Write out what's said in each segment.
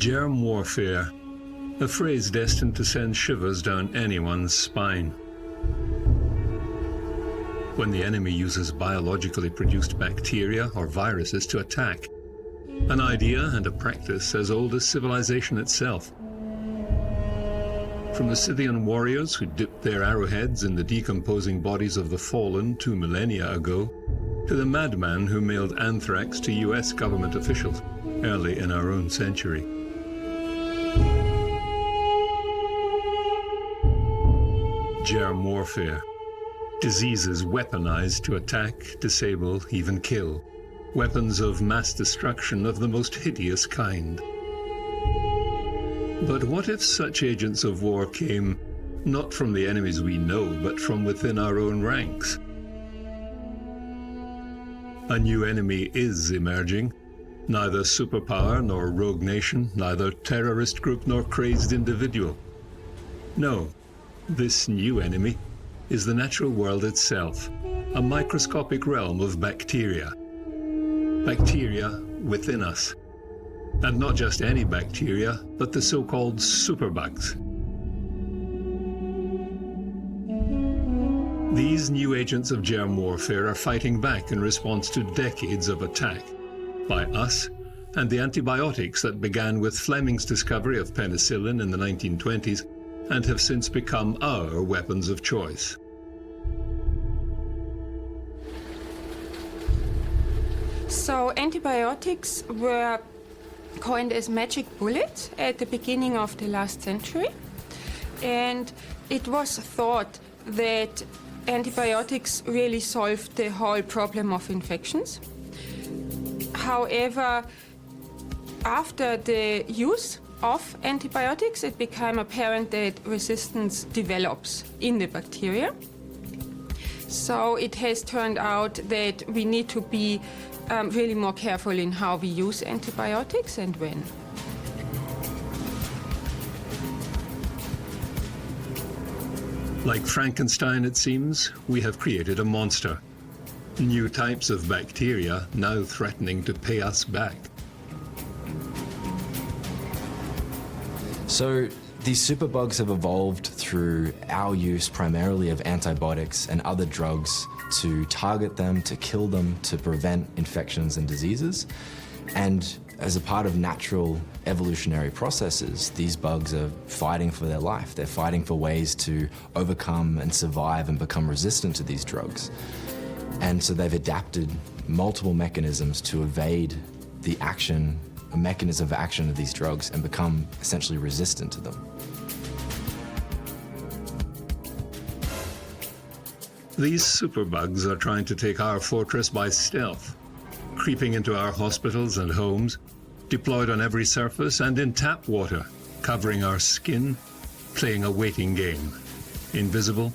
Germ warfare, a phrase destined to send shivers down anyone's spine. When the enemy uses biologically produced bacteria or viruses to attack, an idea and a practice as old as civilization itself. From the Scythian warriors who dipped their arrowheads in the decomposing bodies of the fallen 2 millennia ago, to the madman who mailed anthrax to US government officials early in our own century. Germ warfare. Diseases weaponized to attack, disable, even kill. Weapons of mass destruction of the most hideous kind. But what if such agents of war came not from the enemies we know, but from within our own ranks? A new enemy is emerging. Neither superpower nor rogue nation, neither terrorist group nor crazed individual. No, this new enemy is the natural world itself, a microscopic realm of bacteria. Bacteria within us. And not just any bacteria, but the so-called superbugs. These new agents of germ warfare are fighting back in response to decades of attack by us and the antibiotics that began with Fleming's discovery of penicillin in the 1920s and have since become our weapons of choice. So antibiotics were coined as magic bullets at the beginning of the last century, and it was thought that antibiotics really solved the whole problem of infections. However, after the use of antibiotics, it became apparent that resistance develops in the bacteria. So it has turned out that we need to be really more careful in how we use antibiotics and when. Like Frankenstein, it seems, we have created a monster. New types of bacteria now threatening to pay us back. So these superbugs have evolved through our use primarily of antibiotics and other drugs to target them, to kill them, to prevent infections and diseases. And as a part of natural evolutionary processes, these bugs are fighting for their life. They're fighting for ways to overcome and survive and become resistant to these drugs. And so they've adapted multiple mechanisms to evade the action, a mechanism of action of these drugs and become essentially resistant to them. These superbugs are trying to take our fortress by stealth, creeping into our hospitals and homes, deployed on every surface and in tap water, covering our skin, playing a waiting game, invisible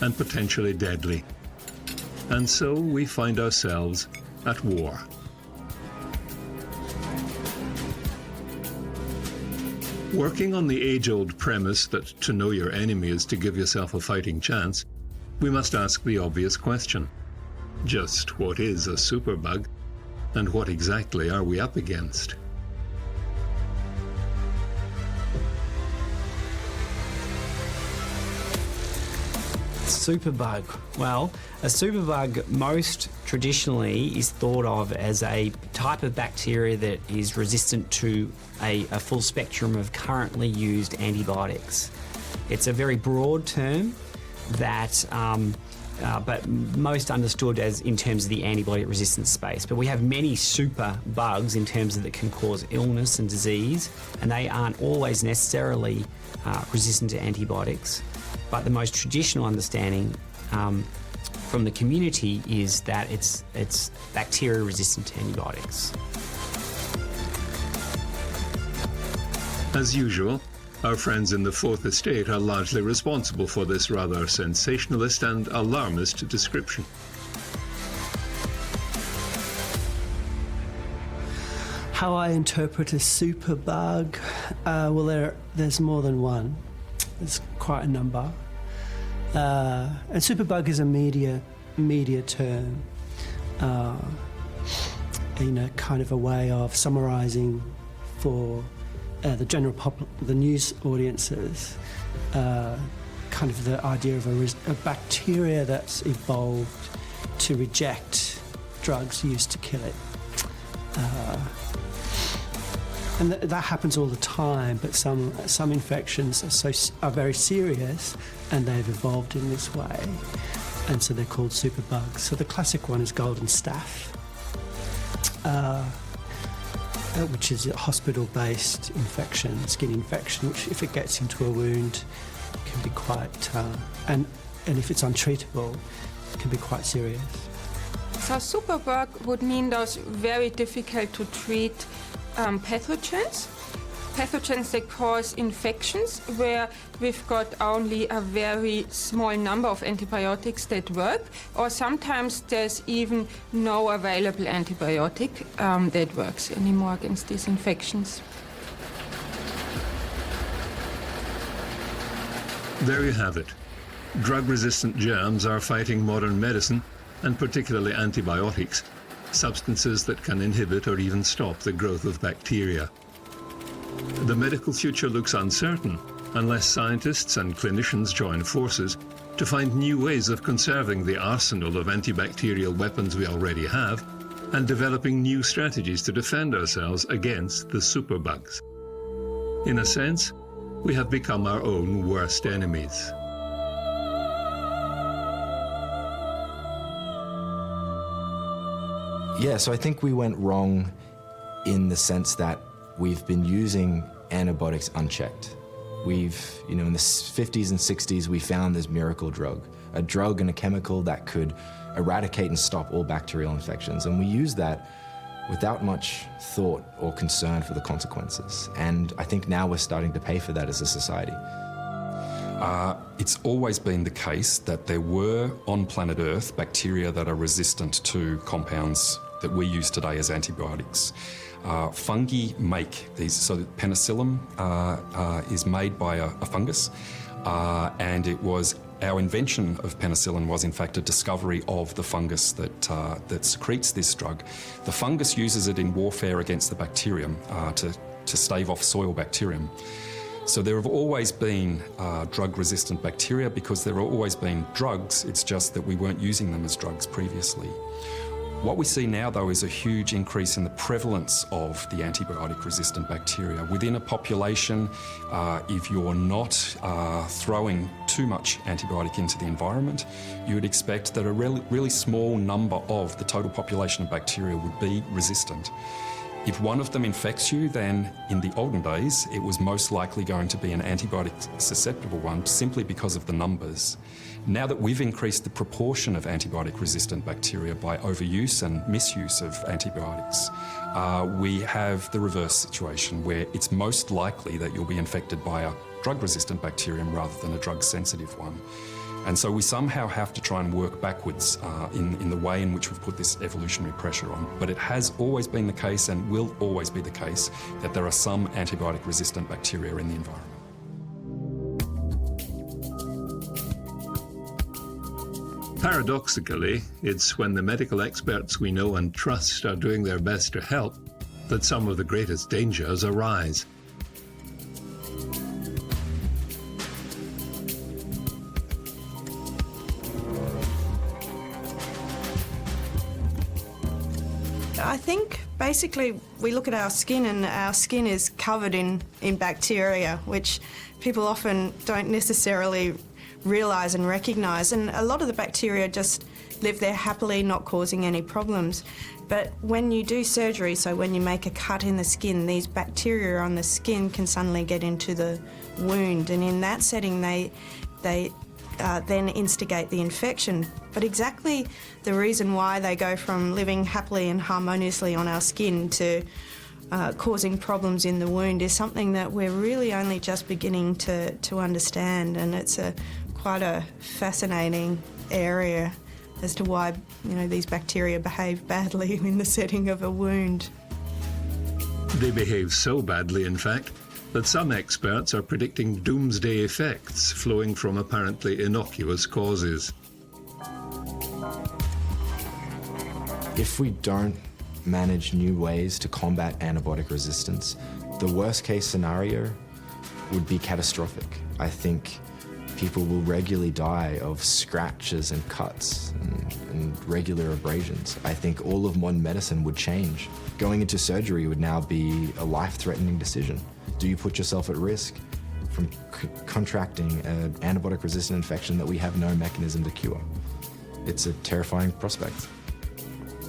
and potentially deadly. And so we find ourselves at war. Working on the age-old premise that to know your enemy is to give yourself a fighting chance, we must ask the obvious question. Just what is a superbug, and what exactly are we up against? Superbug. Well, a superbug most traditionally is thought of as a type of bacteria that is resistant to a full spectrum of currently used antibiotics. It's a very broad term that but most understood as in terms of the antibiotic resistance space. But we have many super bugs in terms of that can cause illness and disease, and they aren't always necessarily resistant to antibiotics. But the most traditional understanding from the community is that it's bacteria resistant to antibiotics. As usual, our friends in the Fourth Estate are largely responsible for this rather sensationalist and alarmist description. How I interpret a superbug? Well, there's more than one. There's quite a number. And superbug is a media term. Kind of a way of summarising for the news audiences, kind of the idea of a bacteria that's evolved to reject drugs used to kill it. And that happens all the time, but some infections are very serious, and they've evolved in this way, and so they're called superbugs. So the classic one is golden staph, which is a hospital-based infection, skin infection, which if it gets into a wound can be quite, and if it's untreatable, it can be quite serious. So superbug would mean those very difficult to treat pathogens that cause infections, where we've got only a very small number of antibiotics that work, or sometimes there's even no available antibiotic that works anymore against these infections. There you have it. Drug-resistant germs are fighting modern medicine, and particularly antibiotics, substances that can inhibit or even stop the growth of bacteria. The medical future looks uncertain unless scientists and clinicians join forces to find new ways of conserving the arsenal of antibacterial weapons we already have and developing new strategies to defend ourselves against the superbugs. In a sense, we have become our own worst enemies. Yeah, so I think we went wrong in the sense that we've been using antibiotics unchecked. In the 50s and 60s, we found this miracle drug, a drug and a chemical that could eradicate and stop all bacterial infections. And we used that without much thought or concern for the consequences. And I think now we're starting to pay for that as a society. It's always been the case that there were on planet Earth bacteria that are resistant to compounds that we use today as antibiotics. Fungi make these, so penicillin is made by a fungus, and it was our invention of penicillin was in fact a discovery of the fungus that secretes this drug. The fungus uses it in warfare against the bacterium to stave off soil bacterium. So there have always been drug-resistant bacteria because there have always been drugs, it's just that we weren't using them as drugs previously. What we see now, though, is a huge increase in the prevalence of the antibiotic-resistant bacteria. Within a population, if you're not throwing too much antibiotic into the environment, you would expect that a really small number of the total population of bacteria would be resistant. If one of them infects you, then in the olden days, it was most likely going to be an antibiotic-susceptible one simply because of the numbers. Now that we've increased the proportion of antibiotic-resistant bacteria by overuse and misuse of antibiotics, we have the reverse situation where it's most likely that you'll be infected by a drug-resistant bacterium rather than a drug-sensitive one. And so we somehow have to try and work backwards in the way in which we've put this evolutionary pressure on. But it has always been the case and will always be the case that there are some antibiotic-resistant bacteria in the environment. Paradoxically, it's when the medical experts we know and trust are doing their best to help that some of the greatest dangers arise. I think basically we look at our skin and our skin is covered in bacteria, which people often don't necessarily realise and recognise. And a lot of the bacteria just live there happily, not causing any problems. But when you do surgery, so when you make a cut in the skin, these bacteria on the skin can suddenly get into the wound. And in that setting, they then instigate the infection. But exactly the reason why they go from living happily and harmoniously on our skin to causing problems in the wound is something that we're really only just beginning to understand, and it's quite a fascinating area as to why these bacteria behave badly in the setting of a wound. They behave so badly, in fact, that some experts are predicting doomsday effects flowing from apparently innocuous causes. If we don't manage new ways to combat antibiotic resistance, The worst case scenario would be catastrophic. I think people will regularly die of scratches and cuts and regular abrasions. I think all of modern medicine would change. Going into surgery would now be a life-threatening decision. Do you put yourself at risk from contracting an antibiotic-resistant infection that we have no mechanism to cure? It's a terrifying prospect.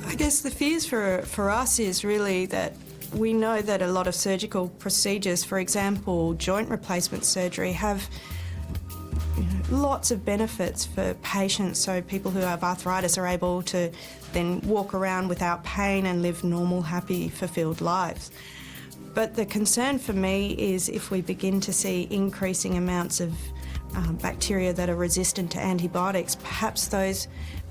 I guess the fears for us is really that we know that a lot of surgical procedures, for example, joint replacement surgery, have lots of benefits for patients. So people who have arthritis are able to then walk around without pain and live normal, happy, fulfilled lives. But the concern for me is if we begin to see increasing amounts of bacteria that are resistant to antibiotics, perhaps those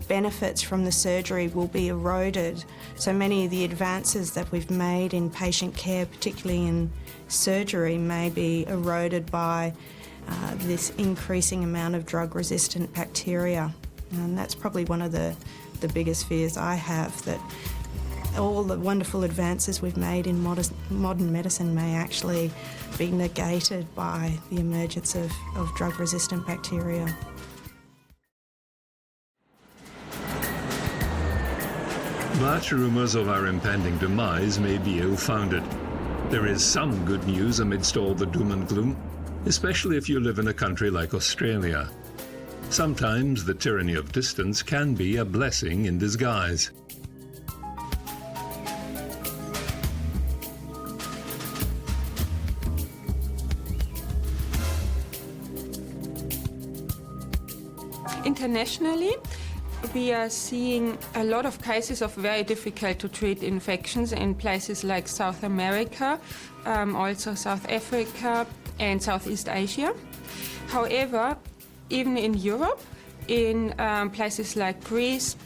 benefits from the surgery will be eroded. So many of the advances that we've made in patient care, particularly in surgery, may be eroded by this increasing amount of drug-resistant bacteria. And that's probably one of the biggest fears I have, that all the wonderful advances we've made in modern medicine may actually be negated by the emergence of drug-resistant bacteria. But rumours of our impending demise may be ill-founded. There is some good news amidst all the doom and gloom, especially if you live in a country like Australia. Sometimes the tyranny of distance can be a blessing in disguise. Internationally, we are seeing a lot of cases of very difficult to treat infections in places like South America, also South Africa and Southeast Asia. However, even in Europe, in places like Greece,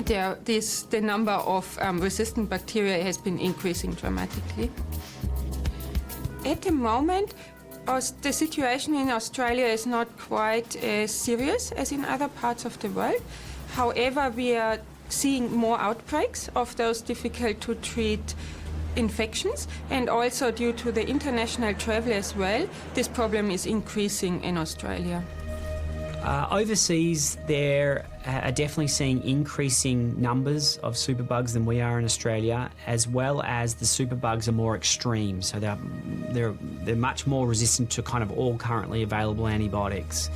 the number of resistant bacteria has been increasing dramatically. At the moment, the situation in Australia is not quite as serious as in other parts of the world. However, we are seeing more outbreaks of those difficult to treat infections, and also due to the international travel as well, this problem is increasing in Australia. Overseas, there are definitely seeing increasing numbers of superbugs than we are in Australia, as well as the superbugs are more extreme. So they're much more resistant to kind of all currently available antibiotics.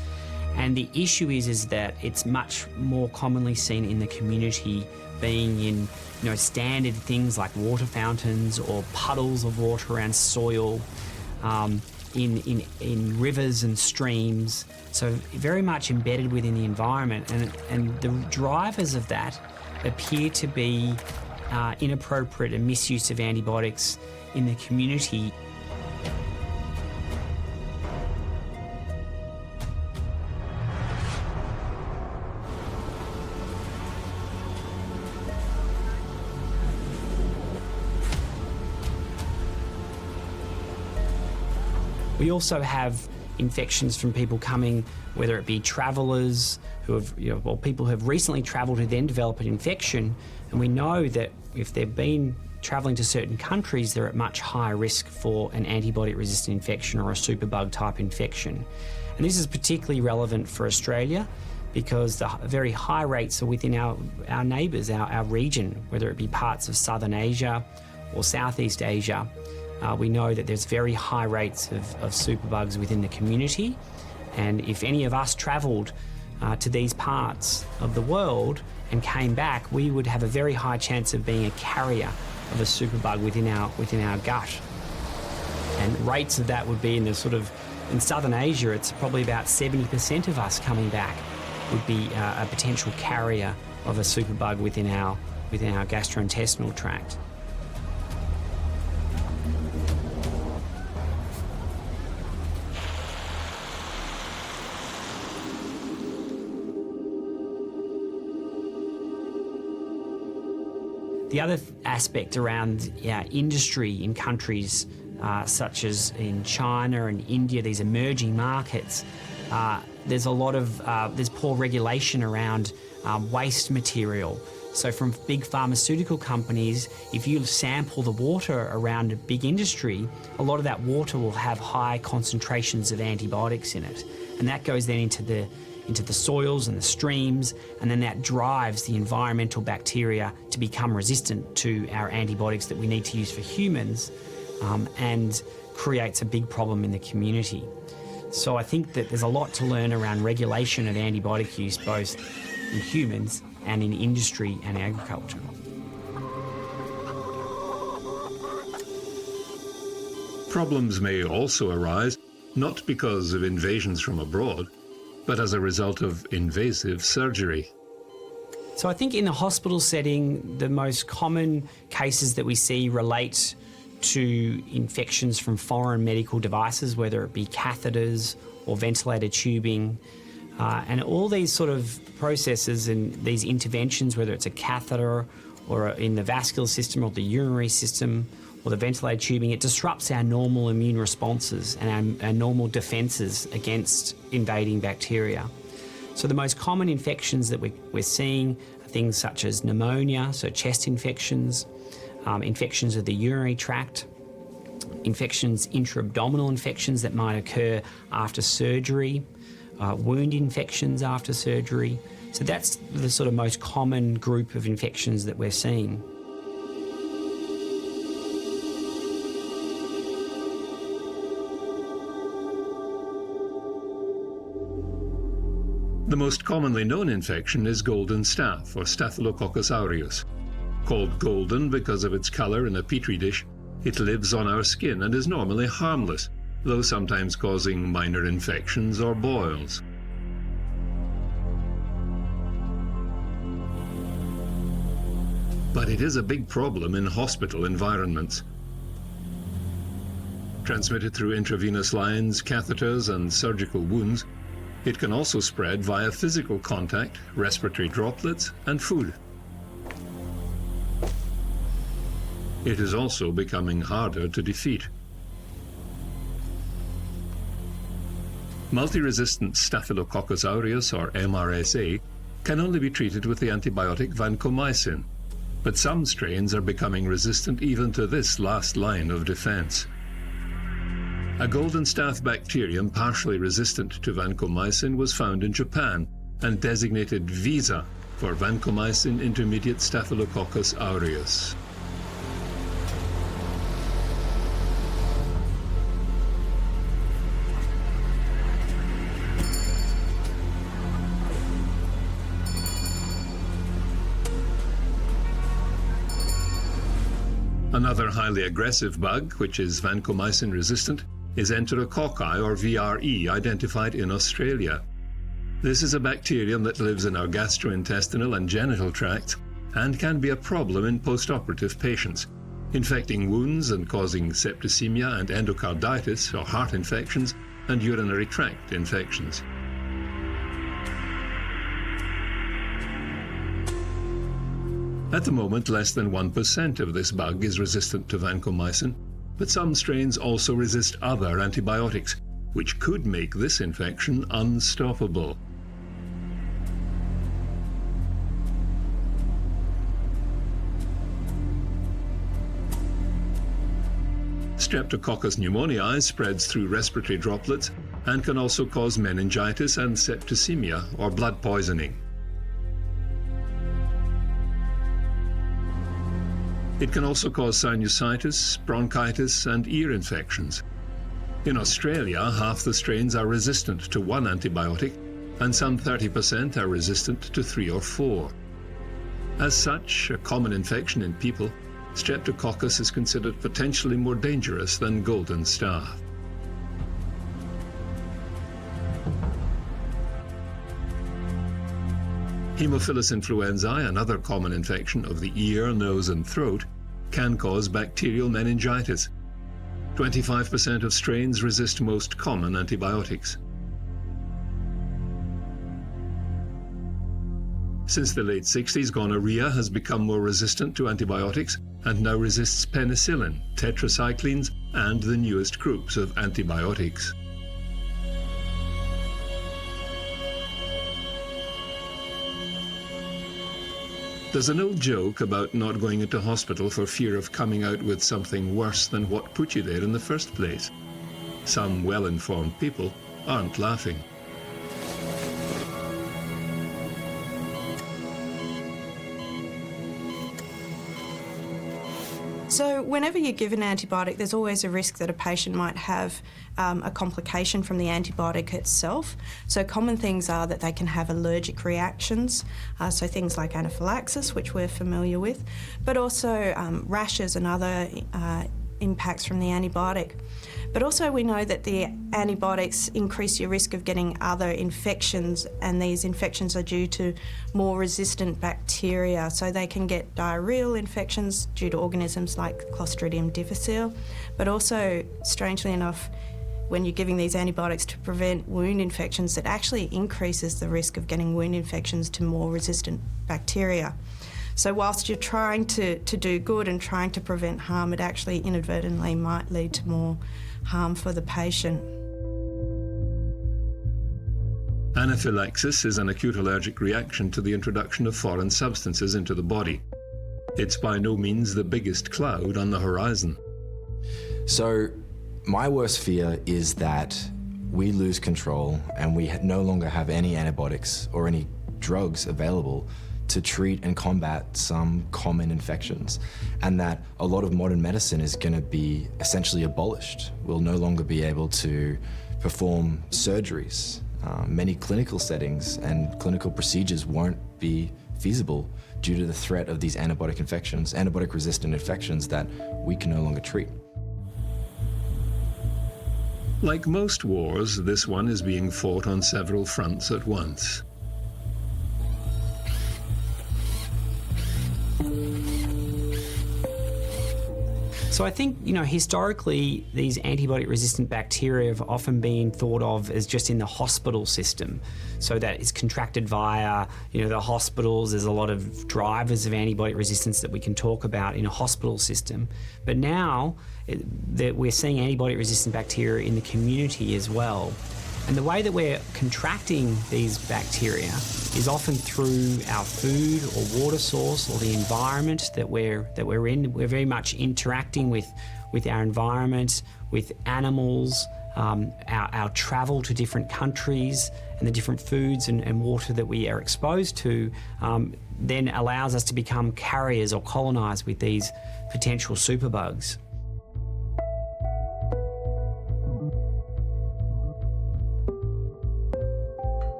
And the issue is that it's much more commonly seen in the community, being in standard things like water fountains or puddles of water around soil, in rivers and streams. So very much embedded within the environment, and the drivers of that appear to be inappropriate and misuse of antibiotics in the community. We also have infections from people coming, whether it be travellers who have, or people who have recently travelled who then develop an infection, and we know that if they've been travelling to certain countries, they're at much higher risk for an antibiotic-resistant infection or a superbug-type infection. And this is particularly relevant for Australia because the very high rates are within our neighbours, our region, whether it be parts of Southern Asia or Southeast Asia. We know that there's very high rates of superbugs within the community, and if any of us travelled to these parts of the world and came back, we would have a very high chance of being a carrier of a superbug within our gut. And rates of that would be in Southern Asia, it's probably about 70% of us coming back would be a potential carrier of a superbug within our gastrointestinal tract. The other aspect around industry in countries such as in China and India, these emerging markets, there's a lot of there's poor regulation around waste material. So from big pharmaceutical companies, if you sample the water around a big industry, a lot of that water will have high concentrations of antibiotics in it. And that goes then into the soils and the streams, and then that drives the environmental bacteria to become resistant to our antibiotics that we need to use for humans, and creates a big problem in the community. So I think that there's a lot to learn around regulation of antibiotic use, both in humans and in industry and agriculture. Problems may also arise not because of invasions from abroad, but as a result of invasive surgery. So I think in the hospital setting, the most common cases that we see relate to infections from foreign medical devices, whether it be catheters or ventilator tubing. And all these sort of processes and these interventions, whether it's a catheter or in the vascular system or the urinary system or the ventilator tubing, it disrupts our normal immune responses and our normal defences against invading bacteria. So the most common infections that we're seeing are things such as pneumonia, so chest infections, infections of the urinary tract, infections, intra-abdominal infections that might occur after surgery, wound infections after surgery. So that's the sort of most common group of infections that we're seeing. The most commonly known infection is golden staph, or Staphylococcus aureus. Called golden because of its colour in a petri dish, it lives on our skin and is normally harmless, though sometimes causing minor infections or boils. But it is a big problem in hospital environments. Transmitted through intravenous lines, catheters, and surgical wounds, it can also spread via physical contact, respiratory droplets, and food. It is also becoming harder to defeat. Multi-resistant Staphylococcus aureus, or MRSA, can only be treated with the antibiotic vancomycin, but some strains are becoming resistant even to this last line of defense. A golden staph bacterium partially resistant to vancomycin was found in Japan and designated Visa for vancomycin intermediate Staphylococcus aureus. Another highly aggressive bug, which is vancomycin resistant, is Enterococci, or VRE, identified in Australia. This is a bacterium that lives in our gastrointestinal and genital tracts and can be a problem in post-operative patients, infecting wounds and causing septicemia and endocarditis, or heart infections, and urinary tract infections. At the moment, less than 1% of this bug is resistant to vancomycin, but some strains also resist other antibiotics, which could make this infection unstoppable. Streptococcus pneumoniae spreads through respiratory droplets and can also cause meningitis and septicemia, or blood poisoning. It can also cause sinusitis, bronchitis, and ear infections. In Australia, half the strains are resistant to one antibiotic, and some 30% are resistant to 3 or 4. As such, a common infection in people, Streptococcus is considered potentially more dangerous than golden staph. Haemophilus influenzae, another common infection of the ear, nose, and throat, can cause bacterial meningitis. 25% of strains resist most common antibiotics. Since the late 60s, gonorrhea has become more resistant to antibiotics and now resists penicillin, tetracyclines, and the newest groups of antibiotics. There's an old joke about not going into hospital for fear of coming out with something worse than what put you there in the first place. Some well-informed people aren't laughing. So whenever you give an antibiotic, there's always a risk that a patient might have a complication from the antibiotic itself. So common things are that they can have allergic reactions, so things like anaphylaxis, which we're familiar with, but also rashes and other impacts from the antibiotic. But also we know that the antibiotics increase your risk of getting other infections, and these infections are due to more resistant bacteria. So they can get diarrheal infections due to organisms like Clostridium difficile, but also, strangely enough, when you're giving these antibiotics to prevent wound infections, it actually increases the risk of getting wound infections to more resistant bacteria. So whilst you're trying to do good and trying to prevent harm, it actually inadvertently might lead to more harm for the patient. Anaphylaxis is an acute allergic reaction to the introduction of foreign substances into the body. It's by no means the biggest cloud on the horizon. So my worst fear is that we lose control and we no longer have any antibiotics or any drugs available to treat and combat some common infections, and that a lot of modern medicine is going to be essentially abolished. We'll no longer be able to perform surgeries. Many clinical settings and clinical procedures won't be feasible due to the threat of these antibiotic infections, antibiotic-resistant infections that we can no longer treat. Like most wars, this one is being fought on several fronts at once. So I think, historically, these antibiotic-resistant bacteria have often been thought of as just in the hospital system. So that it's contracted via, the hospitals. There's a lot of drivers of antibiotic resistance that we can talk about in a hospital system. But now that we're seeing antibiotic-resistant bacteria in the community as well. And the way that we're contracting these bacteria is often through our food or water source or the environment that we're in. We're very much interacting with our environment, with animals, our travel to different countries, and the different foods and water that we are exposed to then allows us to become carriers or colonise with these potential superbugs.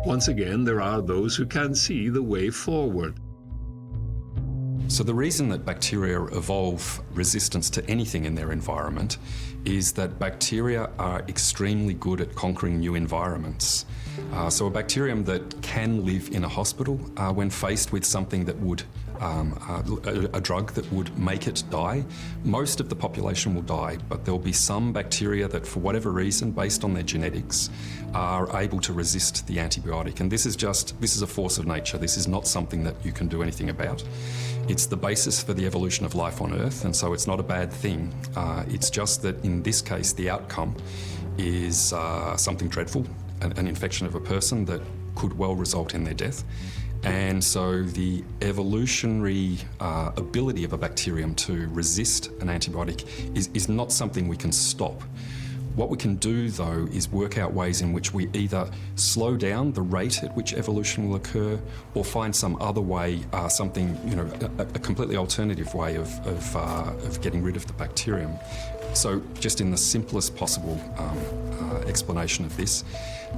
Once again, there are those who can see the way forward. So the reason that bacteria evolve resistance to anything in their environment is that bacteria are extremely good at conquering new environments. So a bacterium that can live in a hospital, when faced with something that would, a drug that would make it die, most of the population will die, but there'll be some bacteria that, for whatever reason, based on their genetics, are able to resist the antibiotic. And this is a force of nature. This is not something that you can do anything about. It's the basis for the evolution of life on Earth, and so it's not a bad thing. It's just that in this case, the outcome is something dreadful, an infection of a person that could well result in their death. And so the evolutionary ability of a bacterium to resist an antibiotic is not something we can stop. What we can do, though, is work out ways in which we either slow down the rate at which evolution will occur, or find some other way, a completely alternative way of getting rid of the bacterium. So, just in the simplest possible explanation of this,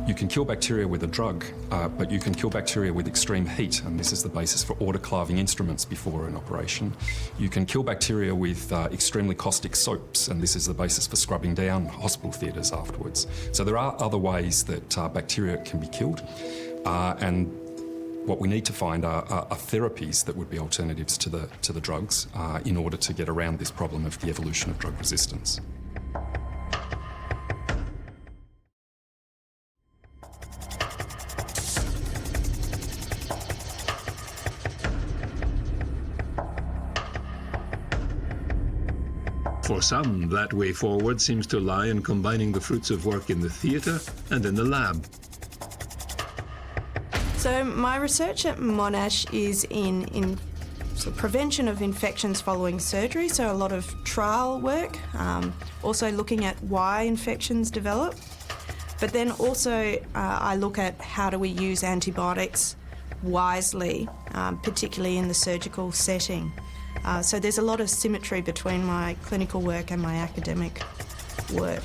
you can kill bacteria with a drug, but you can kill bacteria with extreme heat, and this is the basis for autoclaving instruments before an operation. You can kill bacteria with extremely caustic soaps, and this is the basis for scrubbing down hospital theatres afterwards. So there are other ways that bacteria can be killed, and what we need to find are therapies that would be alternatives to the drugs in order to get around this problem of the evolution of drug resistance. For some, that way forward seems to lie in combining the fruits of work in the theatre and in the lab. So my research at Monash is in prevention of infections following surgery, so a lot of trial work, also looking at why infections develop. But then also I look at how do we use antibiotics wisely, particularly in the surgical setting. So there's a lot of symmetry between my clinical work and my academic work.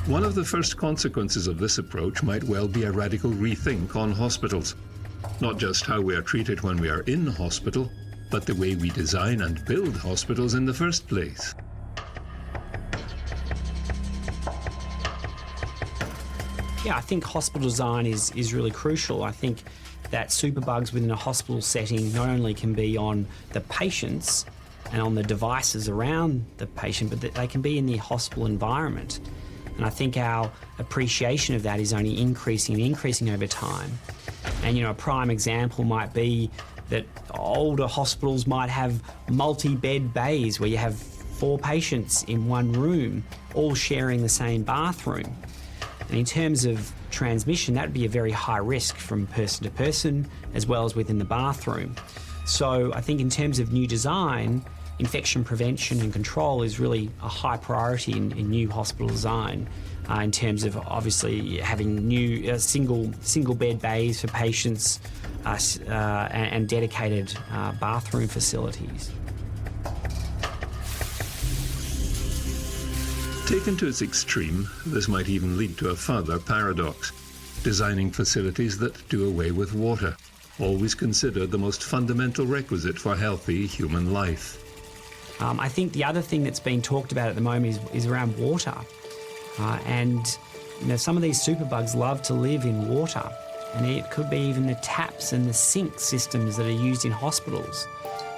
One of the first consequences of this approach might well be a radical rethink on hospitals. Not just how we are treated when we are in hospital, but the way we design and build hospitals in the first place. Yeah, I think hospital design is really crucial. I think that superbugs within a hospital setting not only can be on the patients and on the devices around the patient, but that they can be in the hospital environment. And I think our appreciation of that is only increasing over time. And, you know, a prime example might be that older hospitals might have multi-bed bays where you have 4 patients in one room, all sharing the same bathroom. And in terms of transmission, that would be a very high risk from person to person, as well as within the bathroom. So I think in terms of new design, infection prevention and control is really a high priority in new hospital design, in terms of obviously having new single bed bays for patients and dedicated bathroom facilities. Taken to its extreme, this might even lead to a further paradox: designing facilities that do away with water, always considered the most fundamental requisite for healthy human life. I think the other thing that's being talked about at the moment is around water. And you know, some of these superbugs love to live in water. And it could be even the taps and the sink systems that are used in hospitals.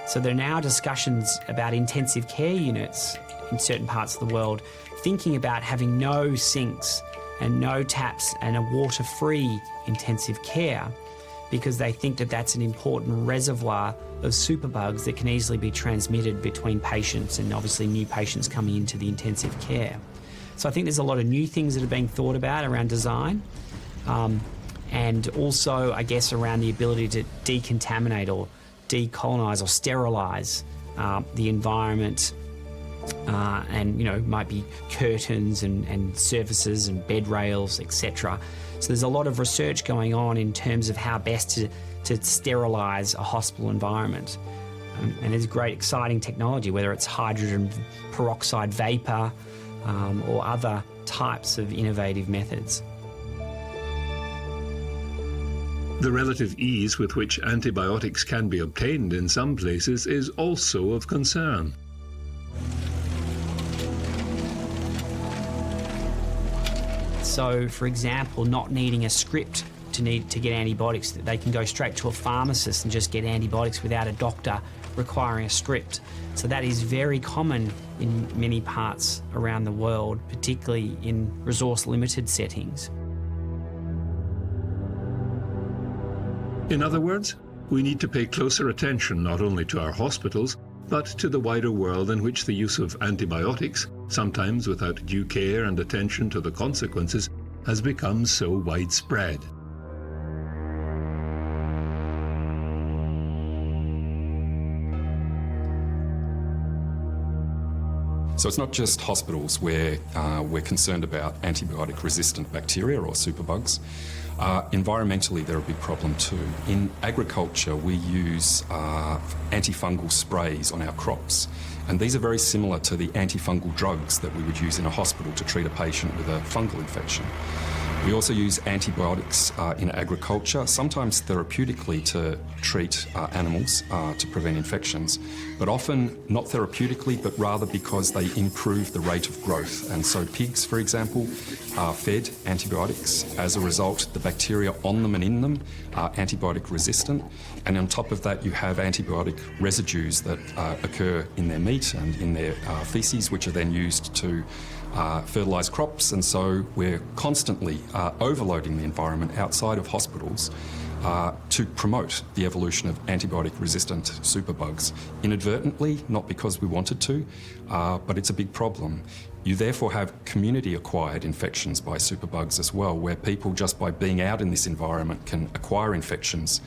So there are now discussions about intensive care units in certain parts of the world, thinking about having no sinks and no taps and a water-free intensive care, because they think that that's an important reservoir of superbugs that can easily be transmitted between patients and obviously new patients coming into the intensive care. So I think there's a lot of new things that are being thought about around design, and also, I guess, around the ability to decontaminate or decolonise or sterilise the environment, and, you know, might be curtains and surfaces and bed rails, etc. So there's a lot of research going on in terms of how best to sterilise a hospital environment. And there's great exciting technology, whether it's hydrogen peroxide vapour or other types of innovative methods. The relative ease with which antibiotics can be obtained in some places is also of concern. So, for example, not needing a script to get antibiotics, they can go straight to a pharmacist and just get antibiotics without a doctor requiring a script. So that is very common in many parts around the world, particularly in resource-limited settings. In other words, we need to pay closer attention not only to our hospitals, but to the wider world in which the use of antibiotics, sometimes without due care and attention to the consequences, has become so widespread. So it's not just hospitals where we're concerned about antibiotic-resistant bacteria or superbugs. Environmentally, they're a big problem too. In agriculture, we use antifungal sprays on our crops. And these are very similar to the antifungal drugs that we would use in a hospital to treat a patient with a fungal infection. We also use antibiotics in agriculture, sometimes therapeutically to treat animals to prevent infections, but often not therapeutically, but rather because they improve the rate of growth. And so pigs, for example, are fed antibiotics. As a result, the bacteria on them and in them are antibiotic resistant. And on top of that, you have antibiotic residues that occur in their meat and in their feces, which are then used to fertilise crops, and so we're constantly overloading the environment outside of hospitals to promote the evolution of antibiotic-resistant superbugs. Inadvertently, not because we wanted to, but it's a big problem. You therefore have community-acquired infections by superbugs as well, where people just by being out in this environment can acquire infections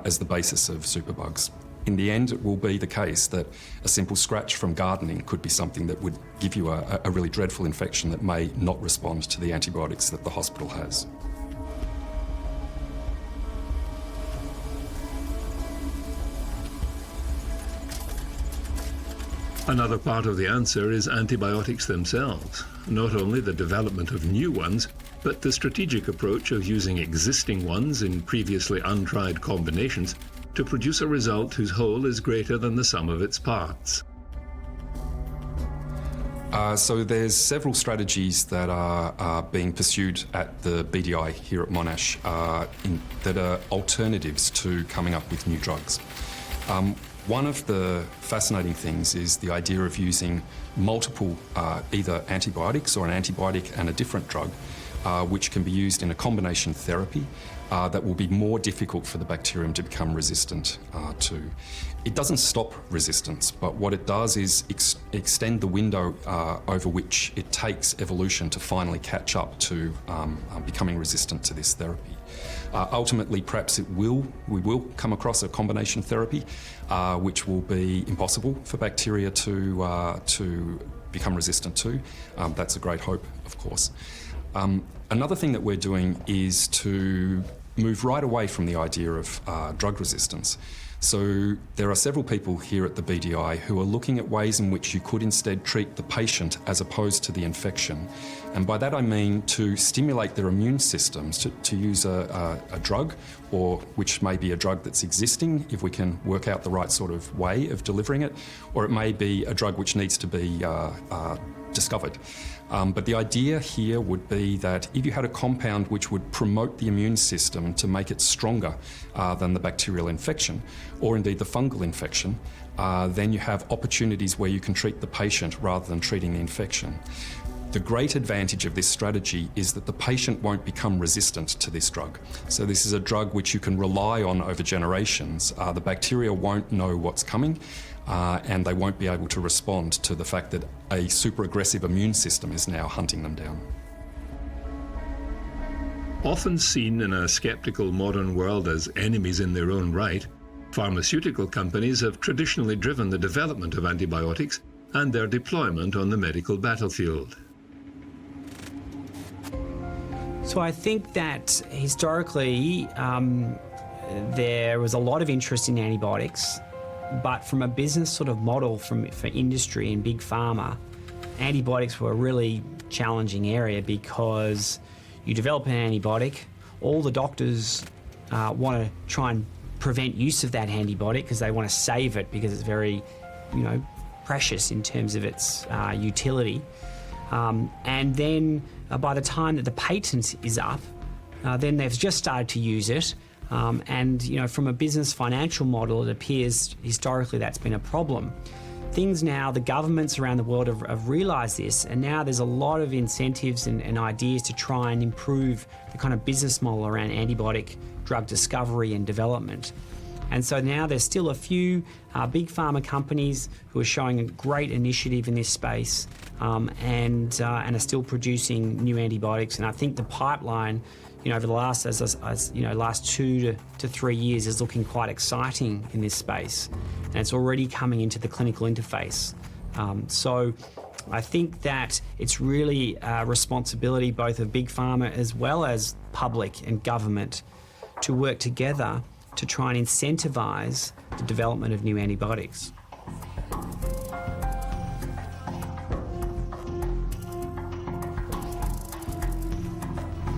as the basis of superbugs. In the end, it will be the case that a simple scratch from gardening could be something that would give you a really dreadful infection that may not respond to the antibiotics that the hospital has. Another part of the answer is antibiotics themselves. Not only the development of new ones, but the strategic approach of using existing ones in previously untried combinations to produce a result whose whole is greater than the sum of its parts. So there's several strategies that are being pursued at the BDI here at Monash that are alternatives to coming up with new drugs. One of the fascinating things is the idea of using multiple either antibiotics or an antibiotic and a different drug, which can be used in a combination therapy that will be more difficult for the bacterium to become resistant to. It doesn't stop resistance, but what it does is extend the window over which it takes evolution to finally catch up to becoming resistant to this therapy. Ultimately, perhaps we will come across a combination therapy which will be impossible for bacteria to become resistant to. That's a great hope, of course. Another thing that we're doing is to move right away from the idea of drug resistance. So there are several people here at the BDI who are looking at ways in which you could instead treat the patient as opposed to the infection. And by that I mean to stimulate their immune systems to use a drug, or which may be a drug that's existing if we can work out the right sort of way of delivering it, or it may be a drug which needs to be discovered. But the idea here would be that if you had a compound which would promote the immune system to make it stronger than the bacterial infection, or indeed the fungal infection, then you have opportunities where you can treat the patient rather than treating the infection. The great advantage of this strategy is that the patient won't become resistant to this drug. So this is a drug which you can rely on over generations. The bacteria won't know what's coming, and they won't be able to respond to the fact that a super aggressive immune system is now hunting them down. Often seen in a skeptical modern world as enemies in their own right, pharmaceutical companies have traditionally driven the development of antibiotics and their deployment on the medical battlefield. So I think that historically there was a lot of interest in antibiotics, but from a business sort of model for industry and big pharma, antibiotics were a really challenging area because you develop an antibiotic, all the doctors want to try and prevent use of that antibiotic because they want to save it because it's very, precious in terms of its utility. And then by the time that the patent is up, then they've just started to use it. And from a business financial model, it appears historically that's been a problem. Things now, the governments around the world have realised this, and now there's a lot of incentives and ideas to try and improve the kind of business model around antibiotic drug discovery and development. And so now there's still a few big pharma companies who are showing a great initiative in this space and are still producing new antibiotics. And I think the pipeline, over the last, last 2 to 3 years is looking quite exciting in this space, and it's already coming into the clinical interface. So I think that it's really a responsibility both of big pharma as well as public and government to work together to try and incentivise the development of new antibiotics.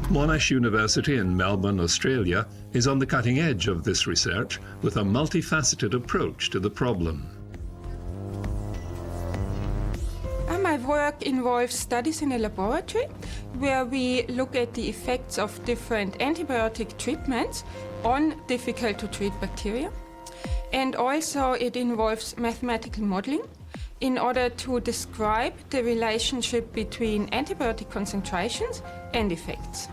Monash University in Melbourne, Australia, is on the cutting edge of this research with a multifaceted approach to the problem. My work involves studies in a laboratory where we look at the effects of different antibiotic treatments on difficult to treat bacteria. And also it involves mathematical modeling in order to describe the relationship between antibiotic concentrations and effects.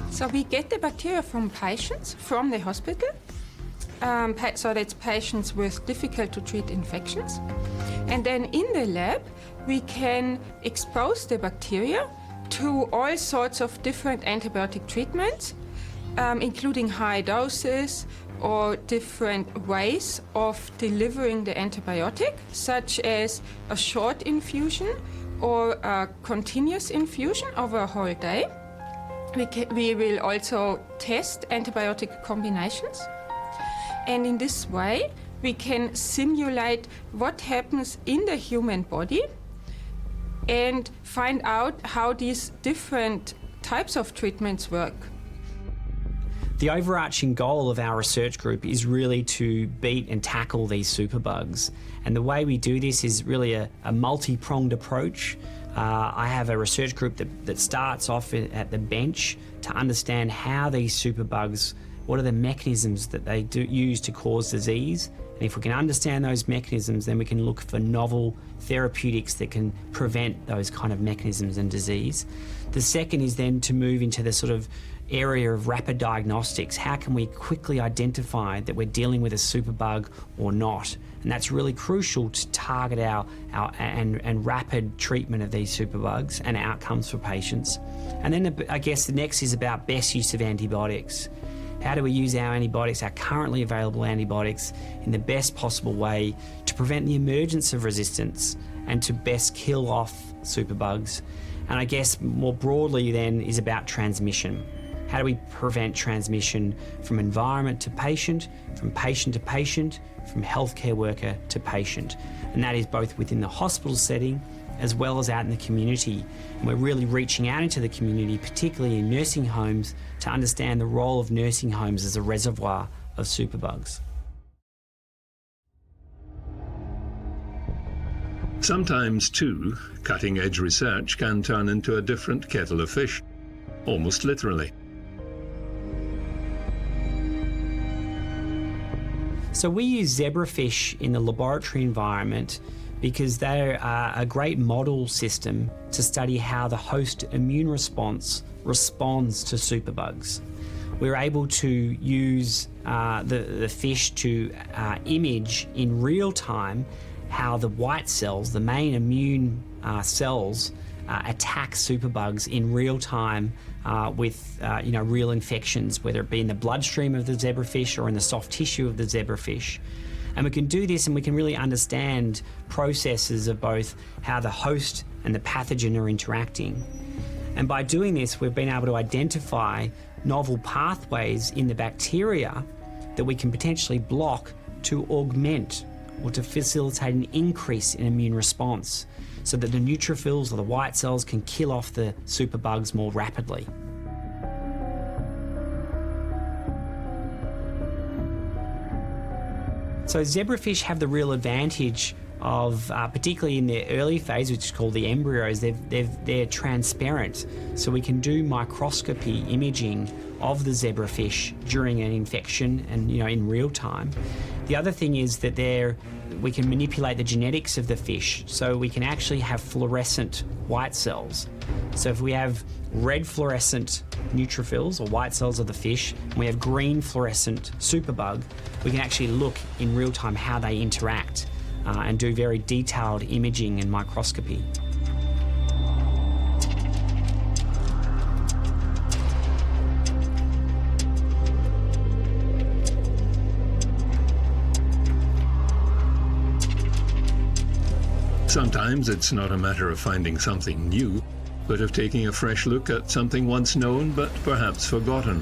So we get the bacteria from patients from the hospital, so that's patients with difficult to treat infections. And then in the lab, we can expose the bacteria to all sorts of different antibiotic treatments, including high doses or different ways of delivering the antibiotic, such as a short infusion or a continuous infusion over a whole day. We will also test antibiotic combinations. And in this way, we can simulate what happens in the human body and find out how these different types of treatments work. The overarching goal of our research group is really to beat and tackle these superbugs. And the way we do this is really a multi-pronged approach. I have a research group that starts off at the bench to understand how these superbugs, what are the mechanisms that they use to cause disease. And if we can understand those mechanisms, then we can look for novel therapeutics that can prevent those kind of mechanisms and disease. The second is then to move into the sort of area of rapid diagnostics. How can we quickly identify that we're dealing with a superbug or not? And that's really crucial to target our rapid treatment of these superbugs and outcomes for patients. And then I guess the next is about best use of antibiotics. How do we use our antibiotics, our currently available antibiotics, in the best possible way to prevent the emergence of resistance and to best kill off superbugs? And I guess more broadly then is about transmission. How do we prevent transmission from environment to patient, from patient to patient, from healthcare worker to patient? And that is both within the hospital setting as well as out in the community. And we're really reaching out into the community, particularly in nursing homes, to understand the role of nursing homes as a reservoir of superbugs. Sometimes, too, cutting-edge research can turn into a different kettle of fish, almost literally. So we use zebrafish in the laboratory environment because they're a great model system to study how the host immune response responds to superbugs. We're able to use the fish to image in real time how the white cells, the main immune cells, attack superbugs in real time with real infections, whether it be in the bloodstream of the zebrafish or in the soft tissue of the zebrafish. And we can do this and we can really understand processes of both how the host and the pathogen are interacting. And by doing this, we've been able to identify novel pathways in the bacteria that we can potentially block to augment or to facilitate an increase in immune response so that the neutrophils or the white cells can kill off the superbugs more rapidly. So zebrafish have the real advantage of, particularly in their early phase, which is called the embryos, they're transparent. So we can do microscopy imaging of the zebrafish during an infection and in real time. The other thing is that we can manipulate the genetics of the fish, so we can actually have fluorescent white cells. So if we have red fluorescent neutrophils or white cells of the fish, and we have green fluorescent superbug, we can actually look in real time how they interact and do very detailed imaging and microscopy. Sometimes it's not a matter of finding something new, but of taking a fresh look at something once known but perhaps forgotten.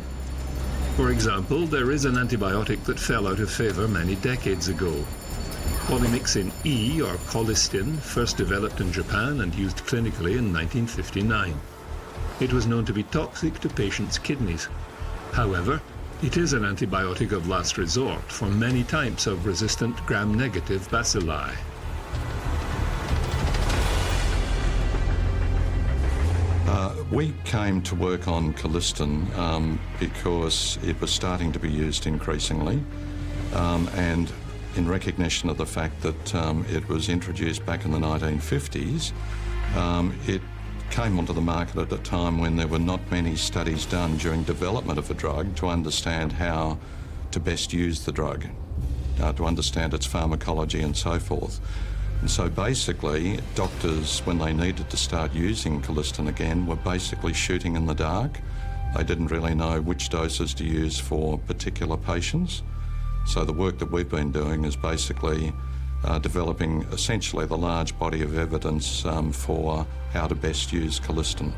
For example, there is an antibiotic that fell out of favour many decades ago. Polymyxin E, or colistin, first developed in Japan and used clinically in 1959. It was known to be toxic to patients' kidneys. However, it is an antibiotic of last resort for many types of resistant gram-negative bacilli. We came to work on colistin because it was starting to be used increasingly, and in recognition of the fact that it was introduced back in the 1950s, it came onto the market at a time when there were not many studies done during development of a drug to understand how to best use the drug, to understand its pharmacology and so forth. And so basically, doctors, when they needed to start using colistin again, were basically shooting in the dark. They didn't really know which doses to use for particular patients. So the work that we've been doing is basically developing essentially the large body of evidence for how to best use colistin.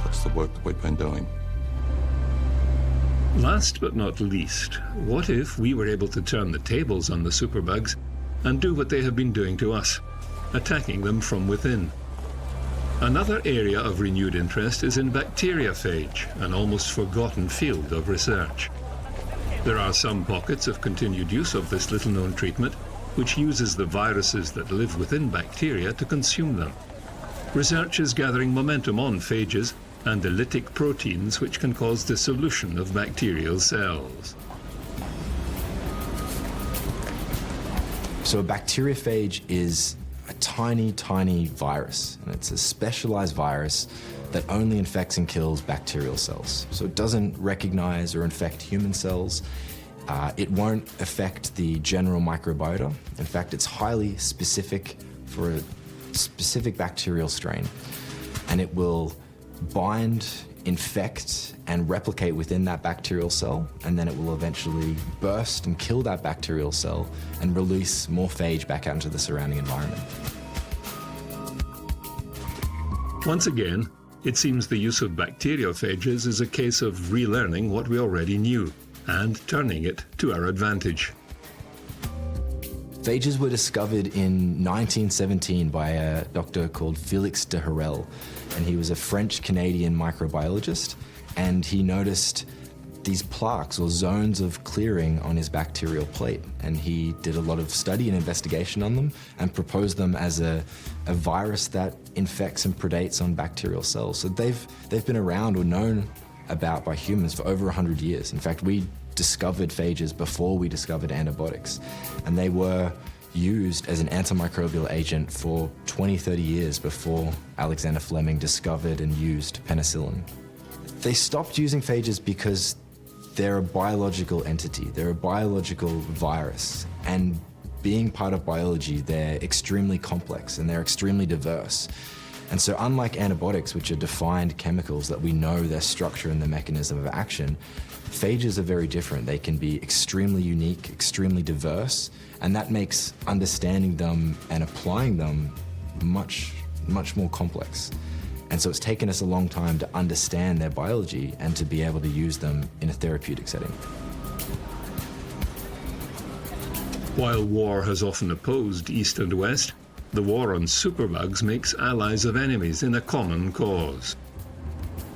That's the work that we've been doing. Last but not least, what if we were able to turn the tables on the superbugs and do what they have been doing to us, attacking them from within? Another area of renewed interest is in bacteriophage, an almost forgotten field of research. There are some pockets of continued use of this little-known treatment, which uses the viruses that live within bacteria to consume them. Research is gathering momentum on phages and the lytic proteins which can cause dissolution of bacterial cells. So a bacteriophage is a tiny, tiny virus, and it's a specialized virus that only infects and kills bacterial cells. So it doesn't recognize or infect human cells. It won't affect the general microbiota. In fact, it's highly specific for a specific bacterial strain, and it will bind, infect, and replicate within that bacterial cell, and then it will eventually burst and kill that bacterial cell and release more phage back out into the surrounding environment. Once again, it seems the use of bacteriophages is a case of relearning what we already knew and turning it to our advantage. Phages were discovered in 1917 by a doctor called Félix de Herelle, and he was a French-Canadian microbiologist, and he noticed these plaques or zones of clearing on his bacterial plate, and he did a lot of study and investigation on them and proposed them as a virus that infects and predates on bacterial cells. So they've been around or known about by humans for over 100 years. In fact, we discovered phages before we discovered antibiotics, and they were used as an antimicrobial agent for 20, 30 years before Alexander Fleming discovered and used penicillin. They stopped using phages because they're a biological entity, they're a biological virus, and being part of biology, they're extremely complex and they're extremely diverse. And so unlike antibiotics, which are defined chemicals that we know their structure and the mechanism of action, phages are very different. They can be extremely unique, extremely diverse, and that makes understanding them and applying them much, much more complex. And so it's taken us a long time to understand their biology and to be able to use them in a therapeutic setting. While war has often opposed East and West, the war on superbugs makes allies of enemies in a common cause.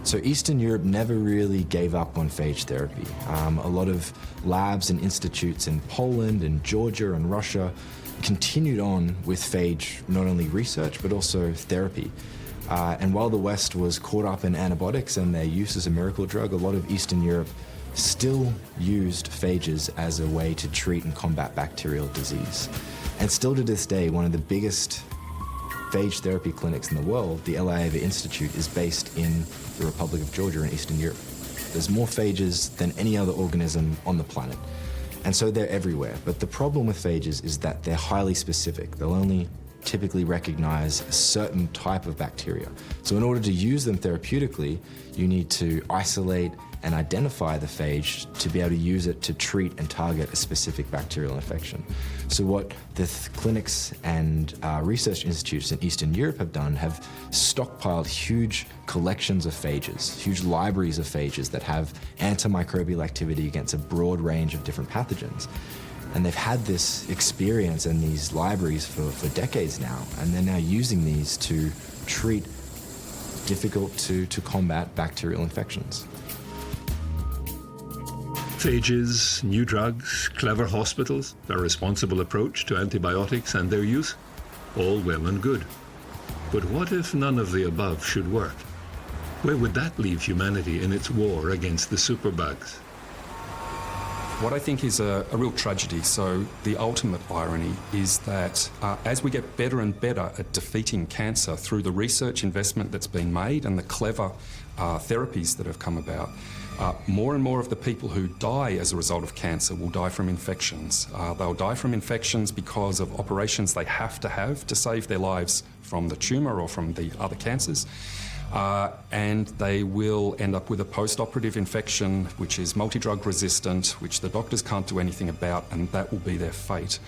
So Eastern Europe never really gave up on phage therapy. A lot of labs and institutes in Poland and Georgia and Russia continued on with phage, not only research, but also therapy. And while the West was caught up in antibiotics and their use as a miracle drug, a lot of Eastern Europe still used phages as a way to treat and combat bacterial disease. And still to this day, one of the biggest phage therapy clinics in the world, the Eliava Institute, is based in the Republic of Georgia in Eastern Europe. There's more phages than any other organism on the planet. And so they're everywhere. But the problem with phages is that they're highly specific. They'll only typically recognize a certain type of bacteria. So in order to use them therapeutically, you need to isolate and identify the phage to be able to use it to treat and target a specific bacterial infection. So what the clinics and research institutes in Eastern Europe have done have stockpiled huge collections of phages, huge libraries of phages that have antimicrobial activity against a broad range of different pathogens. And they've had this experience and these libraries for decades now, and they're now using these to treat difficult to combat bacterial infections. Phages, new drugs, clever hospitals, a responsible approach to antibiotics and their use, all well and good. But what if none of the above should work? Where would that leave humanity in its war against the superbugs? What I think is a real tragedy, so the ultimate irony is that as we get better and better at defeating cancer through the research investment that's been made and the clever therapies that have come about, More and more of the people who die as a result of cancer will die from infections. They'll die from infections because of operations they have to save their lives from the tumour or from the other cancers. And they will end up with a post-operative infection which is multi-drug resistant, which the doctors can't do anything about, and that will be their fate.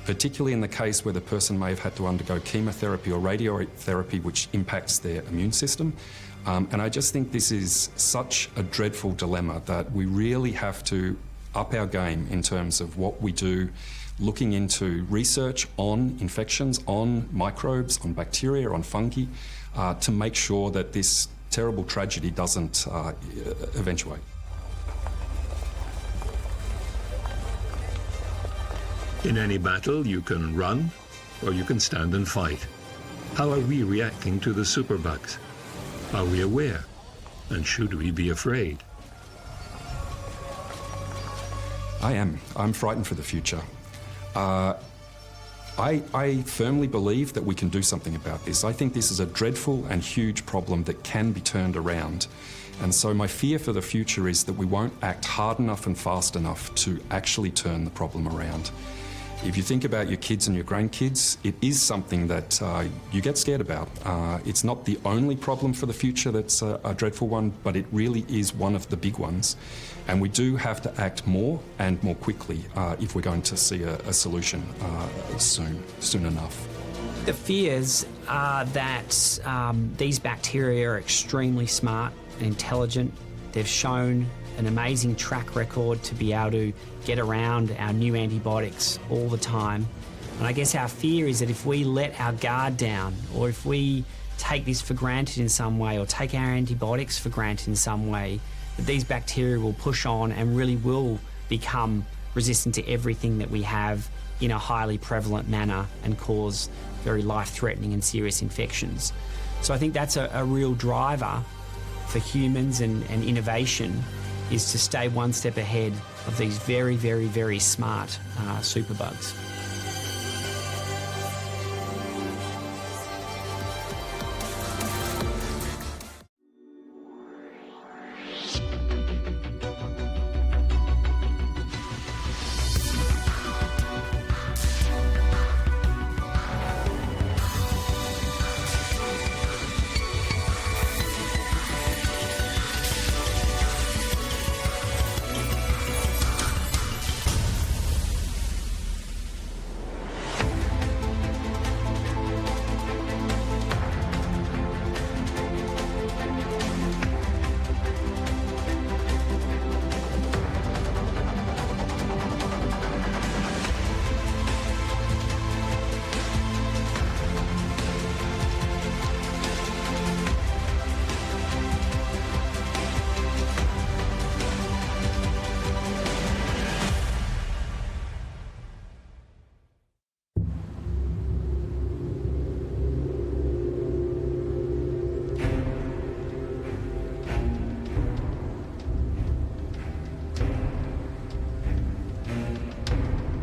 Particularly in the case where the person may have had to undergo chemotherapy or radiotherapy, which impacts their immune system. And I just think this is such a dreadful dilemma that we really have to up our game in terms of what we do, looking into research on infections, on microbes, on bacteria, on fungi, to make sure that this terrible tragedy doesn't eventuate. In any battle, you can run or you can stand and fight. How are we reacting to the superbugs? Are we aware? And should we be afraid? I am. I'm frightened for the future. I firmly believe that we can do something about this. I think this is a dreadful and huge problem that can be turned around. And so my fear for the future is that we won't act hard enough and fast enough to actually turn the problem around. If you think about your kids and your grandkids, it is something that you get scared about. It's not the only problem for the future that's a dreadful one, but it really is one of the big ones. And we do have to act more and more quickly if we're going to see a solution soon enough. The fears are that these bacteria are extremely smart and intelligent. They've shown an amazing track record to be able to get around our new antibiotics all the time. And I guess our fear is that if we let our guard down, or if we take this for granted in some way, or take our antibiotics for granted in some way, that these bacteria will push on and really will become resistant to everything that we have in a highly prevalent manner and cause very life-threatening and serious infections. So I think that's a real driver for humans and innovation, is to stay one step ahead of these very, very, very smart superbugs.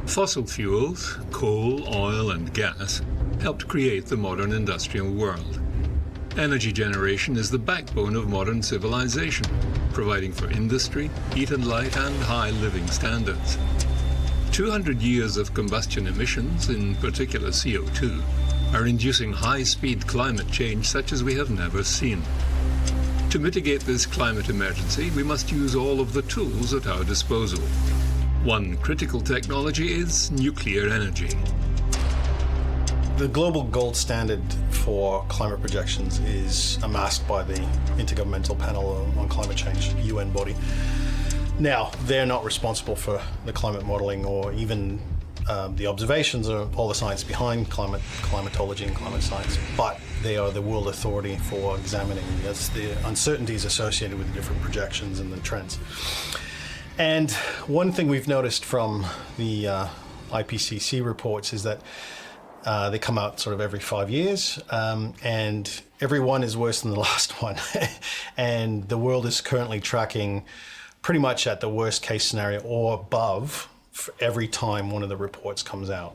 Fossil fuels, coal, oil and gas, helped create the modern industrial world. Energy generation is the backbone of modern civilization, providing for industry, heat and light and high living standards. 200 years of combustion emissions, in particular CO2, are inducing high-speed climate change such as we have never seen. To mitigate this climate emergency, we must use all of the tools at our disposal. One critical technology is nuclear energy. The global gold standard for climate projections is amassed by the Intergovernmental Panel on Climate Change, UN body. Now, they're not responsible for the climate modelling or even the observations or all the science behind climatology and climate science, but they are the world authority for examining the uncertainties associated with the different projections and the trends. And one thing we've noticed from the IPCC reports is that they come out sort of every 5 years, and every one is worse than the last one. And the world is currently tracking pretty much at the worst case scenario or above for every time one of the reports comes out.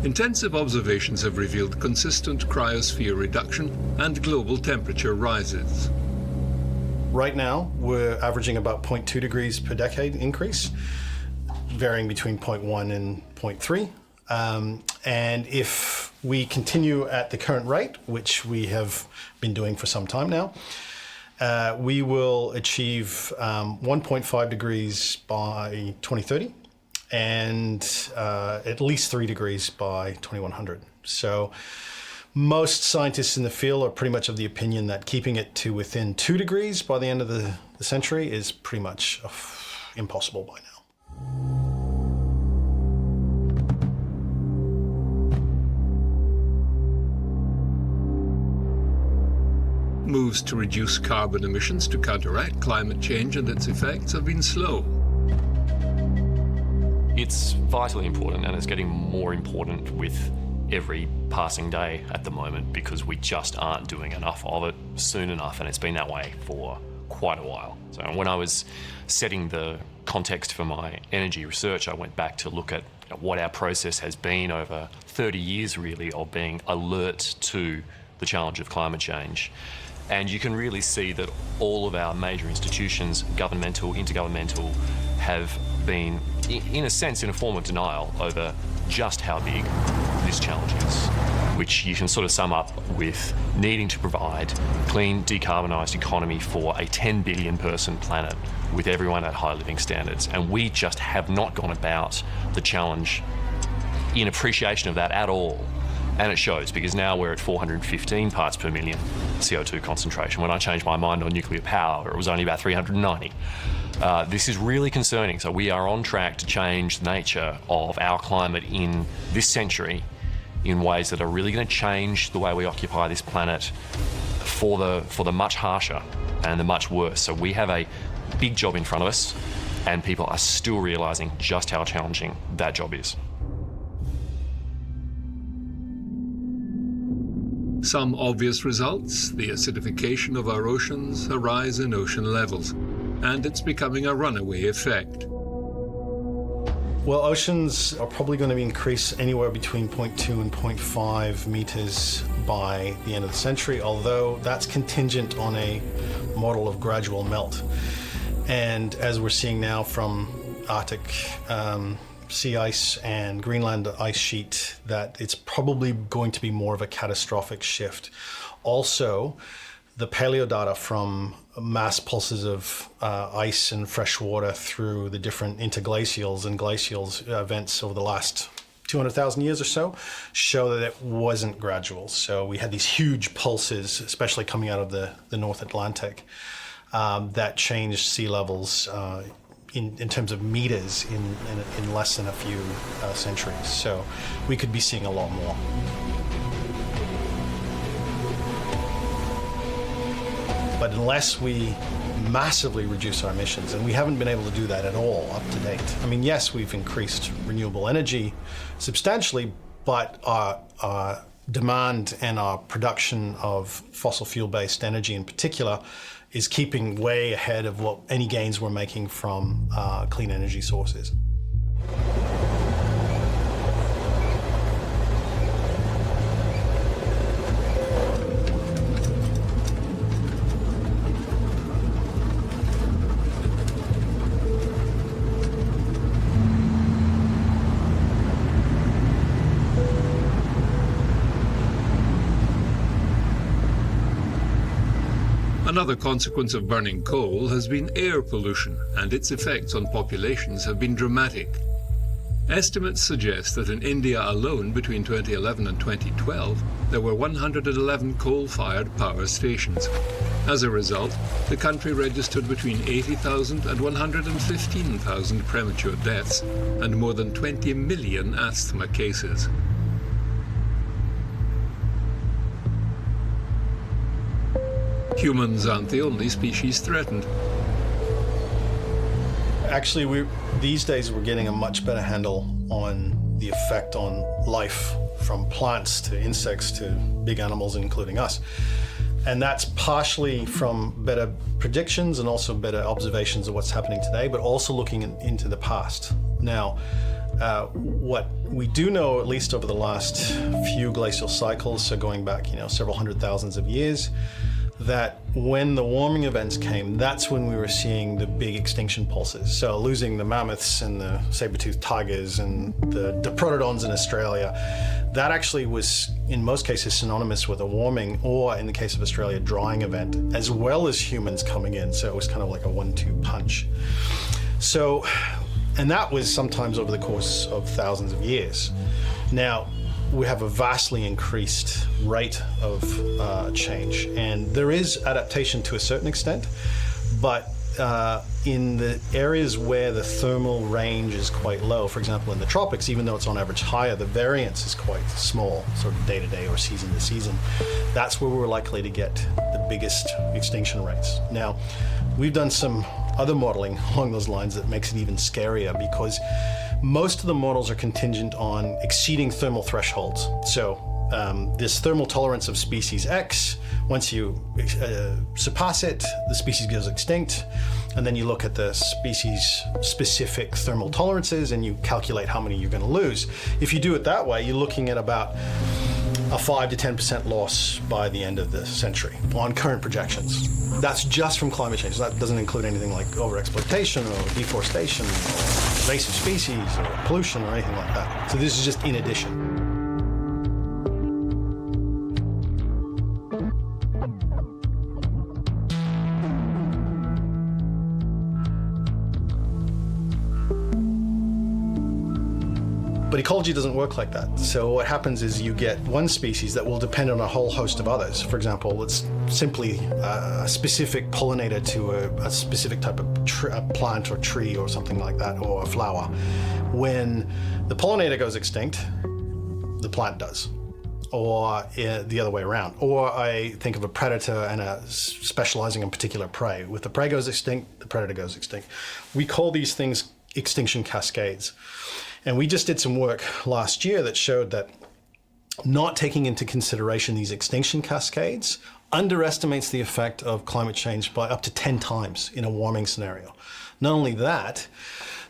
Intensive observations have revealed consistent cryosphere reduction and global temperature rises. Right now, we're averaging about 0.2 degrees per decade increase, varying between 0.1 and 0.3. And if we continue at the current rate, which we have been doing for some time now, we will achieve 1.5 degrees by 2030 and at least 3 degrees by 2100. So most scientists in the field are pretty much of the opinion that keeping it to within 2 degrees by the end of the century is pretty much impossible by now. Moves to reduce carbon emissions to counteract climate change and its effects have been slow. It's vitally important, and it's getting more important with every passing day at the moment, because we just aren't doing enough of it soon enough, and it's been that way for quite a while. So when I was setting the context for my energy research, I went back to look at what our process has been over 30 years really of being alert to the challenge of climate change. And you can really see that all of our major institutions, governmental, intergovernmental, have been, in a sense, in a form of denial over just how big this challenge is, which you can sort of sum up with needing to provide clean, decarbonised economy for a 10 billion person planet with everyone at high living standards. And we just have not gone about the challenge in appreciation of that at all. And it shows, because now we're at 415 parts per million CO2 concentration. When I changed my mind on nuclear power, it was only about 390. This is really concerning. So we are on track to change the nature of our climate in this century in ways that are really going to change the way we occupy this planet for the much harsher and the much worse. So we have a big job in front of us, and people are still realising just how challenging that job is. Some obvious results: the acidification of our oceans, a rise in ocean levels, and it's becoming a runaway effect. Well, oceans are probably going to increase anywhere between 0.2 and 0.5 meters by the end of the century, although that's contingent on a model of gradual melt. And as we're seeing now from Arctic sea ice and Greenland ice sheet, that it's probably going to be more of a catastrophic shift. Also, the paleo data from mass pulses of ice and fresh water through the different interglacials and glacials events over the last 200,000 years or so show that it wasn't gradual. So we had these huge pulses, especially coming out of the North Atlantic, that changed sea levels in terms of meters in less than a few centuries. So we could be seeing a lot more. But unless we massively reduce our emissions, and we haven't been able to do that at all up to date. I mean, yes, we've increased renewable energy substantially, but our demand and our production of fossil fuel-based energy in particular is keeping way ahead of what any gains we're making from clean energy sources. Another consequence of burning coal has been air pollution, and its effects on populations have been dramatic. Estimates suggest that in India alone between 2011 and 2012, there were 111 coal-fired power stations. As a result, the country registered between 80,000 and 115,000 premature deaths and more than 20 million asthma cases. Humans aren't the only species threatened. Actually, these days we're getting a much better handle on the effect on life, from plants to insects to big animals, including us. And that's partially from better predictions and also better observations of what's happening today, but also looking into the past. Now, What we do know, at least over the last few glacial cycles, so going back, several hundred thousands of years, that when the warming events came, that's when we were seeing the big extinction pulses. So losing the mammoths and the saber-toothed tigers and the diprotodons in Australia, that actually was, in most cases, synonymous with a warming, or in the case of Australia, drying event, as well as humans coming in. So it was kind of like a 1-2 punch. So, and that was sometimes over the course of thousands of years. Now, we have a vastly increased rate of change, and there is adaptation to a certain extent, but in the areas where the thermal range is quite low, for example in the tropics, even though it's on average higher, the variance is quite small, sort of day to day or season to season. That's where we're likely to get the biggest extinction rates. Now, we've done some other modeling along those lines that makes it even scarier, because most of the models are contingent on exceeding thermal thresholds. So this thermal tolerance of species X, once you surpass it, the species goes extinct. And then you look at the species-specific thermal tolerances and you calculate how many you're going to lose. If you do it that way, you're looking at about a 5 to 10% loss by the end of the century on current projections. That's just from climate change. That doesn't include anything like overexploitation or deforestation or invasive species or pollution or anything like that. So this is just in addition. But ecology doesn't work like that. So what happens is you get one species that will depend on a whole host of others. For example, it's simply a specific pollinator to a specific type of plant or tree or something like that, or a flower. When the pollinator goes extinct, the plant does. Or the other way around. Or I think of a predator and specializing in particular prey. If the prey goes extinct, the predator goes extinct. We call these things extinction cascades. And we just did some work last year that showed that not taking into consideration these extinction cascades underestimates the effect of climate change by up to 10 times in a warming scenario. Not only that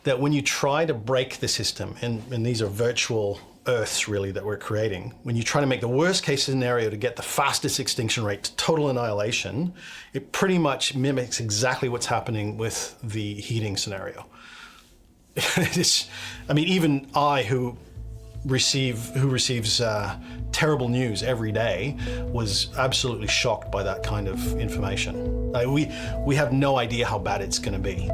when you try to break the system, and these are virtual Earths really that we're creating, when you try to make the worst case scenario to get the fastest extinction rate to total annihilation, it pretty much mimics exactly what's happening with the heating scenario. Even I, who receives terrible news every day, was absolutely shocked by that kind of information. We have no idea how bad it's going to be.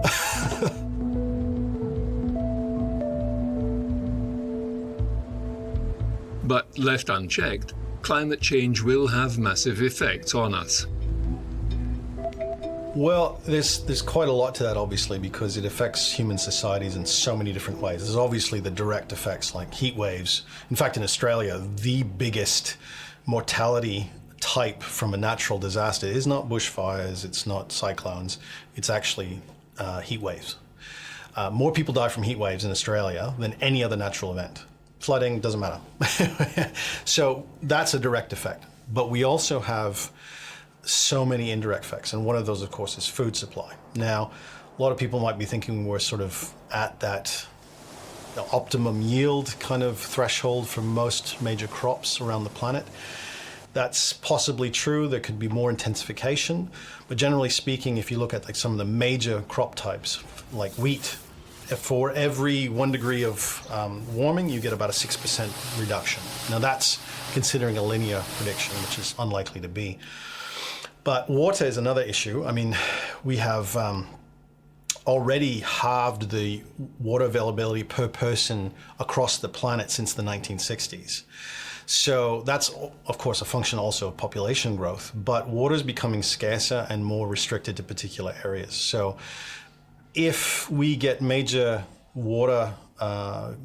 But left unchecked, climate change will have massive effects on us. Well, there's quite a lot to that, obviously, because it affects human societies in so many different ways. There's obviously the direct effects like heat waves. In fact, in Australia, the biggest mortality type from a natural disaster is not bushfires, it's not cyclones, it's actually heat waves. More people die from heat waves in Australia than any other natural event. Flooding, doesn't matter. So that's a direct effect. But we also have so many indirect effects, and one of those, of course, is food supply. Now, a lot of people might be thinking we're sort of at that optimum yield kind of threshold for most major crops around the planet. That's possibly true. There could be more intensification, but generally speaking, if you look at like some of the major crop types, like wheat, for every 1 degree of warming, you get about a 6% reduction. Now, that's considering a linear prediction, which is unlikely to be. But water is another issue. We have already halved the water availability per person across the planet since the 1960s. So that's, of course, a function also of population growth, but water is becoming scarcer and more restricted to particular areas. So if we get major water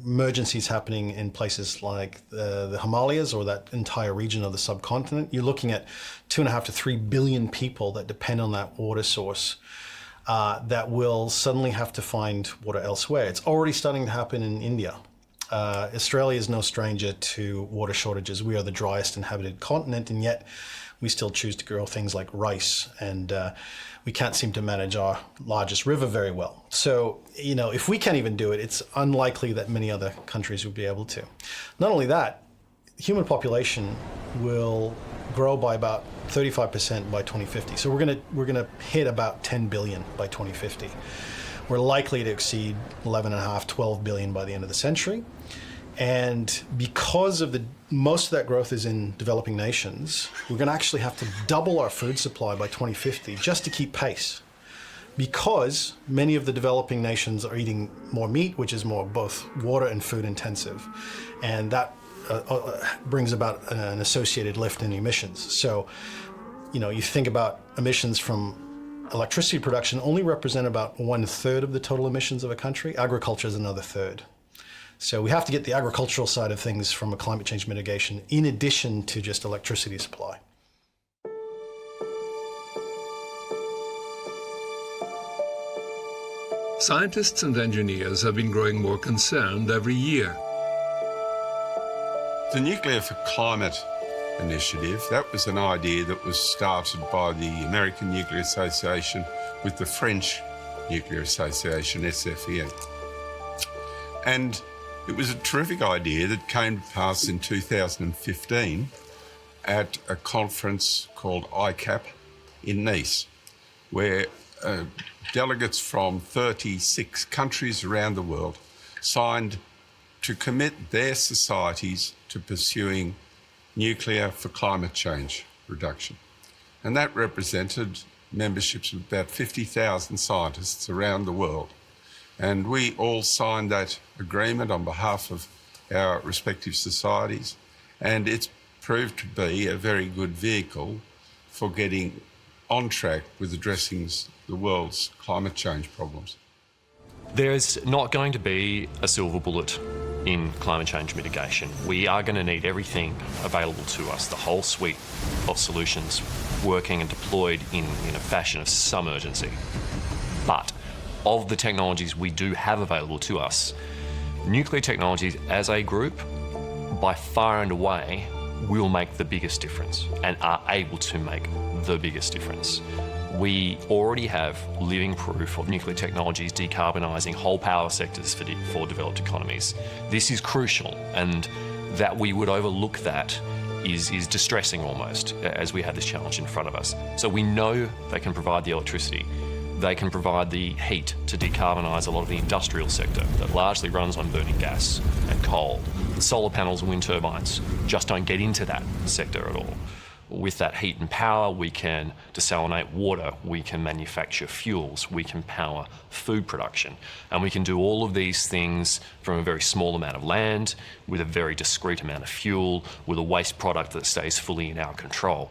emergencies happening in places like the Himalayas or that entire region of the subcontinent, you're looking at 2.5 to 3 billion people that depend on that water source that will suddenly have to find water elsewhere. It's already starting to happen in India. Australia is no stranger to water shortages. We are the driest inhabited continent, and yet we still choose to grow things like rice, and we can't seem to manage our largest river very well. So, if we can't even do it, it's unlikely that many other countries will be able to. Not only that, human population will grow by about 35% by 2050. So we're gonna hit about 10 billion by 2050. We're likely to exceed 11.5, 12 billion by the end of the century. And because of most of that growth is in developing nations, we're going to actually have to double our food supply by 2050 just to keep pace. Because many of the developing nations are eating more meat, which is more both water and food intensive. And that brings about an associated lift in emissions. So, you think about emissions from electricity production only represent about 1/3 of the total emissions of a country. Agriculture is another third. So we have to get the agricultural side of things from a climate change mitigation in addition to just electricity supply. Scientists and engineers have been growing more concerned every year. The Nuclear for Climate initiative, that was an idea that was started by the American Nuclear Association with the French Nuclear Association, SFEN. And it was a terrific idea that came to pass in 2015 at a conference called ICAP in Nice, where delegates from 36 countries around the world signed to commit their societies to pursuing nuclear for climate change reduction. And that represented memberships of about 50,000 scientists around the world. And we all signed that agreement on behalf of our respective societies, and it's proved to be a very good vehicle for getting on track with addressing the world's climate change problems. There's not going to be a silver bullet in climate change mitigation. We are going to need everything available to us, the whole suite of solutions working and deployed in a fashion of some urgency. But of the technologies we do have available to us, nuclear technologies as a group, by far and away, will make the biggest difference and are able to make the biggest difference. We already have living proof of nuclear technologies decarbonising whole power sectors for developed economies. This is crucial, and that we would overlook that is distressing almost, as we have this challenge in front of us. So we know they can provide the electricity. They can provide the heat to decarbonise a lot of the industrial sector that largely runs on burning gas and coal. The solar panels and wind turbines just don't get into that sector at all. With that heat and power, we can desalinate water, we can manufacture fuels, we can power food production. And we can do all of these things from a very small amount of land, with a very discrete amount of fuel, with a waste product that stays fully in our control.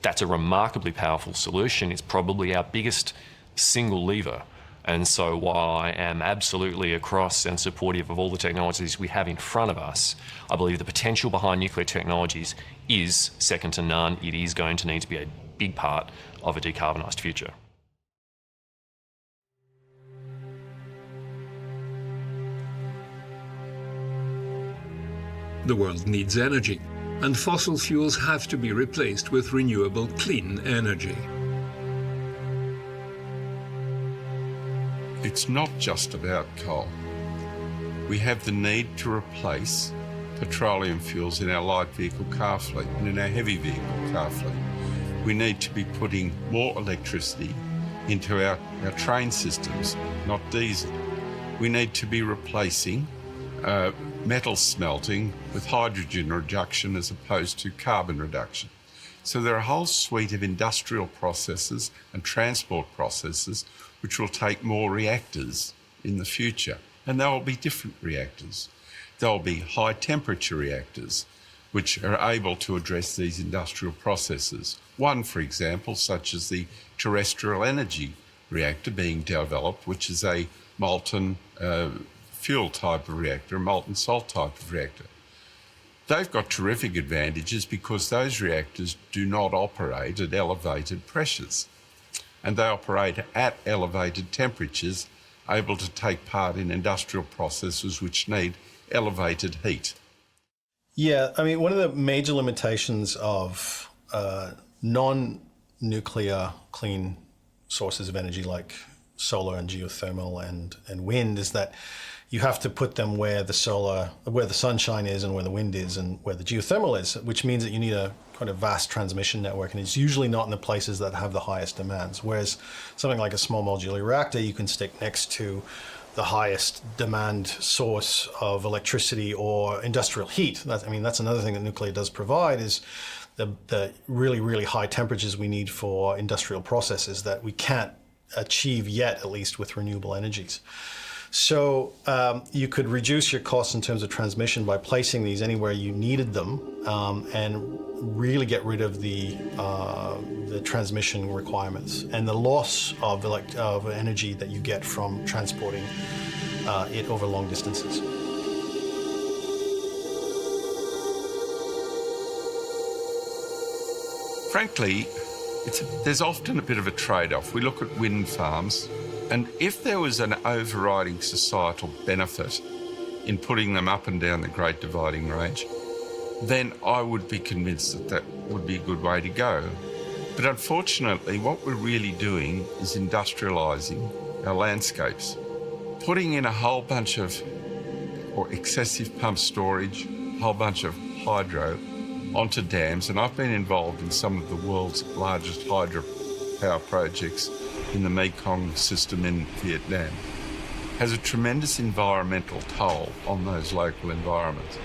That's a remarkably powerful solution. It's probably our biggest single lever. And so while I am absolutely across and supportive of all the technologies we have in front of us, I believe the potential behind nuclear technologies is second to none. It is going to need to be a big part of a decarbonised future. The world needs energy, and fossil fuels have to be replaced with renewable, clean energy. It's not just about coal. We have the need to replace petroleum fuels in our light vehicle car fleet and in our heavy vehicle car fleet. We need to be putting more electricity into our train systems, not diesel. We need to be replacing metal smelting with hydrogen reduction as opposed to carbon reduction. So there are a whole suite of industrial processes and transport processes which will take more reactors in the future. And there will be different reactors. There will be high temperature reactors which are able to address these industrial processes. One, for example, such as the terrestrial energy reactor being developed, which is a molten fuel type of reactor, a molten salt type of reactor. They've got terrific advantages because those reactors do not operate at elevated pressures, and they operate at elevated temperatures, able to take part in industrial processes which need elevated heat. Yeah, I mean, one of the major limitations of non-nuclear clean sources of energy like solar and geothermal and wind is that you have to put them where the sunshine is and where the wind is and where the geothermal is, which means that you need a quite a vast transmission network, and it's usually not in the places that have the highest demands. Whereas something like a small modular reactor, you can stick next to the highest demand source of electricity or industrial heat. That's another thing that nuclear does provide is the really, really high temperatures we need for industrial processes that we can't achieve yet, at least with renewable energies. So you could reduce your costs in terms of transmission by placing these anywhere you needed them, and really get rid of the transmission requirements and the loss of energy that you get from transporting it over long distances. Frankly, there's often a bit of a trade-off. We look at wind farms, and if there was an overriding societal benefit in putting them up and down the Great Dividing Range, then I would be convinced that that would be a good way to go. But unfortunately, what we're really doing is industrialising our landscapes, putting in a whole bunch of excessive pump storage, a whole bunch of hydro onto dams, and I've been involved in some of the world's largest hydropower projects in the Mekong system in Vietnam, has a tremendous environmental toll on those local environments.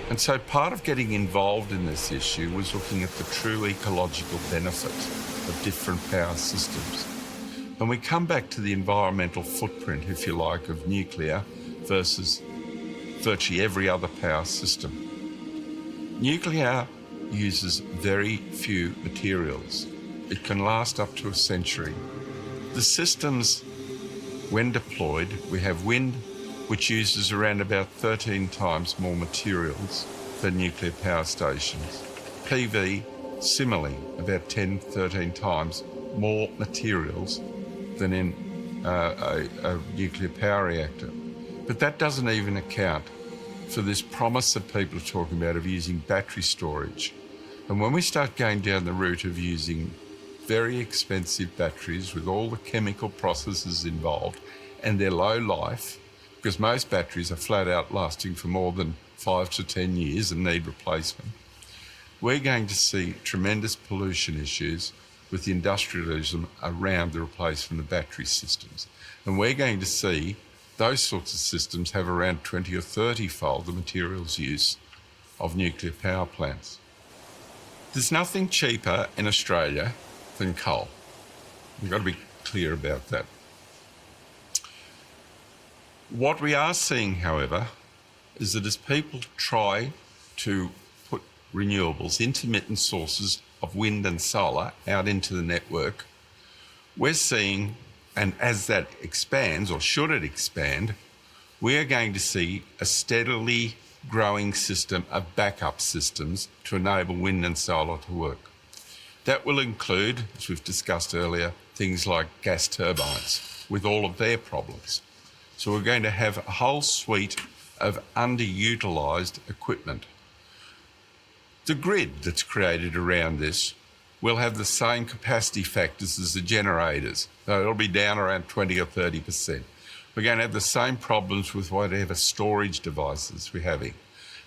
And so part of getting involved in this issue was looking at the true ecological benefit of different power systems. And we come back to the environmental footprint, if you like, of nuclear versus virtually every other power system. Nuclear uses very few materials. It can last up to a century. The systems, when deployed, we have wind, which uses around about 13 times more materials than nuclear power stations. PV, similarly, about 10, 13 times more materials than in a nuclear power reactor. But that doesn't even account for this promise that people are talking about of using battery storage. And when we start going down the route of using very expensive batteries with all the chemical processes involved and their low life, because most batteries are flat out lasting for more than 5 to 10 years and need replacement, we're going to see tremendous pollution issues with the industrialism around the replacement of battery systems. And we're going to see those sorts of systems have around 20 or 30-fold the materials use of nuclear power plants. There's nothing cheaper in Australia than coal. We've got to be clear about that. What we are seeing, however, is that as people try to put renewables, intermittent sources of wind and solar out into the network, we're seeing, and as that expands, or should it expand, we are going to see a steadily growing system of backup systems to enable wind and solar to work. That will include, as we've discussed earlier, things like gas turbines with all of their problems. So we're going to have a whole suite of underutilised equipment. The grid that's created around this will have the same capacity factors as the generators. So it'll be down around 20 or 30%. We're going to have the same problems with whatever storage devices we're having.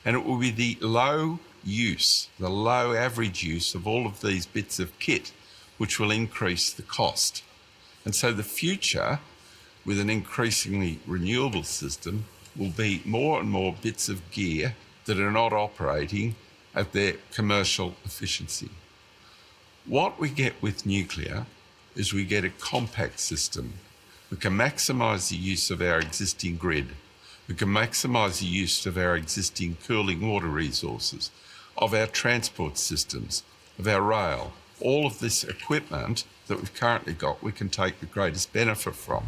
And it will be the low use, the low average use of all of these bits of kit, which will increase the cost. And so the future, with an increasingly renewable system, will be more and more bits of gear that are not operating at their commercial efficiency. What we get with nuclear is we get a compact system. We can maximise the use of our existing grid. We can maximise the use of our existing cooling water resources, of our transport systems, of our rail. All of this equipment that we've currently got, we can take the greatest benefit from.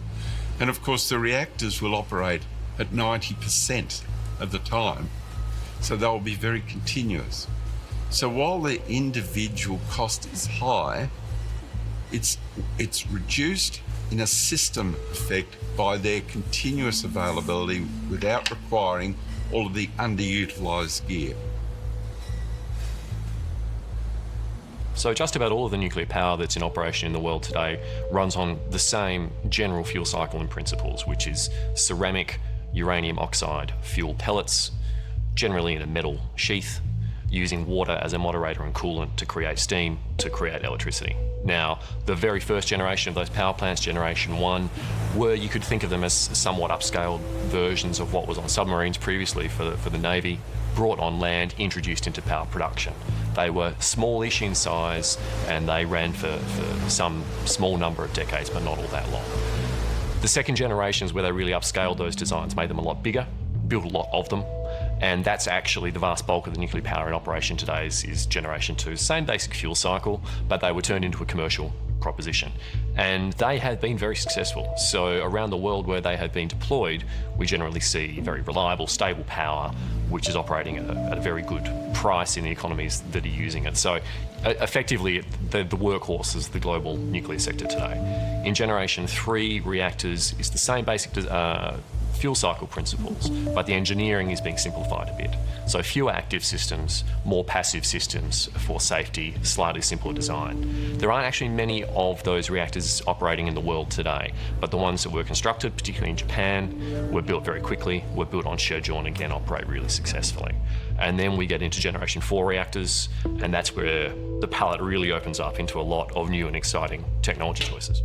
And of course, the reactors will operate at 90% of the time, so they'll be very continuous. So while the individual cost is high, it's reduced in a system effect by their continuous availability without requiring all of the underutilised gear. So just about all of the nuclear power that's in operation in the world today runs on the same general fuel cycle and principles, which is ceramic uranium oxide fuel pellets, generally in a metal sheath, using water as a moderator and coolant to create steam, to create electricity. Now, the very first generation of those power plants, Generation 1, you could think of them as somewhat upscaled versions of what was on submarines previously for the Navy, brought on land, introduced into power production. They were smallish in size and they ran for some small number of decades, but not all that long. The second generations, where they really upscaled those designs, made them a lot bigger, built a lot of them, and that's actually the vast bulk of the nuclear power in operation today is Generation 2. Same basic fuel cycle, but they were turned into a commercial proposition. And they have been very successful. So around the world where they have been deployed, we generally see very reliable, stable power, which is operating at a very good price in the economies that are using it. So effectively, the workhorse is the global nuclear sector today. In Generation 3 reactors, it's the same basic fuel cycle principles, but the engineering is being simplified a bit. So fewer active systems, more passive systems for safety, slightly simpler design. There aren't actually many of those reactors operating in the world today, but the ones that were constructed, particularly in Japan, were built very quickly, were built on schedule, and again operate really successfully. And then we get into Generation 4 reactors, and that's where the palette really opens up into a lot of new and exciting technology choices.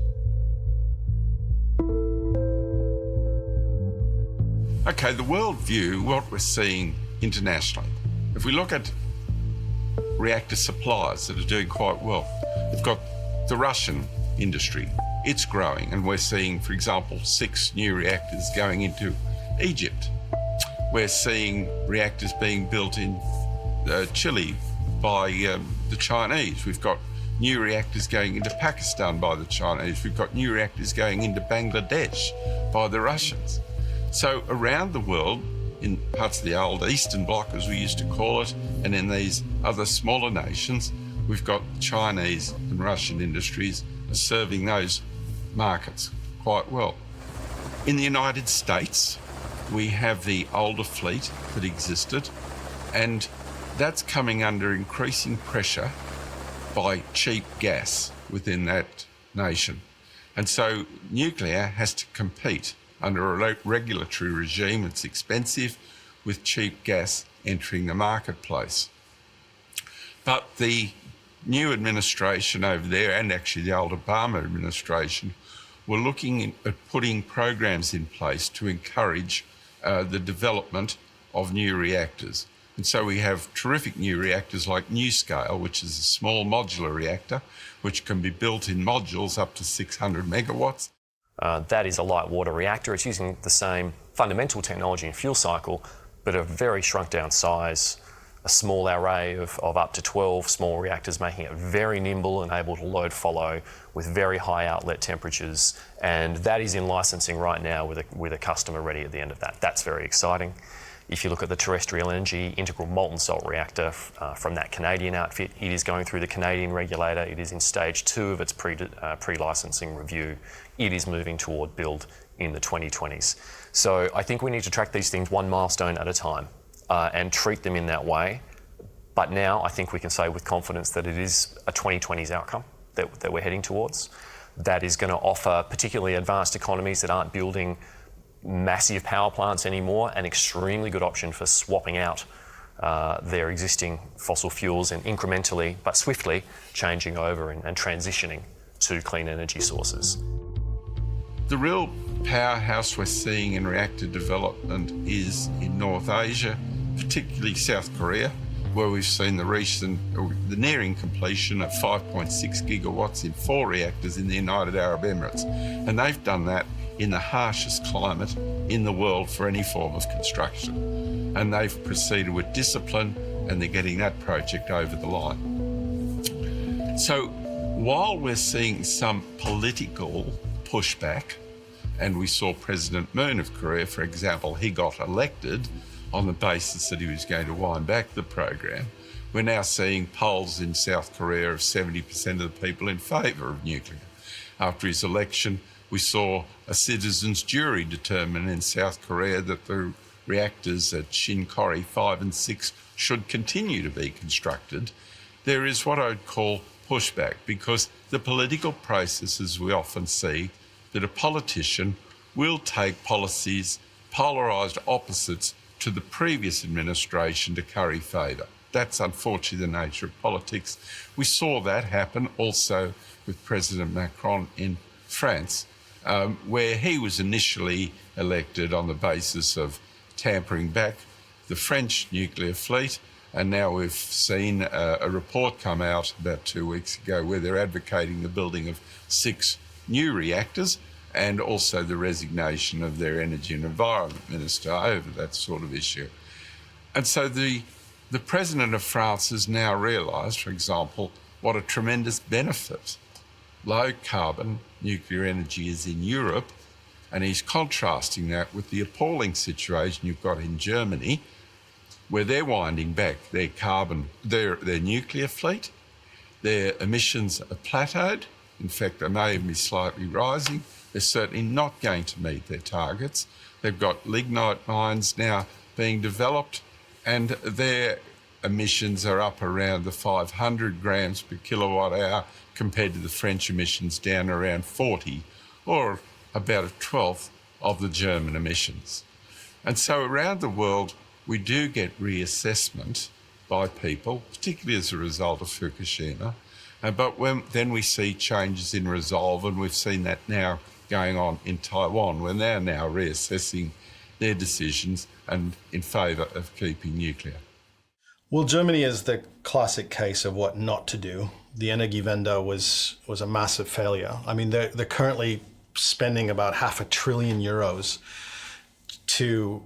Okay, the world view, what we're seeing internationally. If we look at reactor suppliers that are doing quite well, we've got the Russian industry. It's growing, and we're seeing, for example, 6 new reactors going into Egypt. We're seeing reactors being built in Chile by the Chinese. We've got new reactors going into Pakistan by the Chinese. We've got new reactors going into Bangladesh by the Russians. So around the world, in parts of the old Eastern Bloc, as we used to call it, and in these other smaller nations, we've got Chinese and Russian industries serving those markets quite well. In the United States, we have the older fleet that existed, and that's coming under increasing pressure by cheap gas within that nation. And so nuclear has to compete under a regulatory regime. It's expensive, with cheap gas entering the marketplace. But the new administration over there, and actually the old Obama administration, were looking at putting programs in place to encourage the development of new reactors. And so we have terrific new reactors like NuScale, which is a small modular reactor, which can be built in modules up to 600 megawatts. That is a light water reactor. It's using the same fundamental technology and fuel cycle, but a very shrunk down size, a small array of up to 12 small reactors, making it very nimble and able to load follow with very high outlet temperatures. And that is in licensing right now with a customer ready at the end of that. That's very exciting. If you look at the terrestrial energy integral molten salt reactor from that Canadian outfit, it is going through the Canadian regulator. It is in stage 2 of its pre-licensing review. It is moving toward build in the 2020s. So I think we need to track these things one milestone at a time and treat them in that way. But now I think we can say with confidence that it is a 2020s outcome that we're heading towards. That is going to offer particularly advanced economies that aren't building massive power plants anymore, an extremely good option for swapping out their existing fossil fuels and incrementally but swiftly changing over and transitioning to clean energy sources. The real powerhouse we're seeing in reactor development is in North Asia, particularly South Korea, where we've seen the nearing completion of 5.6 gigawatts in 4 reactors in the United Arab Emirates. And they've done that in the harshest climate in the world for any form of construction. And they've proceeded with discipline, and they're getting that project over the line. So while we're seeing some political pushback, and we saw President Moon of Korea, for example, he got elected on the basis that he was going to wind back the program, we're now seeing polls in South Korea of 70% of the people in favour of nuclear. After his election, we saw a citizens' jury determine in South Korea that the reactors at Shinkori 5 and 6 should continue to be constructed, there is what I would call pushback, because the political process, as we often see, that a politician will take policies, polarised opposites to the previous administration to curry favour. That's unfortunately the nature of politics. We saw that happen also with President Macron in France, where he was initially elected on the basis of tampering back the French nuclear fleet, and now we've seen a report come out about 2 weeks ago where they're advocating the building of 6 new reactors, and also the resignation of their Energy and Environment Minister over that sort of issue. And so the President of France has now realised, for example, what a tremendous benefit low carbon nuclear energy is in Europe, and he's contrasting that with the appalling situation you've got in Germany, where they're winding back their nuclear fleet. Their emissions are plateaued. In fact, they may even be slightly rising. They're certainly not going to meet their targets. They've got lignite mines now being developed, and their emissions are up around the 500 grams per kilowatt hour compared to the French emissions down around 40, or about a 12th of the German emissions. And so around the world, we do get reassessment by people, particularly as a result of Fukushima. But then we see changes in resolve, and we've seen that now going on in Taiwan, where they're now reassessing their decisions and in favour of keeping nuclear. Well, Germany is the classic case of what not to do. The Energiewende was a massive failure. I mean, they're currently spending about €500 billion to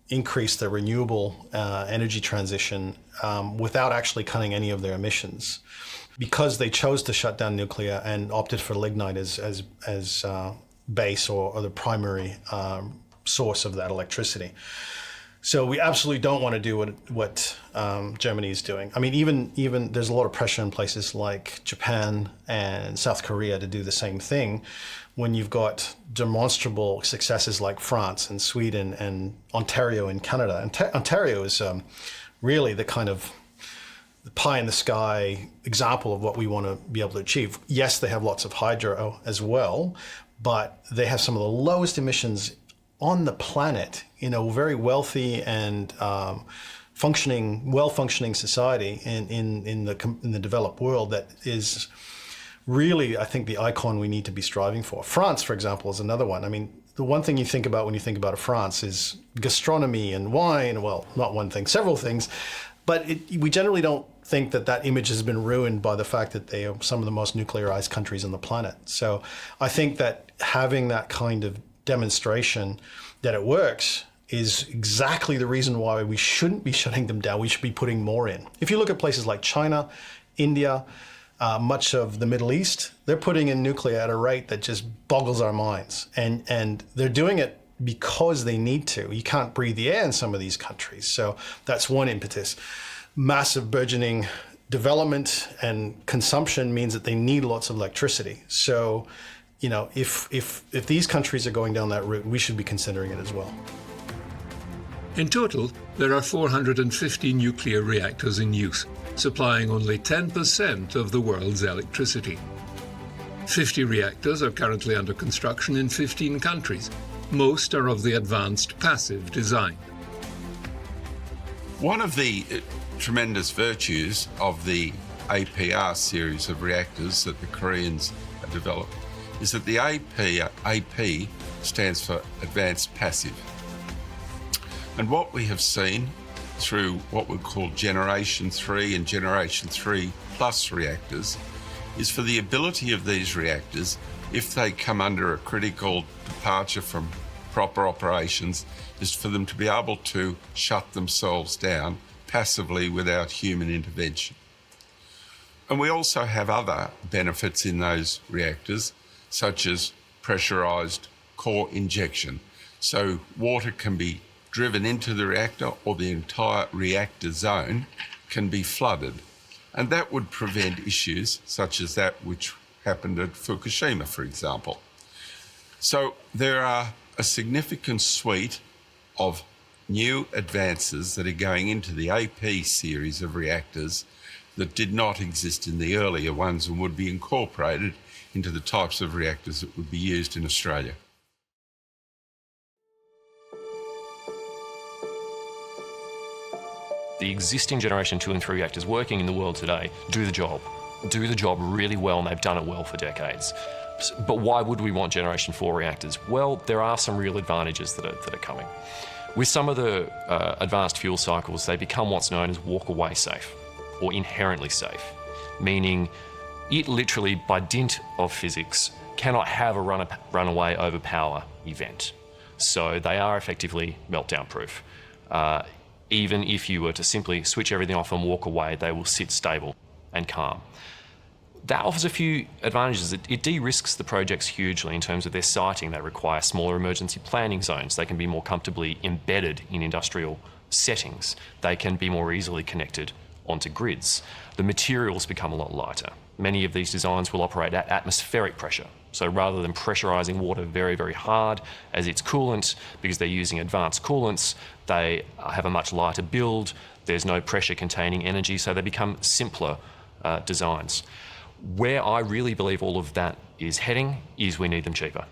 increase the renewable energy transition without actually cutting any of their emissions, because they chose to shut down nuclear and opted for lignite as base or the primary source of that electricity. So we absolutely don't want to do what Germany is doing. I mean, even there's a lot of pressure in places like Japan and South Korea to do the same thing, when you've got demonstrable successes like France and Sweden and Ontario in Canada. And Ontario is really the kind of the pie in the sky example of what we want to be able to achieve. Yes, they have lots of hydro as well, but they have some of the lowest emissions on the planet in a very wealthy and well-functioning society in the developed world that is really, I think, the icon we need to be striving for. France, for example, is another one. I mean, the one thing you think about when you think about France is gastronomy and wine. Well, not one thing, several things. But we generally don't think that image has been ruined by the fact that they are some of the most nuclearized countries on the planet. So I think that having that kind of demonstration that it works is exactly the reason why we shouldn't be shutting them down. We should be putting more in. If you look at places like China, India, much of the Middle East, they're putting in nuclear at a rate that just boggles our minds. And they're doing it because they need to. You can't breathe the air in some of these countries. So that's one impetus. Massive burgeoning development and consumption means that they need lots of electricity. So, you know, if these countries are going down that route, we should be considering it as well. In total, there are 450 nuclear reactors in use, supplying only 10% of the world's electricity. 50 reactors are currently under construction in 15 countries. Most are of the advanced passive design. One of the tremendous virtues of the APR series of reactors that the Koreans have developed is that the AP stands for Advanced Passive. And what we have seen through what we call Generation 3 and Generation 3 Plus reactors is for the ability of these reactors, if they come under a critical departure from proper operations, is for them to be able to shut themselves down passively without human intervention. And we also have other benefits in those reactors, such as pressurised core injection. So water can be driven into the reactor, or the entire reactor zone can be flooded. And that would prevent issues such as that which happened at Fukushima, for example. So there are a significant suite of new advances that are going into the AP series of reactors that did not exist in the earlier ones and would be incorporated into the types of reactors that would be used in Australia. The existing generation 2 and 3 reactors working in the world today do the job really well, and they've done it well for decades. But why would we want generation 4 reactors? Well, there are some real advantages that are coming. With some of the advanced fuel cycles, they become what's known as walk-away safe, or inherently safe, meaning it literally, by dint of physics, cannot have a runaway overpower event. So they are effectively meltdown proof. Even if you were to simply switch everything off and walk away, they will sit stable and calm. That offers a few advantages. It de-risks the projects hugely in terms of their siting. They require smaller emergency planning zones. They can be more comfortably embedded in industrial settings. They can be more easily connected onto grids. The materials become a lot lighter. Many of these designs will operate at atmospheric pressure. So rather than pressurising water very, very hard as its coolant, because they're using advanced coolants, they have a much lighter build. There's no pressure containing energy, so they become simpler designs. Where I really believe all of that is heading is we need them cheaper.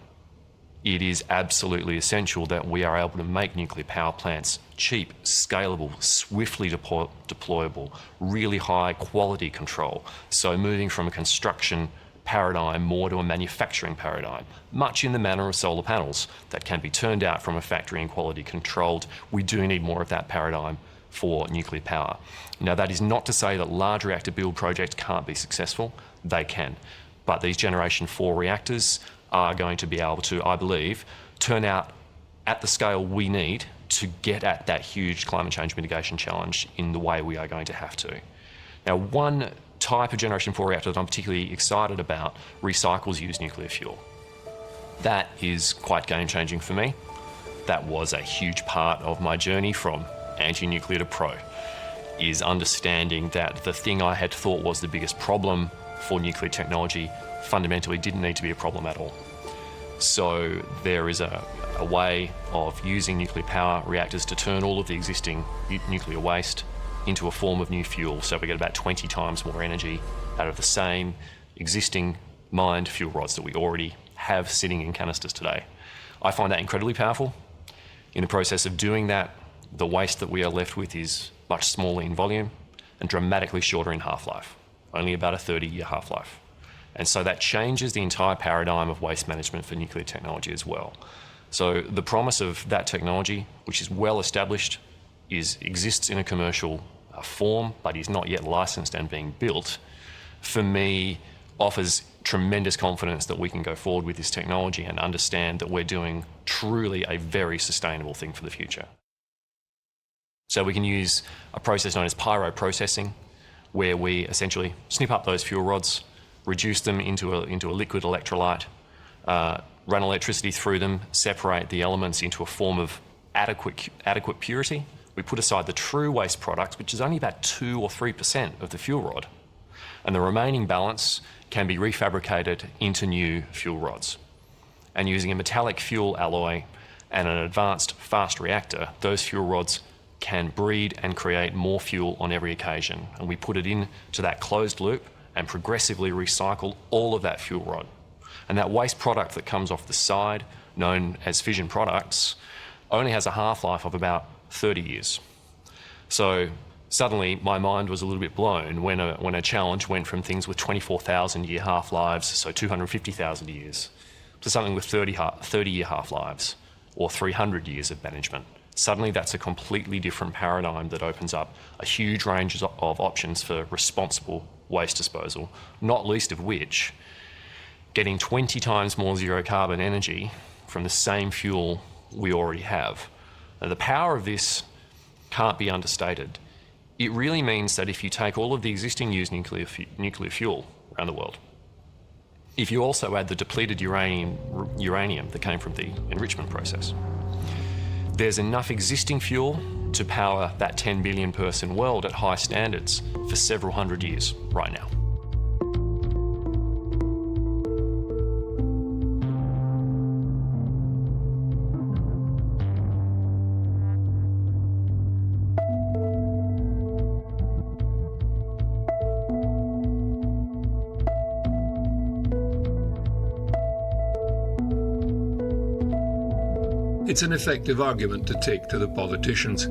It is absolutely essential that we are able to make nuclear power plants cheap, scalable, swiftly deployable, really high quality control. So moving from a construction paradigm more to a manufacturing paradigm, much in the manner of solar panels that can be turned out from a factory and quality controlled. We do need more of that paradigm for nuclear power. Now, that is not to say that large reactor build projects can't be successful. They can. But these generation 4 reactors are going to be able to, I believe, turn out at the scale we need to get at that huge climate change mitigation challenge in the way we are going to have to. Now, one type of generation 4 reactor that I'm particularly excited about recycles used nuclear fuel. That is quite game-changing for me. That was a huge part of my journey from anti-nuclear to pro, is understanding that the thing I had thought was the biggest problem for nuclear technology fundamentally didn't need to be a problem at all. So there is a way of using nuclear power reactors to turn all of the existing nuclear waste into a form of new fuel, so we get about 20 times more energy out of the same existing mined fuel rods that we already have sitting in canisters today. I find that incredibly powerful. In the process of doing that, the waste that we are left with is much smaller in volume and dramatically shorter in half-life, only about a 30-year half-life. And so that changes the entire paradigm of waste management for nuclear technology as well. So the promise of that technology, which is well established, exists in a commercial form, but is not yet licensed and being built, for me offers tremendous confidence that we can go forward with this technology and understand that we're doing truly a very sustainable thing for the future. So we can use a process known as pyroprocessing, where we essentially snip up those fuel rods, reduce them into a liquid electrolyte, run electricity through them, separate the elements into a form of adequate purity. We put aside the true waste product, which is only about 2 or 3% of the fuel rod, and the remaining balance can be refabricated into new fuel rods. And using a metallic fuel alloy and an advanced fast reactor, those fuel rods can breed and create more fuel on every occasion. And we put it into that closed loop and progressively recycle all of that fuel rod. And that waste product that comes off the side, known as fission products, only has a half-life of about 30 years. So suddenly my mind was a little bit blown when a challenge went from things with 24,000-year half-lives, so 250,000 years, to something with 30-year half-lives, or 300 years of management. Suddenly that's a completely different paradigm that opens up a huge range of options for responsible waste disposal, not least of which getting 20 times more zero carbon energy from the same fuel we already have. Now, the power of this can't be understated. It really means that if you take all of the existing used nuclear fuel around the world, if you also add the depleted uranium that came from the enrichment process, there's enough existing fuel to power that 10 billion person world at high standards for several hundred years right now. It's an effective argument to take to the politicians.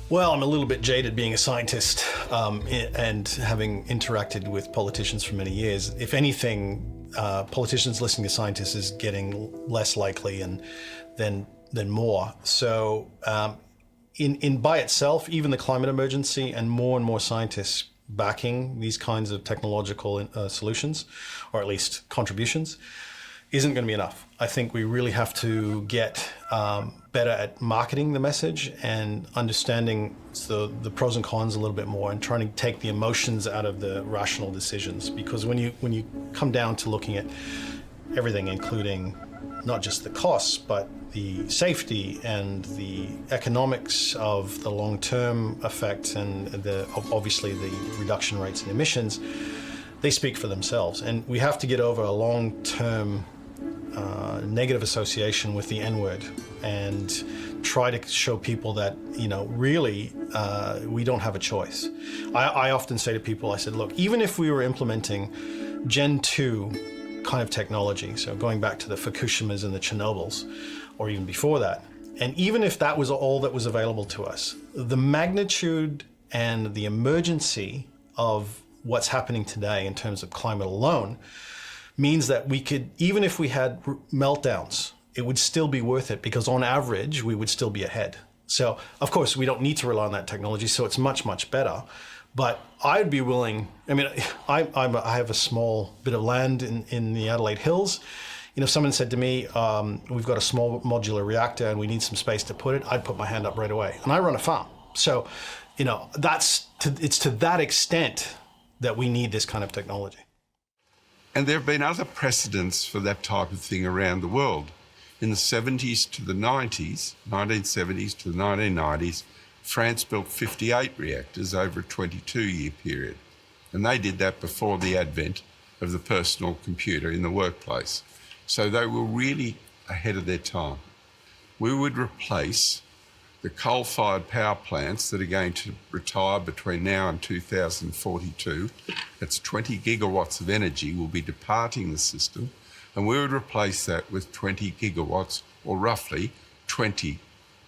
Well, I'm a little bit jaded being a scientist and having interacted with politicians for many years. If anything, politicians listening to scientists is getting less likely and than more. So in by itself, even the climate emergency and more scientists backing these kinds of technological solutions, or at least contributions, isn't going to be enough. I think we really have to get better at marketing the message and understanding the pros and cons a little bit more, and trying to take the emotions out of the rational decisions. Because when you come down to looking at everything, including not just the costs, but the safety and the economics of the long-term effect and obviously the reduction rates in emissions, they speak for themselves. And we have to get over a long-term negative association with the N-word and try to show people that, really we don't have a choice. I often say to people, I said, look, even if we were implementing Gen 2 kind of technology, so going back to the Fukushimas and the Chernobyls, or even before that, and even if that was all that was available to us, the magnitude and the emergency of what's happening today in terms of climate alone means that we could, even if we had meltdowns, it would still be worth it, because on average, we would still be ahead. So, of course, we don't need to rely on that technology, so it's much, much better. But I'd be willing, I have a small bit of land in the Adelaide Hills. If someone said to me, we've got a small modular reactor and we need some space to put it, I'd put my hand up right away. And I run a farm. So, it's to that extent that we need this kind of technology. And there have been other precedents for that type of thing around the world. In the 70s to the 90s, 1970s to the 1990s, France built 58 reactors over a 22-year period. And they did that before the advent of the personal computer in the workplace. So they were really ahead of their time. We would replace the coal-fired power plants that are going to retire between now and 2042. That's 20 gigawatts of energy will be departing the system, and we would replace that with 20 gigawatts, or roughly 20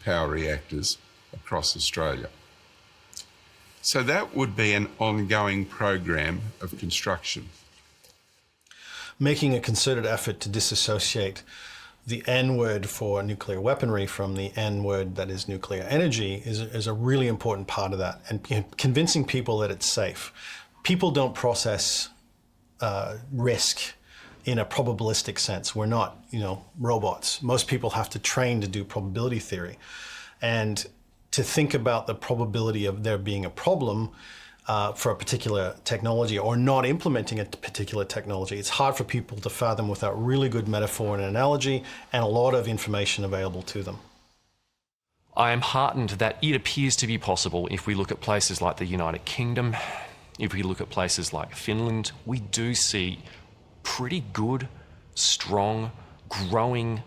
power reactors across Australia. So that would be an ongoing program of construction. Making a concerted effort to disassociate the N word for nuclear weaponry from the N word that is nuclear energy is a really important part of that, and convincing people that it's safe. People don't process risk in a probabilistic sense. We're not, robots. Most people have to train to do probability theory, and to think about the probability of there being a problem for a particular technology, or not implementing a particular technology. It's hard for people to fathom without really good metaphor and analogy and a lot of information available to them. I am heartened that it appears to be possible if we look at places like the United Kingdom, if we look at places like Finland. We do see pretty good, strong, growing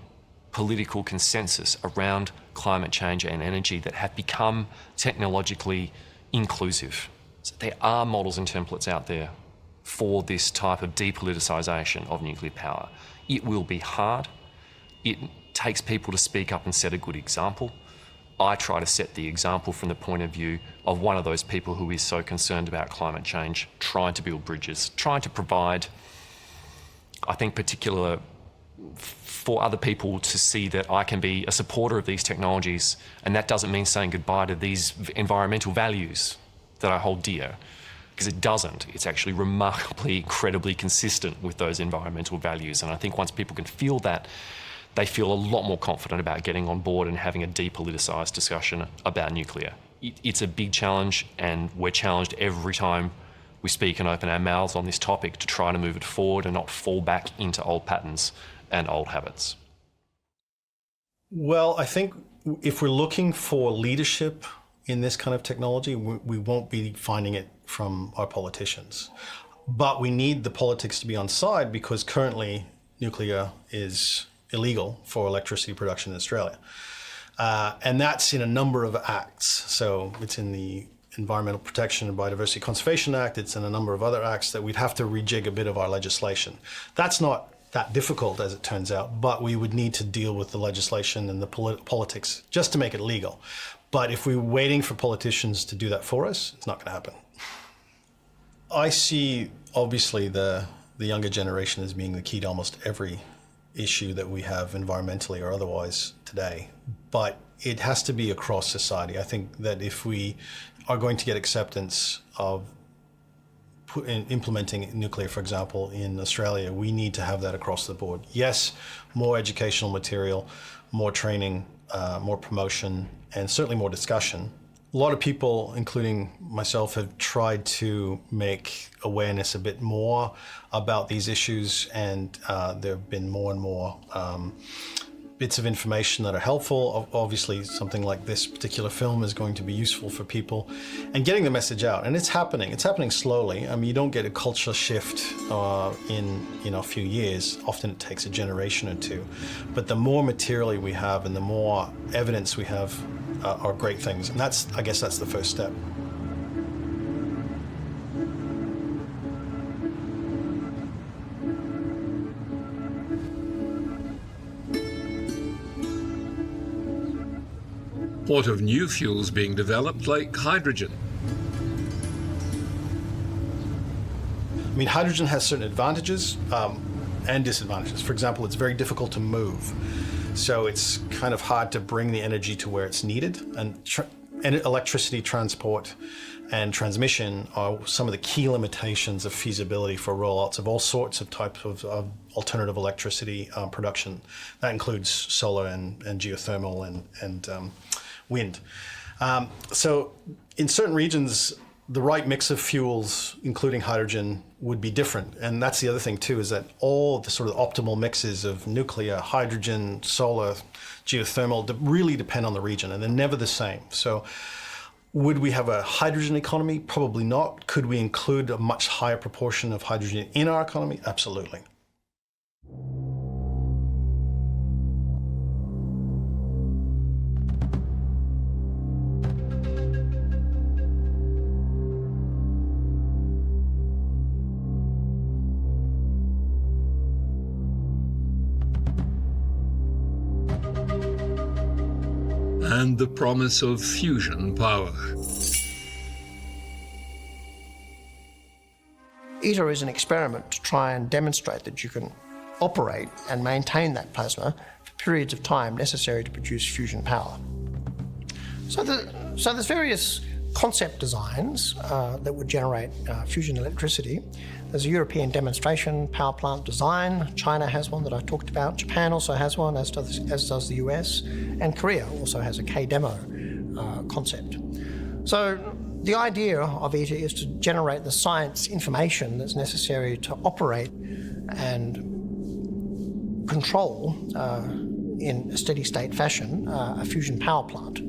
political consensus around climate change and energy that have become technologically inclusive. So there are models and templates out there for this type of depoliticisation of nuclear power. It will be hard. It takes people to speak up and set a good example. I try to set the example from the point of view of one of those people who is so concerned about climate change, trying to build bridges, trying to provide, I think, particular for other people to see that I can be a supporter of these technologies, and that doesn't mean saying goodbye to these environmental values that I hold dear, because it doesn't. It's actually remarkably, incredibly consistent with those environmental values. And I think once people can feel that, they feel a lot more confident about getting on board and having a depoliticised discussion about nuclear. It's a big challenge, and we're challenged every time we speak and open our mouths on this topic to try to move it forward and not fall back into old patterns and old habits. Well, I think if we're looking for leadership in this kind of technology, we won't be finding it from our politicians. But we need the politics to be on side, because currently nuclear is illegal for electricity production in Australia. And that's in a number of acts. So it's in the Environmental Protection and Biodiversity Conservation Act, it's in a number of other acts, that we'd have to rejig a bit of our legislation. That's not that difficult, as it turns out, but we would need to deal with the legislation and the politics just to make it legal. But if we're waiting for politicians to do that for us, it's not going to happen. I see, obviously, the younger generation as being the key to almost every issue that we have environmentally or otherwise today. But it has to be across society. I think that if we are going to get acceptance of implementing nuclear, for example, in Australia, we need to have that across the board. Yes, more educational material, more training, more promotion, and certainly more discussion. A lot of people, including myself, have tried to make awareness a bit more about these issues, and there have been more and more bits of information that are helpful. Obviously, something like this particular film is going to be useful for people, and getting the message out. And it's happening. It's happening slowly. I mean, you don't get a culture shift in a few years. Often it takes a generation or two. But the more material we have and the more evidence we have are great things. And I guess that's the first step. What of new fuels being developed like hydrogen? I mean, hydrogen has certain advantages and disadvantages. For example, it's very difficult to move. So it's kind of hard to bring the energy to where it's needed. And electricity transport and transmission are some of the key limitations of feasibility for rollouts of all sorts of types of alternative electricity production. That includes solar and geothermal and wind. So in certain regions, the right mix of fuels, including hydrogen, would be different. And that's the other thing too, is that all the sort of optimal mixes of nuclear, hydrogen, solar, geothermal really depend on the region, and they're never the same. So would we have a hydrogen economy? Probably not. Could we include a much higher proportion of hydrogen in our economy? Absolutely. And the promise of fusion power. ITER is an experiment to try and demonstrate that you can operate and maintain that plasma for periods of time necessary to produce fusion power. So there's various concept designs that would generate fusion electricity. There's a European demonstration power plant design. China has one that I talked about. Japan also has one, as does the US. And Korea also has a K-demo concept. So the idea of ITER is to generate the science information that's necessary to operate and control in a steady state fashion a fusion power plant.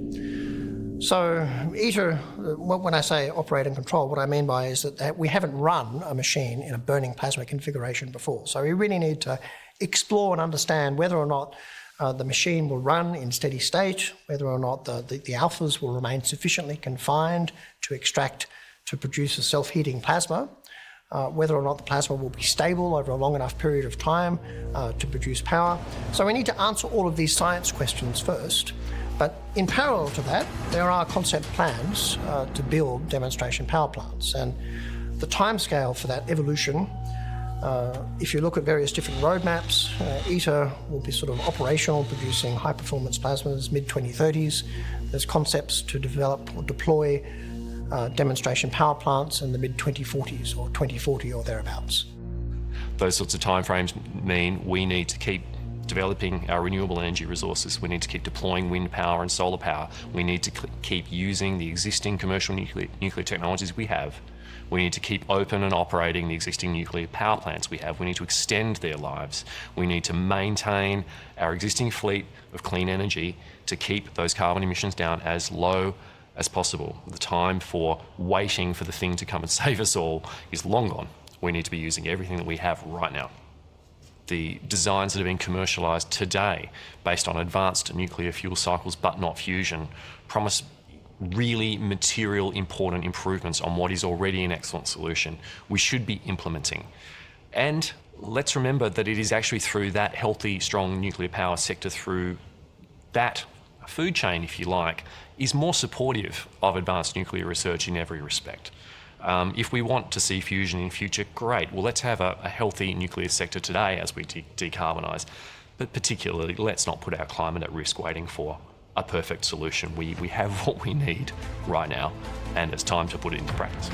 So ITER, when I say operate and control, what I mean by is that we haven't run a machine in a burning plasma configuration before. So we really need to explore and understand whether or not the machine will run in steady state, whether or not the alphas will remain sufficiently confined to produce a self-heating plasma, whether or not the plasma will be stable over a long enough period of time to produce power. So we need to answer all of these science questions first. But in parallel to that, there are concept plans to build demonstration power plants. And the timescale for that evolution, if you look at various different roadmaps, ITER will be sort of operational, producing high-performance plasmas mid-2030s. There's concepts to develop or deploy demonstration power plants in the mid-2040s or 2040 or thereabouts. Those sorts of timeframes mean we need to keep developing our renewable energy resources. We need to keep deploying wind power and solar power. We need to keep using the existing commercial nuclear technologies we have. We need to keep open and operating the existing nuclear power plants we have. We need to extend their lives. We need to maintain our existing fleet of clean energy to keep those carbon emissions down as low as possible. The time for waiting for the thing to come and save us all is long gone. We need to be using everything that we have right now. The designs that are being commercialised today based on advanced nuclear fuel cycles but not fusion promise really material, important improvements on what is already an excellent solution, we should be implementing. And let's remember that it is actually through that healthy, strong nuclear power sector, through that food chain, if you like, is more supportive of advanced nuclear research in every respect. If we want to see fusion in future, great. Well, let's have a healthy nuclear sector today as we decarbonise. But particularly, let's not put our climate at risk waiting for a perfect solution. We have what we need right now, and it's time to put it into practice.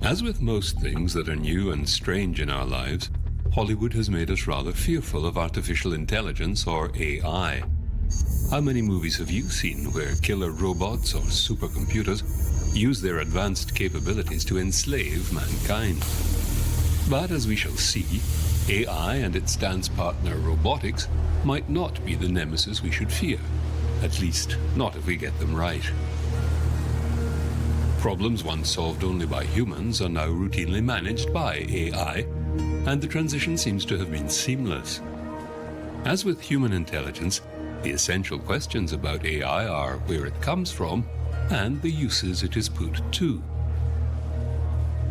As with most things that are new and strange in our lives, Hollywood has made us rather fearful of artificial intelligence, or AI. How many movies have you seen where killer robots or supercomputers use their advanced capabilities to enslave mankind? But as we shall see, AI and its dance partner robotics might not be the nemesis we should fear. At least, not if we get them right. Problems once solved only by humans are now routinely managed by AI, and the transition seems to have been seamless. As with human intelligence, the essential questions about AI are where it comes from and the uses it is put to.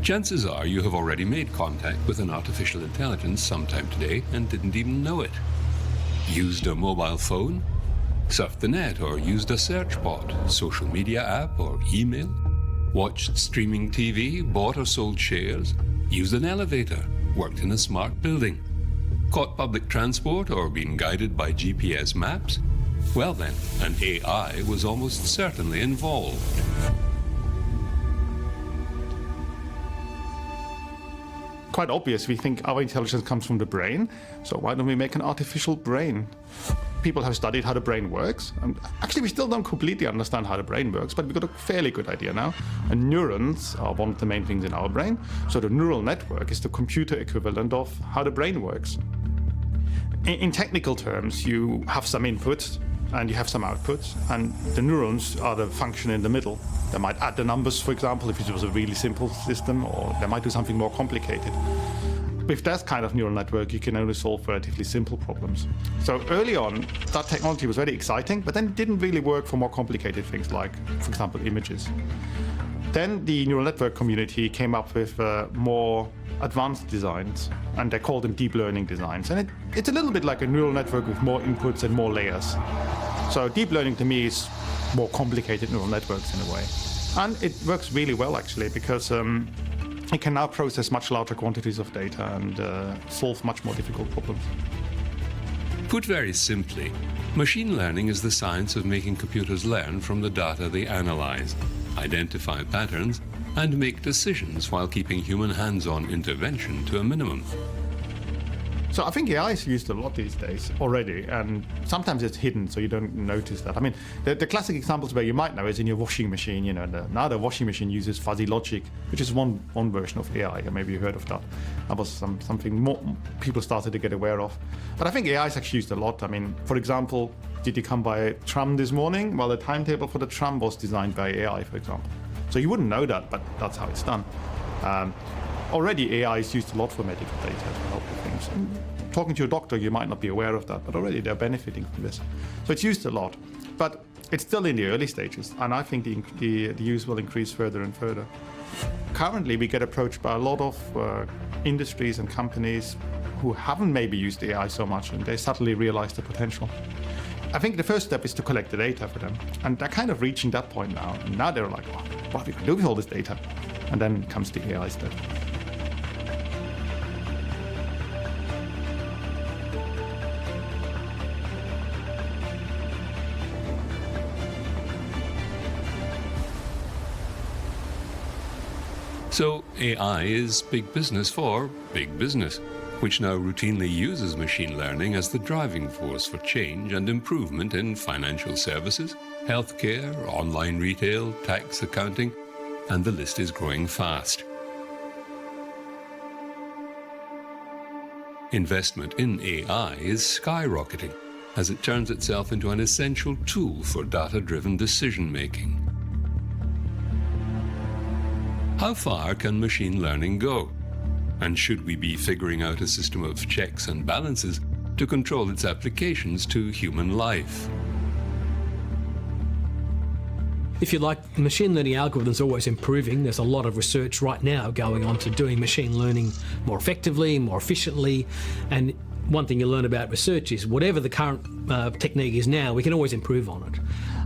Chances are you have already made contact with an artificial intelligence sometime today and didn't even know it. Used a mobile phone? Surfed the net or used a search bot, social media app or email? Watched streaming TV, bought or sold shares, used an elevator, worked in a smart building, caught public transport or been guided by GPS maps? Well then, an AI was almost certainly involved. Quite obvious, we think our intelligence comes from the brain, so why don't we make an artificial brain? People have studied how the brain works, and actually we still don't completely understand how the brain works, but we've got a fairly good idea now. And neurons are one of the main things in our brain, so the neural network is the computer equivalent of how the brain works. In technical terms, you have some inputs and you have some outputs, and the neurons are the function in the middle. They might add the numbers, for example, if it was a really simple system, or they might do something more complicated. With that kind of neural network, you can only solve relatively simple problems. So early on, that technology was very exciting, but then it didn't really work for more complicated things like, for example, images. Then the neural network community came up with more advanced designs, and they called them deep learning designs. And it's a little bit like a neural network with more inputs and more layers. So deep learning to me is more complicated neural networks in a way. And it works really well, actually, because it can now process much larger quantities of data and solve much more difficult problems. Put very simply, machine learning is the science of making computers learn from the data they analyze, identify patterns, and make decisions while keeping human hands-on intervention to a minimum. So I think AI is used a lot these days already, and sometimes it's hidden, so you don't notice that. I mean, the classic examples where you might know is in your washing machine. You know, now the washing machine uses fuzzy logic, which is one version of AI, or maybe you heard of that. That was something more people started to get aware of. But I think AI is actually used a lot. I mean, for example, did you come by a tram this morning? Well, the timetable for the tram was designed by AI, for example. So you wouldn't know that, but that's how it's done. Already AI is used a lot for medical data to help with things. And talking to a doctor, you might not be aware of that, but already they're benefiting from this. So it's used a lot, but it's still in the early stages, and I think the use will increase further and further. Currently, we get approached by a lot of industries and companies who haven't maybe used AI so much, and they suddenly realize the potential. I think the first step is to collect the data for them, and they're kind of reaching that point now. And now they're like, oh, what we can do with all this data? And then comes the AI step. So AI is big business for big business, which now routinely uses machine learning as the driving force for change and improvement in financial services, healthcare, online retail, tax accounting, and the list is growing fast. Investment in AI is skyrocketing as it turns itself into an essential tool for data-driven decision-making. How far can machine learning go? And should we be figuring out a system of checks and balances to control its applications to human life? If you like, machine learning algorithms are always improving. There's a lot of research right now going on to doing machine learning more effectively, more efficiently. And one thing you learn about research is whatever the current technique is now, we can always improve on it.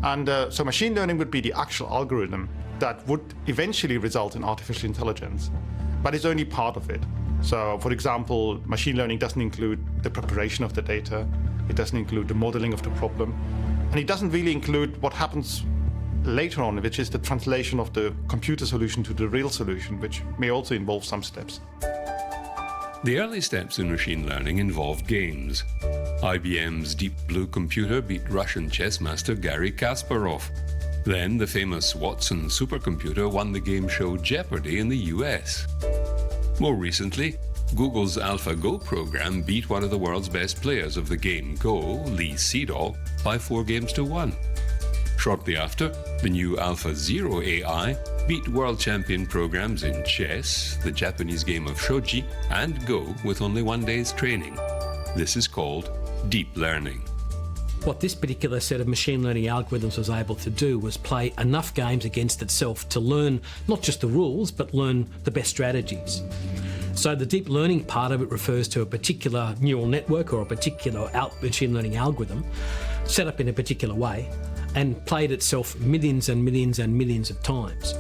And so machine learning would be the actual algorithm that would eventually result in artificial intelligence, but it's only part of it. So, for example, machine learning doesn't include the preparation of the data, it doesn't include the modeling of the problem, and it doesn't really include what happens later on, which is the translation of the computer solution to the real solution, which may also involve some steps. The early steps in machine learning involved games. IBM's Deep Blue computer beat Russian chess master Garry Kasparov. Then the famous Watson supercomputer won the game show Jeopardy in the US. More recently, Google's AlphaGo program beat one of the world's best players of the game Go, Lee Sedol, by 4-1. Shortly after, the new AlphaZero AI beat world champion programs in chess, the Japanese game of shogi, and Go with only 1 day's training. This is called deep learning. What this particular set of machine learning algorithms was able to do was play enough games against itself to learn not just the rules, but learn the best strategies. So the deep learning part of it refers to a particular neural network or a particular machine learning algorithm set up in a particular way and played itself millions and millions and millions of times.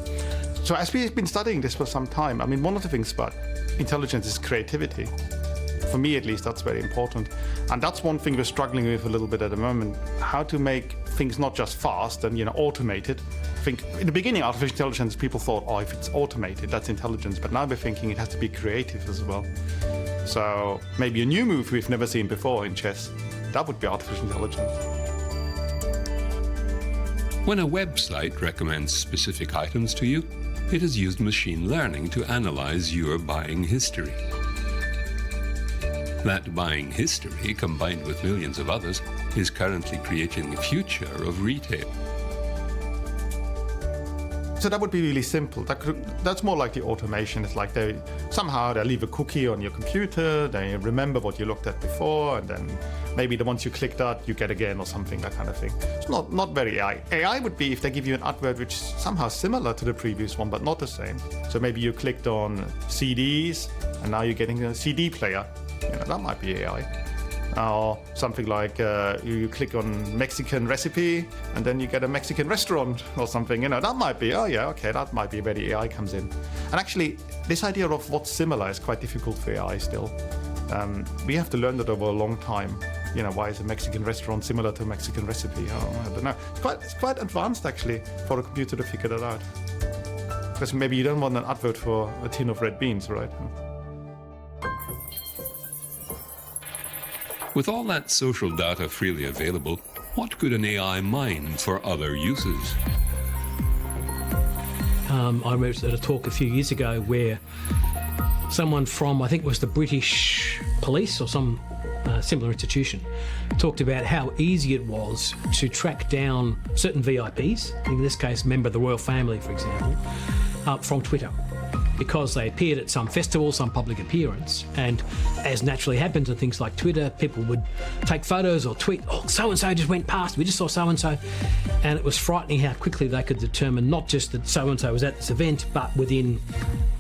So as we've been studying this for some time, I mean, one of the things about intelligence is creativity. For me, at least, that's very important. And that's one thing we're struggling with a little bit at the moment, how to make things not just fast and, automated. I think in the beginning, artificial intelligence, people thought, oh, if it's automated, that's intelligence. But now we're thinking it has to be creative as well. So maybe a new move we've never seen before in chess, that would be artificial intelligence. When a website recommends specific items to you, it has used machine learning to analyze your buying history. That buying history, combined with millions of others, is currently creating the future of retail. So that would be really simple. That's more like the automation. It's like they leave a cookie on your computer, they remember what you looked at before, and then maybe the ones you clicked at, you get again or something, that kind of thing. It's not very AI. AI would be if they give you an advert which is somehow similar to the previous one, but not the same. So maybe you clicked on CDs, and now you're getting a CD player. That might be AI. Or something like you click on Mexican recipe and then you get a Mexican restaurant or something. That might be, that might be where the AI comes in. And actually, this idea of what's similar is quite difficult for AI still. We have to learn that over a long time. Why is a Mexican restaurant similar to a Mexican recipe? I don't know. It's quite advanced actually for a computer to figure that out. Because maybe you don't want an advert for a tin of red beans, right? With all that social data freely available, what could an AI mine for other uses? I was at a talk a few years ago where someone from, I think it was the British police or some similar institution, talked about how easy it was to track down certain VIPs, in this case, a member of the royal family, for example, from Twitter, because they appeared at some festival, some public appearance, and as naturally happens in things like Twitter, people would take photos or tweet, oh, so-and-so just went past, we just saw so-and-so, and it was frightening how quickly they could determine not just that so-and-so was at this event, but within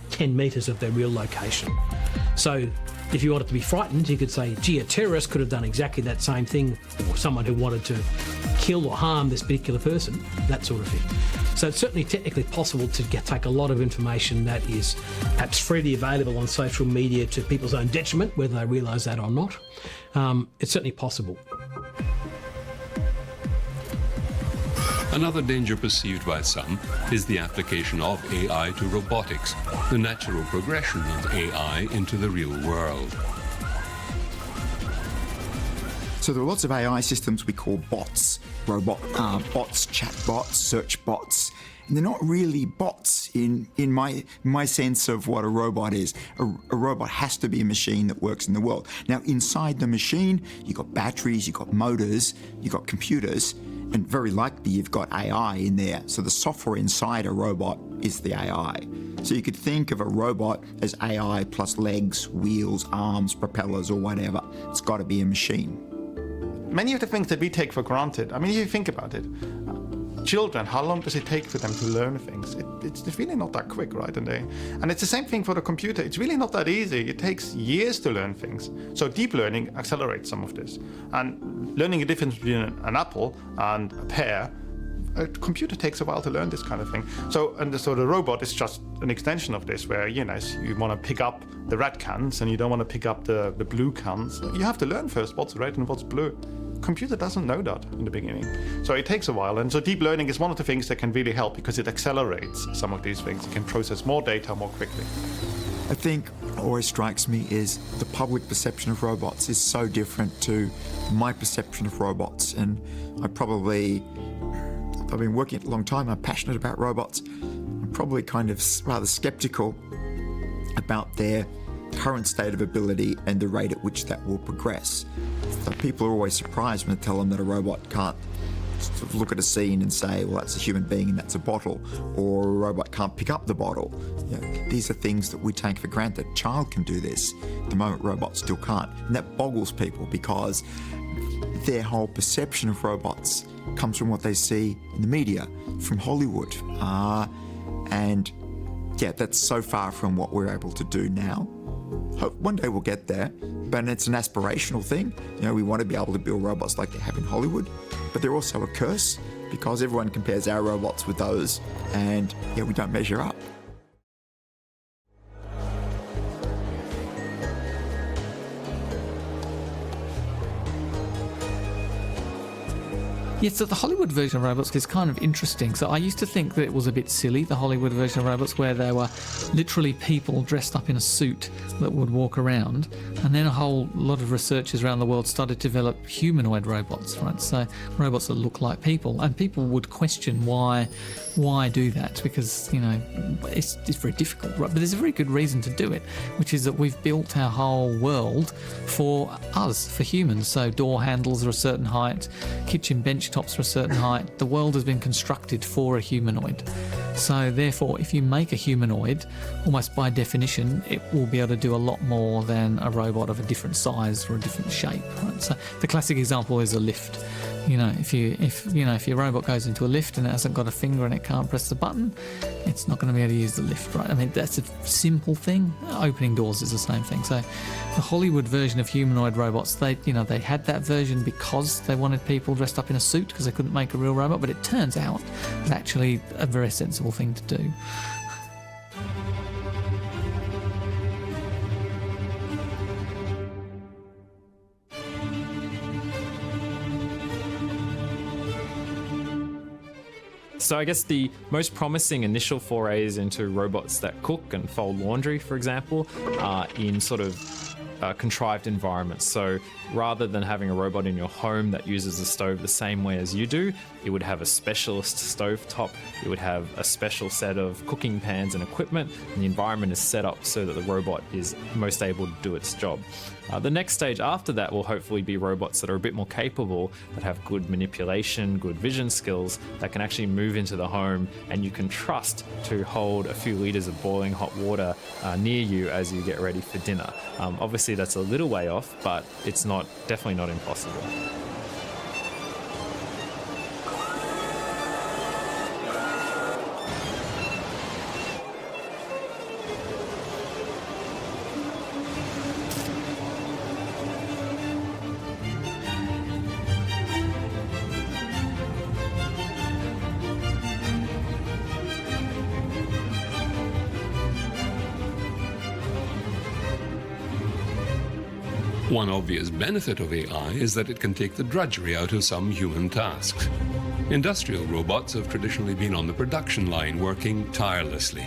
10 metres of their real location. So if you wanted to be frightened, you could say, gee, a terrorist could have done exactly that same thing, or someone who wanted to kill or harm this particular person, that sort of thing. So it's certainly technically possible to take a lot of information that is perhaps freely available on social media to people's own detriment, whether they realise that or not. It's certainly possible. Another danger perceived by some is the application of AI to robotics, the natural progression of AI into the real world. So there are lots of AI systems we call bots, bots, chat bots, search bots, and they're not really bots in my sense of what a robot is. A robot has to be a machine that works in the world. Now, inside the machine, you've got batteries, you've got motors, you've got computers, and very likely you've got AI in there. So the software inside a robot is the AI. So you could think of a robot as AI plus legs, wheels, arms, propellers, or whatever. It's got to be a machine. Many of the things that we take for granted, I mean, if you think about it, children, how long does it take for them to learn things? It's really not that quick, right? And it's the same thing for the computer. It's really not that easy. It takes years to learn things. So deep learning accelerates some of this. And learning the difference between an apple and a pear, a computer takes a while to learn this kind of thing. So the robot is just an extension of this, where you want to pick up the red cans and you don't want to pick up the blue cans. You have to learn first what's red and what's blue. Computer doesn't know that in the beginning. So it takes a while. And so deep learning is one of the things that can really help because it accelerates some of these things. It can process more data more quickly. I think what always strikes me is the public perception of robots is so different to my perception of robots. And I've been working it a long time. I'm passionate about robots. I'm probably kind of rather skeptical about their current state of ability and the rate at which that will progress. So people are always surprised when I tell them that a robot can't sort of look at a scene and say, well, that's a human being and that's a bottle, or a robot can't pick up the bottle. These are things that we take for granted. A child can do this. At the moment, robots still can't. And that boggles people because their whole perception of robots comes from what they see in the media, from Hollywood. That's so far from what we're able to do now. Hope one day we'll get there, but it's an aspirational thing. We want to be able to build robots like they have in Hollywood, but they're also a curse because everyone compares our robots with those, and we don't measure up. Yeah, so the Hollywood version of robots is kind of interesting. So I used to think that it was a bit silly, the Hollywood version of robots, where there were literally people dressed up in a suit that would walk around. And then a whole lot of researchers around the world started to develop humanoid robots, right? So robots that look like people. And people would question why do that? Because, it's very difficult, right? But there's a very good reason to do it, which is that we've built our whole world for us, for humans. So door handles are a certain height, kitchen bench tops are a certain height. The world has been constructed for a humanoid. So therefore, if you make a humanoid, almost by definition, it will be able to do a lot more than a robot of a different size or a different shape, right? So the classic example is a lift. If your robot goes into a lift and it hasn't got a finger and it can't press the button, it's not going to be able to use the lift, right? I mean, that's a simple thing. Opening doors is the same thing. So the Hollywood version of humanoid robots, they had that version because they wanted people dressed up in a suit because they couldn't make a real robot, but it turns out it's actually a very sensible thing to do. So I guess the most promising initial forays into robots that cook and fold laundry, for example, are in sort of contrived environments. So rather than having a robot in your home that uses the stove the same way as you do, it would have a specialist stove top, it would have a special set of cooking pans and equipment, and the environment is set up so that the robot is most able to do its job. The next stage after that will hopefully be robots that are a bit more capable, that have good manipulation, good vision skills, that can actually move into the home and you can trust to hold a few litres of boiling hot water near you as you get ready for dinner. Obviously that's a little way off, but it's definitely not impossible. One obvious benefit of AI is that it can take the drudgery out of some human tasks. Industrial robots have traditionally been on the production line working tirelessly.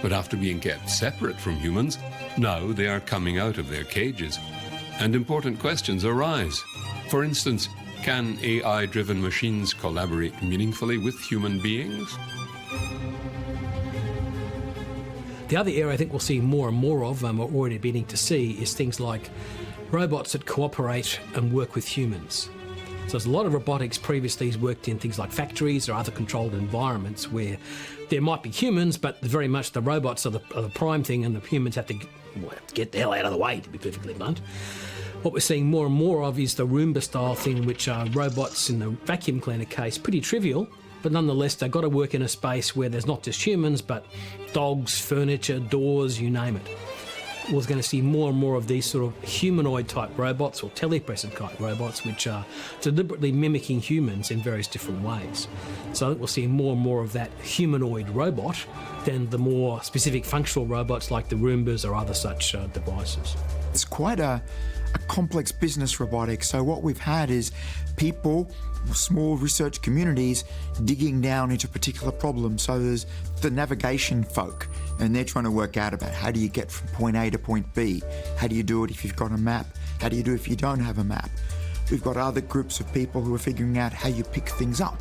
But after being kept separate from humans, now they are coming out of their cages. And important questions arise. For instance, can AI-driven machines collaborate meaningfully with human beings? The other area I think we'll see more and more of, we're already beginning to see, is things like robots that cooperate and work with humans. So there's a lot of robotics previously has worked in things like factories or other controlled environments where there might be humans, but very much the robots are the prime thing, and the humans have to get the hell out of the way, to be perfectly blunt. What we're seeing more and more of is the Roomba-style thing, which are robots in the vacuum cleaner case, pretty trivial, but nonetheless they've got to work in a space where there's not just humans, but dogs, furniture, doors, you name it. We're going to see more and more of these sort of humanoid-type robots or telepresent-type robots, which are deliberately mimicking humans in various different ways. So I think we'll see more and more of that humanoid robot than the more specific functional robots like the Roombas or other such devices. It's quite a complex business, robotics. So what we've had is people, small research communities, digging down into particular problems. So there's the navigation folk, and they're trying to work out about how do you get from point A to point B? How do you do it if you've got a map? How do you do it if you don't have a map? We've got other groups of people who are figuring out how you pick things up.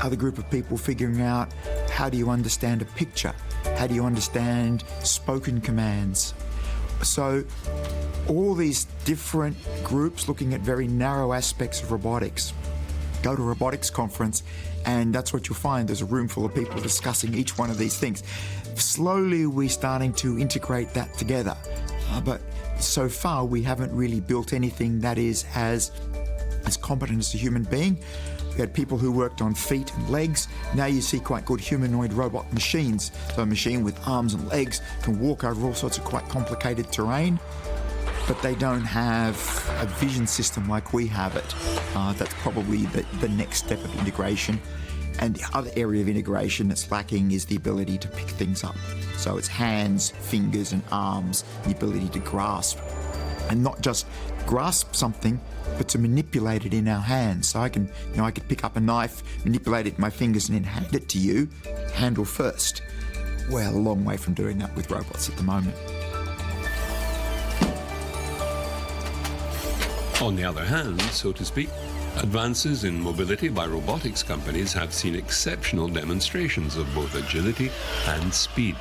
Other group of people figuring out how do you understand a picture? How do you understand spoken commands? So all these different groups looking at very narrow aspects of robotics. Go to a robotics conference and that's what you'll find. There's a room full of people discussing each one of these things. Slowly we're starting to integrate that together. But so far we haven't really built anything that is as competent as a human being. We had people who worked on feet and legs. Now you see quite good humanoid robot machines. So a machine with arms and legs can walk over all sorts of quite complicated terrain, but they don't have a vision system like we have it. That's probably the next step of integration. And the other area of integration that's lacking is the ability to pick things up. So it's hands, fingers and arms, the ability to grasp. And not just grasp something, but to manipulate it in our hands. So I could pick up a knife, manipulate it in my fingers and then hand it to you, handle first. We're a long way from doing that with robots at the moment. On the other hand, so to speak, advances in mobility by robotics companies have seen exceptional demonstrations of both agility and speed.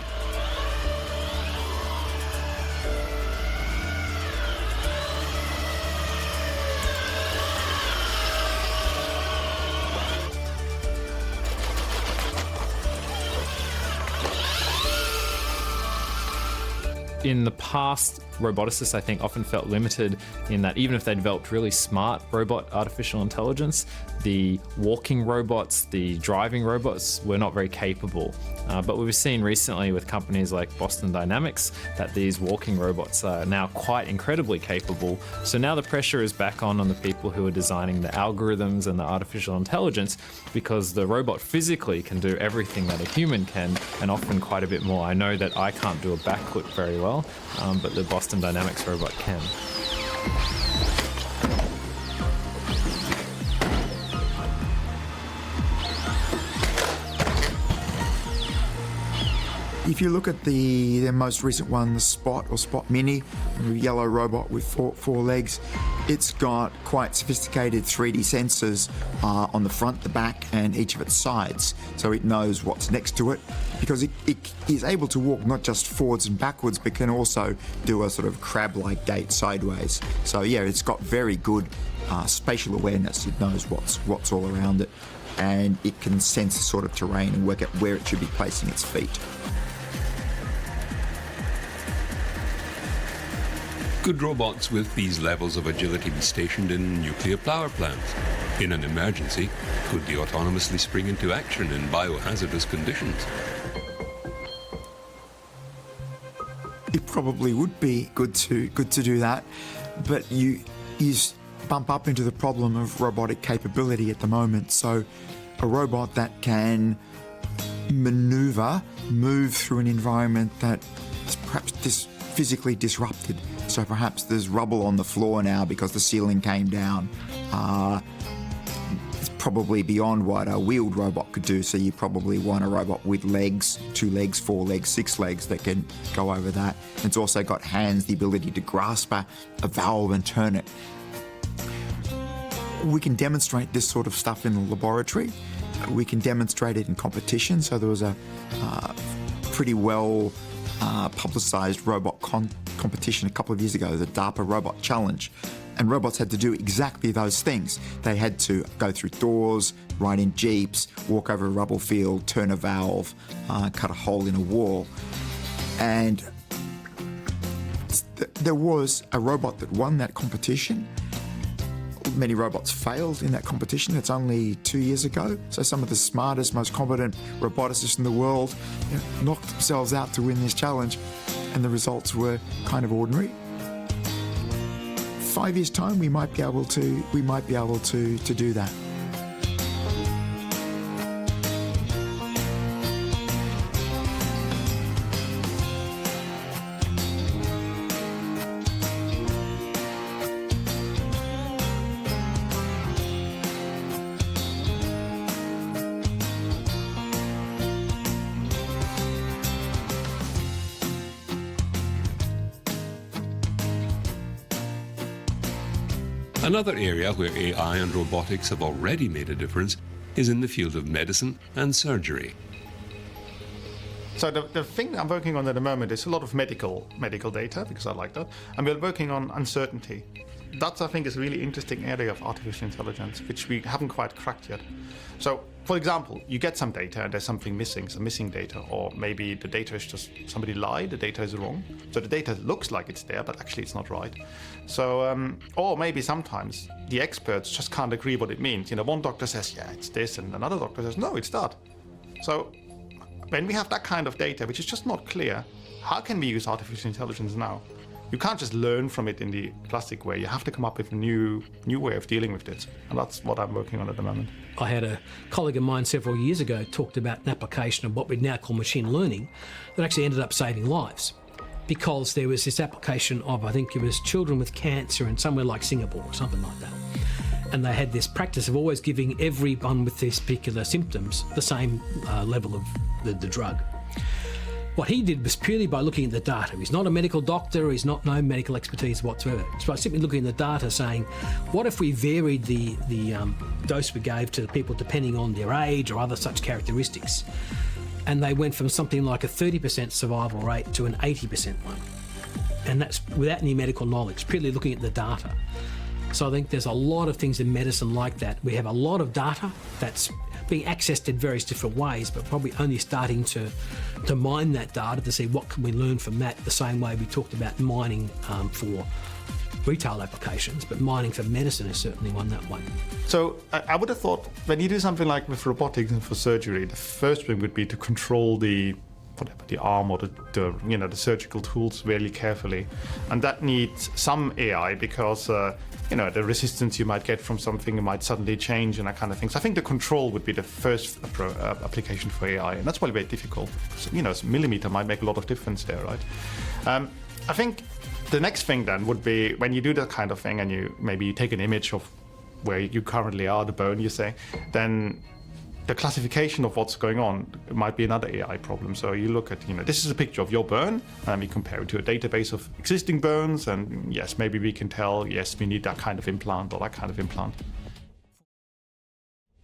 In the past, roboticists, I think, often felt limited in that even if they developed really smart robot artificial intelligence, the walking robots, the driving robots were not very capable. But we've seen recently with companies like Boston Dynamics that these walking robots are now quite incredibly capable. So now the pressure is back on the people who are designing the algorithms and the artificial intelligence, because the robot physically can do everything that a human can, and often quite a bit more. I know that I can't do a backflip very well, but the Boston Dynamics robot can. If you look at their most recent one, the Spot or Spot Mini, a yellow robot with four legs, it's got quite sophisticated 3D sensors on the front, the back, and each of its sides. So it knows what's next to it, because it is able to walk not just forwards and backwards, but can also do a sort of crab-like gait sideways. So yeah, it's got very good spatial awareness. It knows what's all around it, and it can sense the sort of terrain and work out where it should be placing its feet. Could robots with these levels of agility be stationed in nuclear power plants? In an emergency, could they autonomously spring into action in biohazardous conditions? It probably would be good to do that, but you bump up into the problem of robotic capability at the moment. So a robot that can move through an environment that is perhaps physically disrupted. So perhaps there's rubble on the floor now because the ceiling came down. It's probably beyond what a wheeled robot could do. So you probably want a robot with legs, 2 legs, 4 legs, 6 legs that can go over that. It's also got hands, the ability to grasp a valve and turn it. We can demonstrate this sort of stuff in the laboratory. We can demonstrate it in competition. So there was a pretty well publicised robot competition a couple of years ago, the DARPA Robot Challenge. And robots had to do exactly those things. They had to go through doors, ride in jeeps, walk over a rubble field, turn a valve, cut a hole in a wall. And there was a robot that won that competition. Many robots failed in that competition. It's only 2 years ago. So some of the smartest, most competent roboticists in the world knocked themselves out to win this challenge, and the results were kind of ordinary. 5 years' time, we might be able to do that. Another area where AI and robotics have already made a difference is in the field of medicine and surgery. So the thing I'm working on at the moment is a lot of medical data, because I like that, and we're working on uncertainty. That, I think, is a really interesting area of artificial intelligence, which we haven't quite cracked yet. So, for example, you get some data and there's something missing, some missing data, or maybe the data is just somebody lied, the data is wrong. So the data looks like it's there, but actually it's not right. So, or maybe sometimes the experts just can't agree what it means. You know, one doctor says, yeah, it's this, and another doctor says, no, it's that. So when we have that kind of data, which is just not clear, how can we use artificial intelligence now? You can't just learn from it in the classic way. You have to come up with a new way of dealing with it. And that's what I'm working on at the moment. I had a colleague of mine several years ago talked about an application of what we now call machine learning that actually ended up saving lives, because there was this application of, I think it was children with cancer in somewhere like Singapore or something like that. And they had this practice of always giving everyone with these particular symptoms the same level of the drug. What he did was purely by looking at the data. He's not a medical doctor, he's not no medical expertise whatsoever. It's by simply looking at the data saying, what if we varied the dose we gave to the people depending on their age or other such characteristics? And they went from something like a 30% survival rate to an 80% one. And that's without any medical knowledge, purely looking at the data. So I think there's a lot of things in medicine like that. We have a lot of data that's being accessed in various different ways, but probably only starting to mine that data to see what can we learn from that, the same way we talked about mining for retail applications, but mining for medicine is certainly one that way. So I would have thought when you do something like with robotics and for surgery, the first thing would be to control the arm or the surgical tools really carefully, and that needs some AI because the resistance you might get from something might suddenly change and that kind of thing. So I think the control would be the first application for AI, and that's probably very difficult. So, millimeter might make a lot of difference there, right? I think the next thing then would be when you do that kind of thing and you take an image of where you currently are, the bone, you say, then the classification of what's going on might be another AI problem. So you look at, this is a picture of your bone, and we compare it to a database of existing bones, and yes, maybe we can tell, yes, we need that kind of implant or that kind of implant.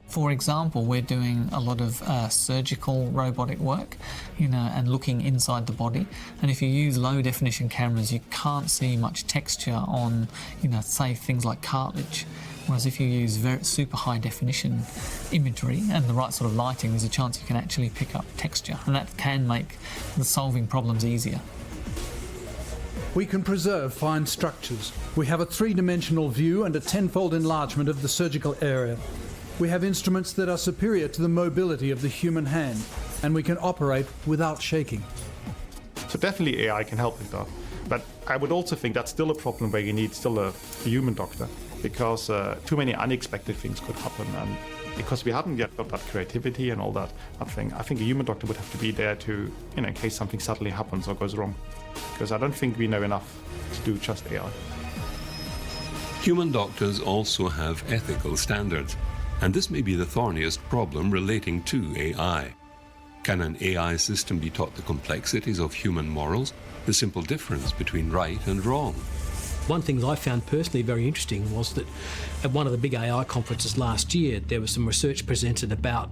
For example, we're doing a lot of surgical robotic work, and looking inside the body. And if you use low definition cameras, you can't see much texture on, say things like cartilage. Whereas if you use super high definition imagery and the right sort of lighting, there's a chance you can actually pick up texture, and that can make the solving problems easier. We can preserve fine structures. We have a three-dimensional view and a tenfold enlargement of the surgical area. We have instruments that are superior to the mobility of the human hand, and we can operate without shaking. So definitely AI can help with that. But I would also think that's still a problem where you need still a human doctor, because too many unexpected things could happen, and because we haven't yet got that creativity and all that thing, I think a human doctor would have to be there to, in case something suddenly happens or goes wrong, because I don't think we know enough to do just AI. Human doctors also have ethical standards, And this may be the thorniest problem relating to AI. Can an AI system be taught the complexities of human morals, the simple difference between right and wrong? One thing that I found personally very interesting was that at one of the big AI conferences last year, there was some research presented about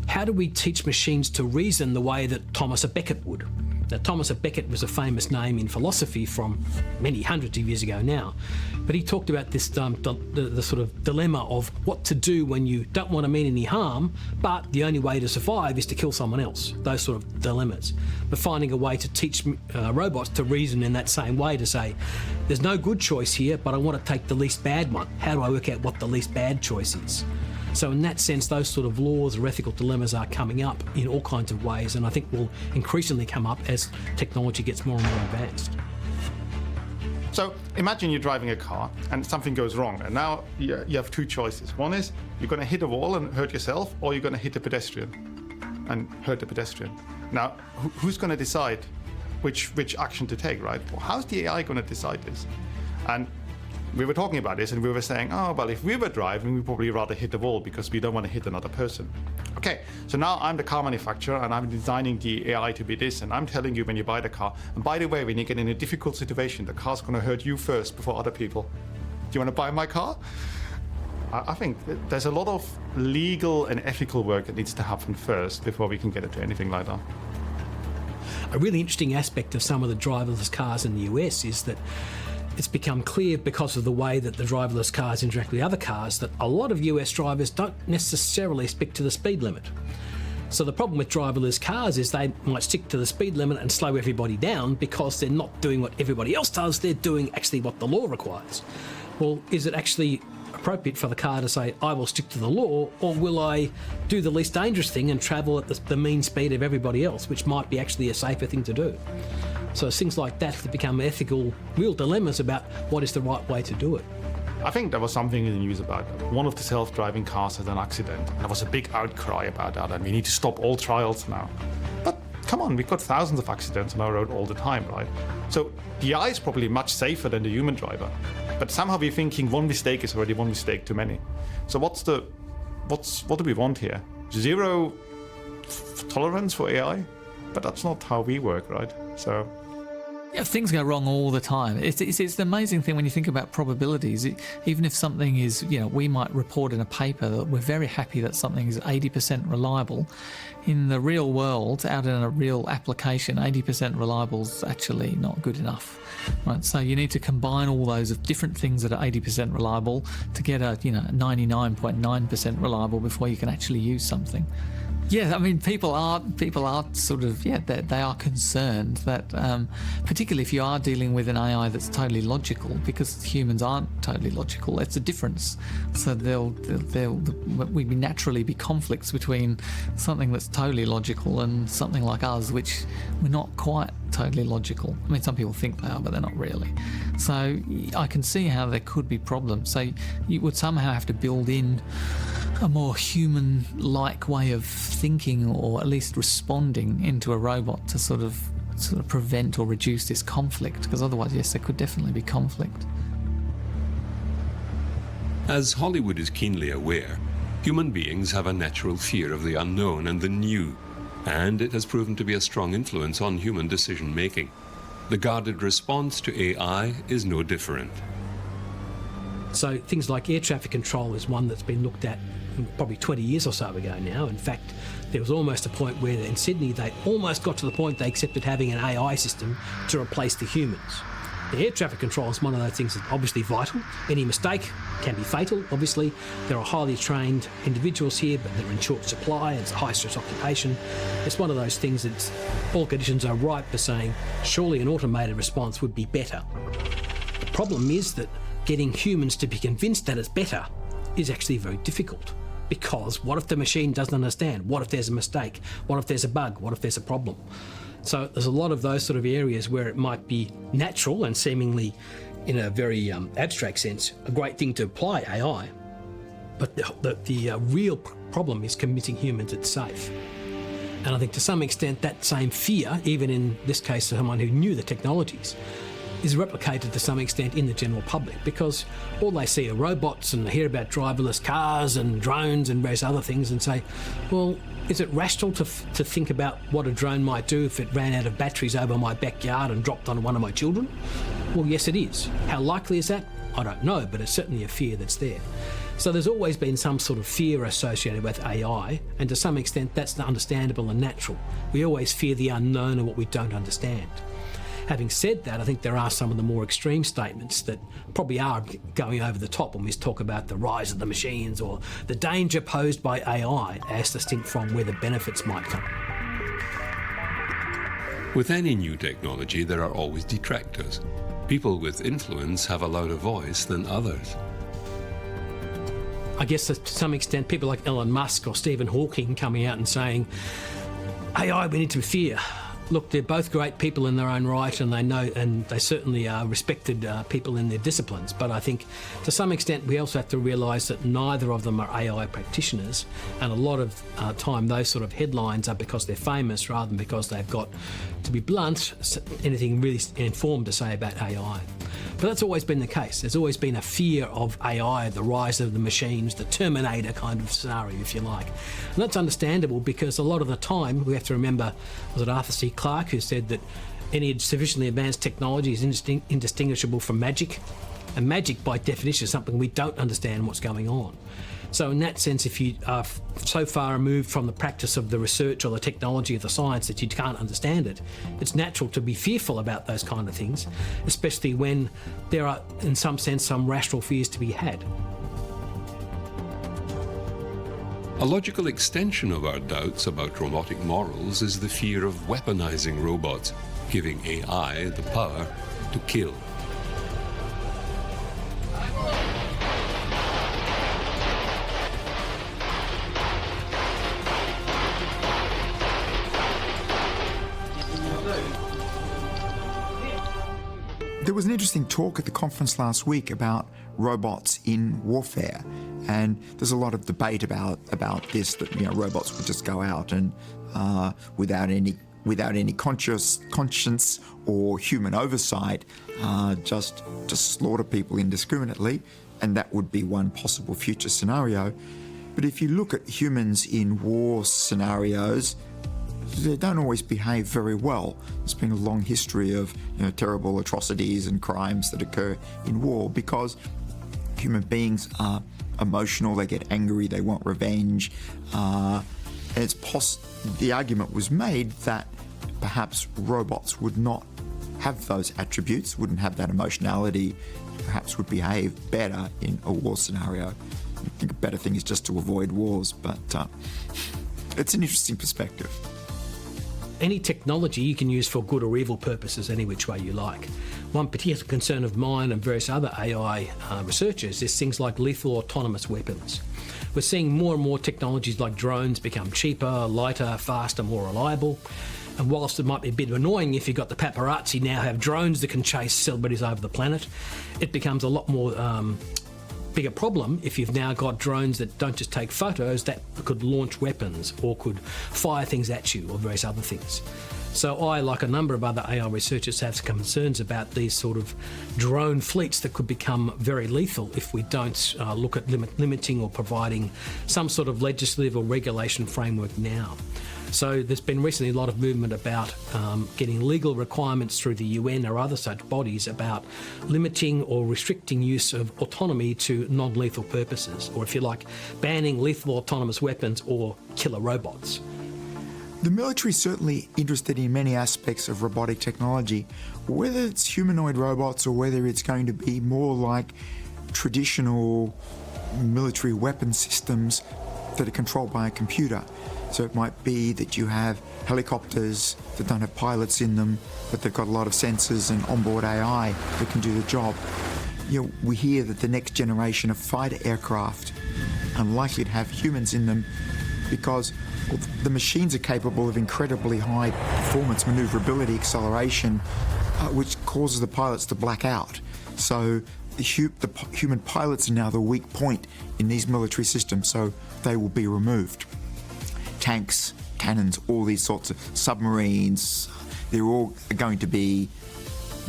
how do we teach machines to reason the way that Thomas à Becket would. Now, Thomas à Becket was a famous name in philosophy from many hundreds of years ago now, but he talked about this the sort of dilemma of what to do when you don't want to mean any harm, but the only way to survive is to kill someone else. Those sort of dilemmas. But finding a way to teach robots to reason in that same way, to say, there's no good choice here, but I want to take the least bad one. How do I work out what the least bad choice is? So in that sense, those sort of laws or ethical dilemmas are coming up in all kinds of ways, and I think will increasingly come up as technology gets more and more advanced. So imagine you're driving a car and something goes wrong, and now you have two choices. One is you're going to hit a wall and hurt yourself, or you're going to hit a pedestrian and hurt the pedestrian. Now, who's going to decide which action to take, right? Well, how's the AI going to decide this? And we were talking about this and we were saying, oh, well, if we were driving, we'd probably rather hit the wall because we don't want to hit another person. Okay, so now I'm the car manufacturer and I'm designing the AI to be this, and I'm telling you when you buy the car, and by the way, when you get in a difficult situation, the car's going to hurt you first before other people. Do you want to buy my car? I think there's a lot of legal and ethical work that needs to happen first before we can get into anything like that. A really interesting aspect of some of the driverless cars in the US is that it's become clear, because of the way that the driverless cars interact with other cars, that a lot of US drivers don't necessarily stick to the speed limit. So the problem with driverless cars is they might stick to the speed limit and slow everybody down because they're not doing what everybody else does, they're doing actually what the law requires. Well, is it actually appropriate for the car to say, I will stick to the law, or will I do the least dangerous thing and travel at the mean speed of everybody else, which might be actually a safer thing to do? So it's things like that that become ethical, real dilemmas about what is the right way to do it. I think there was something in the news about one of the self-driving cars had an accident, and there was a big outcry about that, and we need to stop all trials now. But come on, we've got thousands of accidents on our road all the time, right? So the AI is probably much safer than the human driver, but somehow we're thinking one mistake is already one mistake too many. So what do we want here? Zero tolerance for AI? But that's not how we work, right? So. Yeah, things go wrong all the time. It's the amazing thing when you think about probabilities. Even if something is, we might report in a paper that we're very happy that something is 80% reliable. In the real world, out in a real application, 80% reliable is actually not good enough. Right? So you need to combine all those different things that are 80% reliable to get a 99.9% reliable before you can actually use something. Yeah, I mean, people are sort of, they are concerned that, particularly if you are dealing with an AI that's totally logical, because humans aren't totally logical, it's a difference. So there'll naturally be conflicts between something that's totally logical and something like us, which we're not quite totally logical. I mean, some people think they are, but they're not really. So I can see how there could be problems. So you would somehow have to build in a more human-like way of thinking, or at least responding into a robot to sort of prevent or reduce this conflict, because otherwise, yes, there could definitely be conflict. As Hollywood is keenly aware, human beings have a natural fear of the unknown and the new, and it has proven to be a strong influence on human decision-making. The guarded response to AI is no different. So things like air traffic control is one that's been looked at probably 20 years or so ago now. In fact, there was almost a point where in Sydney they almost got to the point they accepted having an AI system to replace the humans. The air traffic control is one of those things that's obviously vital. Any mistake can be fatal, obviously. There are highly trained individuals here, but they're in short supply. It's a high-stress occupation. It's one of those things that all conditions are ripe for saying, surely an automated response would be better. The problem is that getting humans to be convinced that it's better is actually very difficult. Because what if the machine doesn't understand? What if there's a mistake? What if there's a bug? What if there's a problem? So there's a lot of those sort of areas where it might be natural and seemingly, in a very abstract sense, a great thing to apply AI. But the real problem is convincing humans it's safe. And I think to some extent that same fear, even in this case someone who knew the technologies, is replicated to some extent in the general public, because all they see are robots and they hear about driverless cars and drones and various other things and say, well, is it rational to think about what a drone might do if it ran out of batteries over my backyard and dropped on one of my children? Well, yes, it is. How likely is that? I don't know, but it's certainly a fear that's there. So there's always been some sort of fear associated with AI, and to some extent that's understandable and natural. We always fear the unknown and what we don't understand. Having said that, I think there are some of the more extreme statements that probably are going over the top when we talk about the rise of the machines or the danger posed by AI as distinct from where the benefits might come. With any new technology, there are always detractors. People with influence have a louder voice than others. I guess to some extent people like Elon Musk or Stephen Hawking coming out and saying, AI we need to fear. Look, they're both great people in their own right, and they know, and they certainly are respected people in their disciplines. But I think to some extent we also have to realise that neither of them are AI practitioners, and a lot of time those sort of headlines are because they're famous rather than because they've got, to be blunt, anything really informed to say about AI. But that's always been the case. There's always been a fear of AI, the rise of the machines, the Terminator kind of scenario, if you like. And that's understandable because a lot of the time, we have to remember, was it Arthur C. Clarke who said that any sufficiently advanced technology is indistinguishable from magic? And magic, by definition, is something we don't understand what's going on. So in that sense, if you are so far removed from the practice of the research or the technology of the science that you can't understand it, it's natural to be fearful about those kind of things, especially when there are, in some sense, some rational fears to be had. A logical extension of our doubts about robotic morals is the fear of weaponizing robots, giving AI the power to kill. There was an interesting talk at the conference last week about robots in warfare, and there's a lot of debate about this, that robots would just go out and without any conscience or human oversight, just slaughter people indiscriminately, and that would be one possible future scenario. But if you look at humans in war scenarios, they don't always behave very well. There's been a long history of terrible atrocities and crimes that occur in war because human beings are emotional, they get angry, they want revenge. And the argument was made that perhaps robots would not have those attributes, wouldn't have that emotionality, perhaps would behave better in a war scenario. I think a better thing is just to avoid wars, but it's an interesting perspective. Any technology you can use for good or evil purposes any which way you like. One particular concern of mine and various other AI researchers is things like lethal autonomous weapons. We're seeing more and more technologies like drones become cheaper, lighter, faster, more reliable. And whilst it might be a bit annoying if you've got the paparazzi now have drones that can chase celebrities over the planet, it becomes a lot more bigger problem if you've now got drones that don't just take photos, that could launch weapons or could fire things at you or various other things. So I, like a number of other AI researchers, have concerns about these sort of drone fleets that could become very lethal if we don't look at limiting or providing some sort of legislative or regulation framework now. So there's been recently a lot of movement about getting legal requirements through the UN or other such bodies about limiting or restricting use of autonomy to non-lethal purposes, or if you like, banning lethal autonomous weapons or killer robots. The military is certainly interested in many aspects of robotic technology, whether it's humanoid robots or whether it's going to be more like traditional military weapon systems that are controlled by a computer. So it might be that you have helicopters that don't have pilots in them, but they've got a lot of sensors and onboard AI that can do the job. We hear that the next generation of fighter aircraft are unlikely to have humans in them because the machines are capable of incredibly high performance, maneuverability, acceleration, which causes the pilots to black out. So the human pilots are now the weak point in these military systems, so they will be removed. Tanks, cannons, all these sorts of submarines, they're all going to be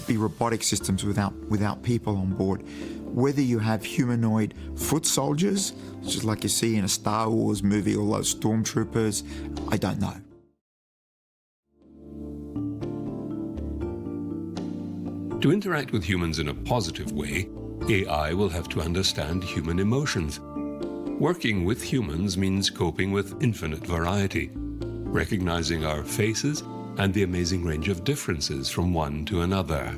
be robotic systems without people on board. Whether you have humanoid foot soldiers, just like you see in a Star Wars movie, all those stormtroopers, I don't know. To interact with humans in a positive way, AI will have to understand human emotions. Working with humans means coping with infinite variety, recognizing our faces and the amazing range of differences from one to another.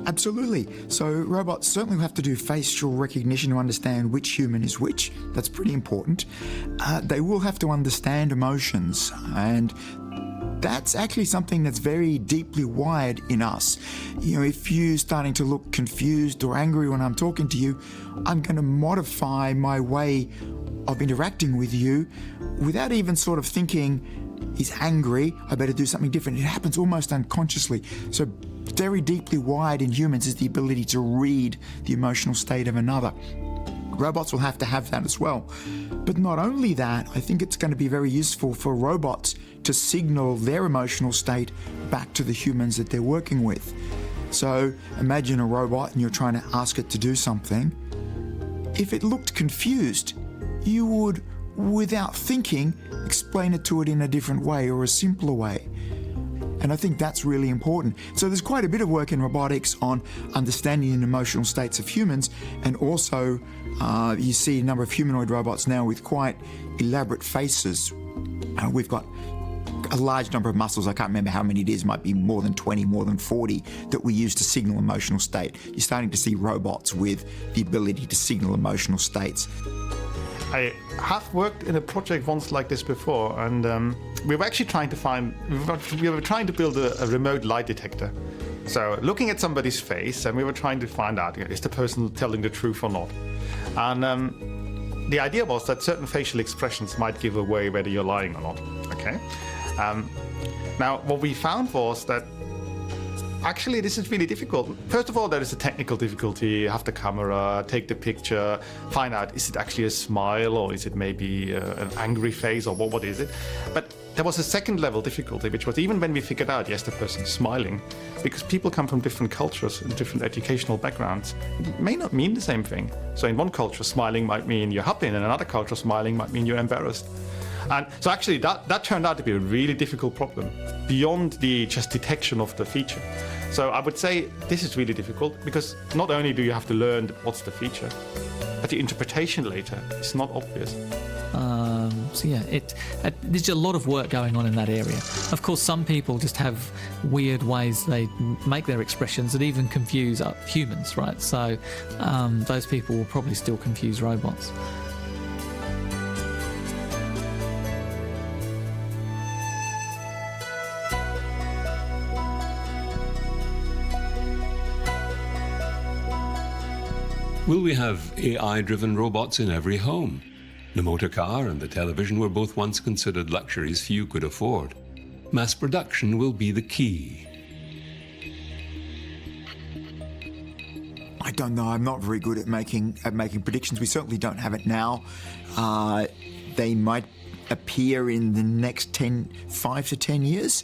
Absolutely. So robots certainly will have to do facial recognition to understand which human is which. That's pretty important. They will have to understand emotions, and that's actually something that's very deeply wired in us. You know, if you're starting to look confused or angry when I'm talking to you, I'm going to modify my way of interacting with you without even sort of thinking, he's angry, I better do something different. It happens almost unconsciously. So very deeply wired in humans is the ability to read the emotional state of another. Robots will have to have that as well. But not only that, I think it's going to be very useful for robots to signal their emotional state back to the humans that they're working with. So imagine a robot and you're trying to ask it to do something. If it looked confused, you would, without thinking, explain it to it in a different way or a simpler way. And I think that's really important. So there's quite a bit of work in robotics on understanding the emotional states of humans, and also you see a number of humanoid robots now with quite elaborate faces. We've got a large number of muscles, I can't remember how many it is, might be more than 20, more than 40, that we use to signal emotional state. You're starting to see robots with the ability to signal emotional states. I have worked in a project once like this before, and we were actually trying to build a remote lie detector. So looking at somebody's face, and we were trying to find out, is the person telling the truth or not? And the idea was that certain facial expressions might give away whether you're lying or not. Okay. Now, what we found was that actually, this is really difficult. First of all, there is a technical difficulty. Have the camera, take the picture, find out, is it actually a smile, or is it maybe an angry face, or what is it? But there was a second level difficulty, which was even when we figured out, yes, the person's smiling, because people come from different cultures and different educational backgrounds, it may not mean the same thing. So in one culture, smiling might mean you're happy, and in another culture, smiling might mean you're embarrassed. And so actually that turned out to be a really difficult problem beyond the just detection of the feature. So I would say this is really difficult because not only do you have to learn what's the feature, but the interpretation later is not obvious. So yeah, there's a lot of work going on in that area. Of course, some people just have weird ways they make their expressions that even confuse humans, right? So those people will probably still confuse robots. Will we have AI-driven robots in every home? The motor car and the television were both once considered luxuries few could afford. Mass production will be the key. I don't know. I'm not very good at making predictions. We certainly don't have it now. They might appear in the next 5 to 10 years.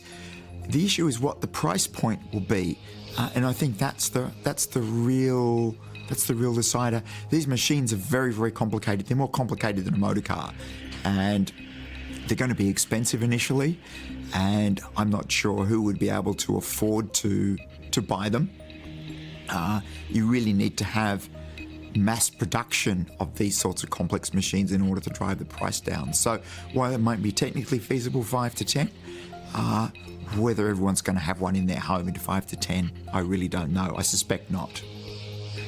The issue is what the price point will be, and I think that's the real decider. These machines are very, very complicated. They're more complicated than a motor car, and they're going to be expensive initially, and I'm not sure who would be able to afford to buy them. You really need to have mass production of these sorts of complex machines in order to drive the price down. So while it might be technically feasible 5 to 10, whether everyone's going to have one in their home in 5 to 10, I really don't know. I suspect not.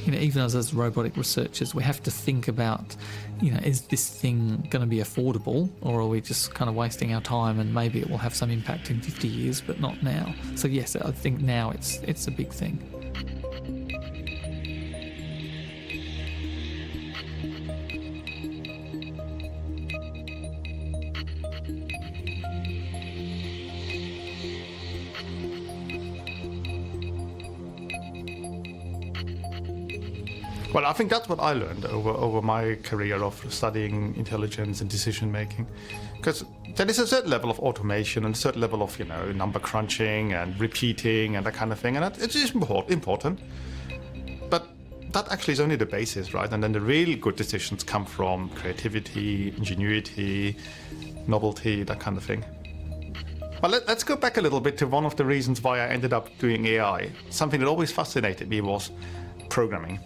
You know, even as robotic researchers, we have to think about, is this thing going to be affordable, or are we just kind of wasting our time and maybe it will have some impact in 50 years, but not now? So yes, I think now it's a big thing. Well, I think that's what I learned over my career of studying intelligence and decision making, because there is a certain level of automation and a certain level of number crunching and repeating and that kind of thing, and it is important. But that actually is only the basis, right? And then the really good decisions come from creativity, ingenuity, novelty, that kind of thing. Well, let's go back a little bit to one of the reasons why I ended up doing AI. Something that always fascinated me was programming.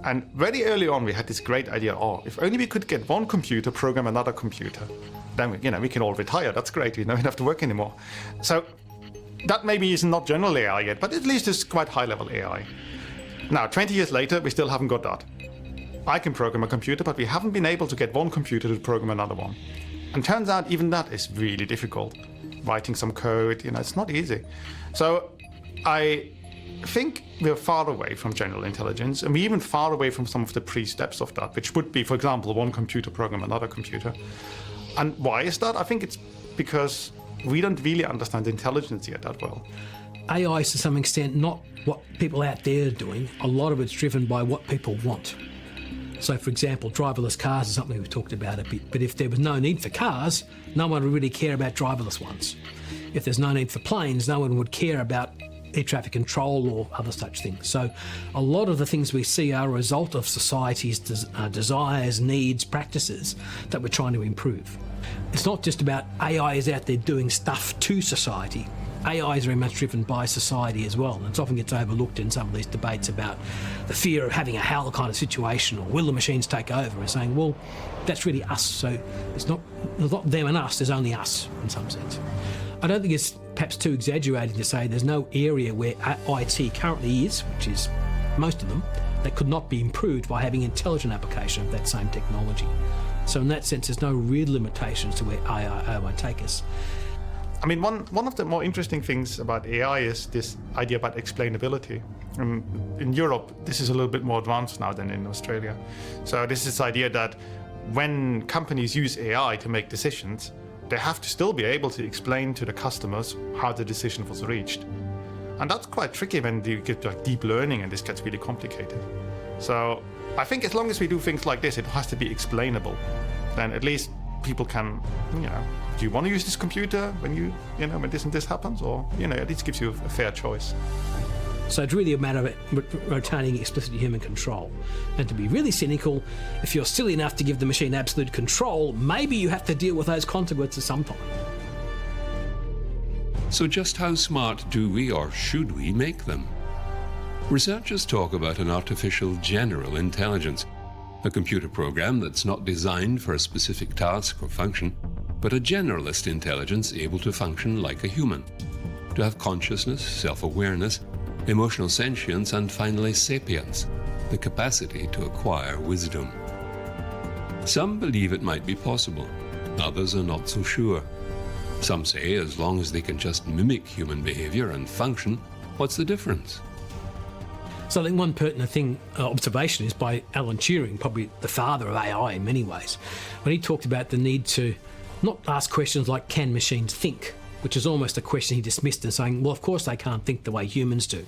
And very early on, we had this great idea, if only we could get one computer program another computer, then we can all retire. That's great. We don't have to work anymore. So that maybe is not general AI yet, but at least it's quite high-level AI. Now, 20 years later, we still haven't got that. I can program a computer, but we haven't been able to get one computer to program another one. And turns out even that is really difficult. Writing some code, it's not easy. So I think we're far away from general intelligence, and we're even far away from some of the pre-steps of that, which would be, for example, one computer program another computer. And why is that? I think it's because we don't really understand intelligence yet that well. AI is to some extent not what people out there are doing. A lot of it's driven by what people want. So, for example, driverless cars is something we've talked about a bit, but if there was no need for cars, no one would really care about driverless ones. If there's no need for planes, no one would care about air traffic control or other such things. So a lot of the things we see are a result of society's desires, needs, practices that we're trying to improve. It's not just about AI is out there doing stuff to society. AI is very much driven by society as well, and it often gets overlooked in some of these debates about the fear of having a hell kind of situation, or will the machines take over, and saying, well, that's really us. So there's not them and us, there's only us in some sense. I don't think it's perhaps too exaggerated to say there's no area where IT currently is, which is most of them, that could not be improved by having intelligent application of that same technology. So in that sense, there's no real limitations to where AI might take us. I mean, one of the more interesting things about AI is this idea about explainability. In Europe, this is a little bit more advanced now than in Australia. So this is this idea that when companies use AI to make decisions, they have to still be able to explain to the customers how the decision was reached. And that's quite tricky when you get like deep learning and this gets really complicated. So I think as long as we do things like this, it has to be explainable. Then at least people can, do you want to use this computer when when this and this happens? Or, at least gives you a fair choice. So it's really a matter of retaining explicit human control. And to be really cynical, if you're silly enough to give the machine absolute control, maybe you have to deal with those consequences sometime. So just how smart do we or should we make them? Researchers talk about an artificial general intelligence, a computer program that's not designed for a specific task or function, but a generalist intelligence able to function like a human, to have consciousness, self-awareness, emotional sentience, and finally sapience, the capacity to acquire wisdom. Some believe it might be possible, others are not so sure. Some say as long as they can just mimic human behavior and function, what's the difference? So I think one pertinent observation is by Alan Turing, probably the father of AI in many ways, when he talked about the need to not ask questions like, can machines think? Which is almost a question he dismissed and saying, well, of course they can't think the way humans do.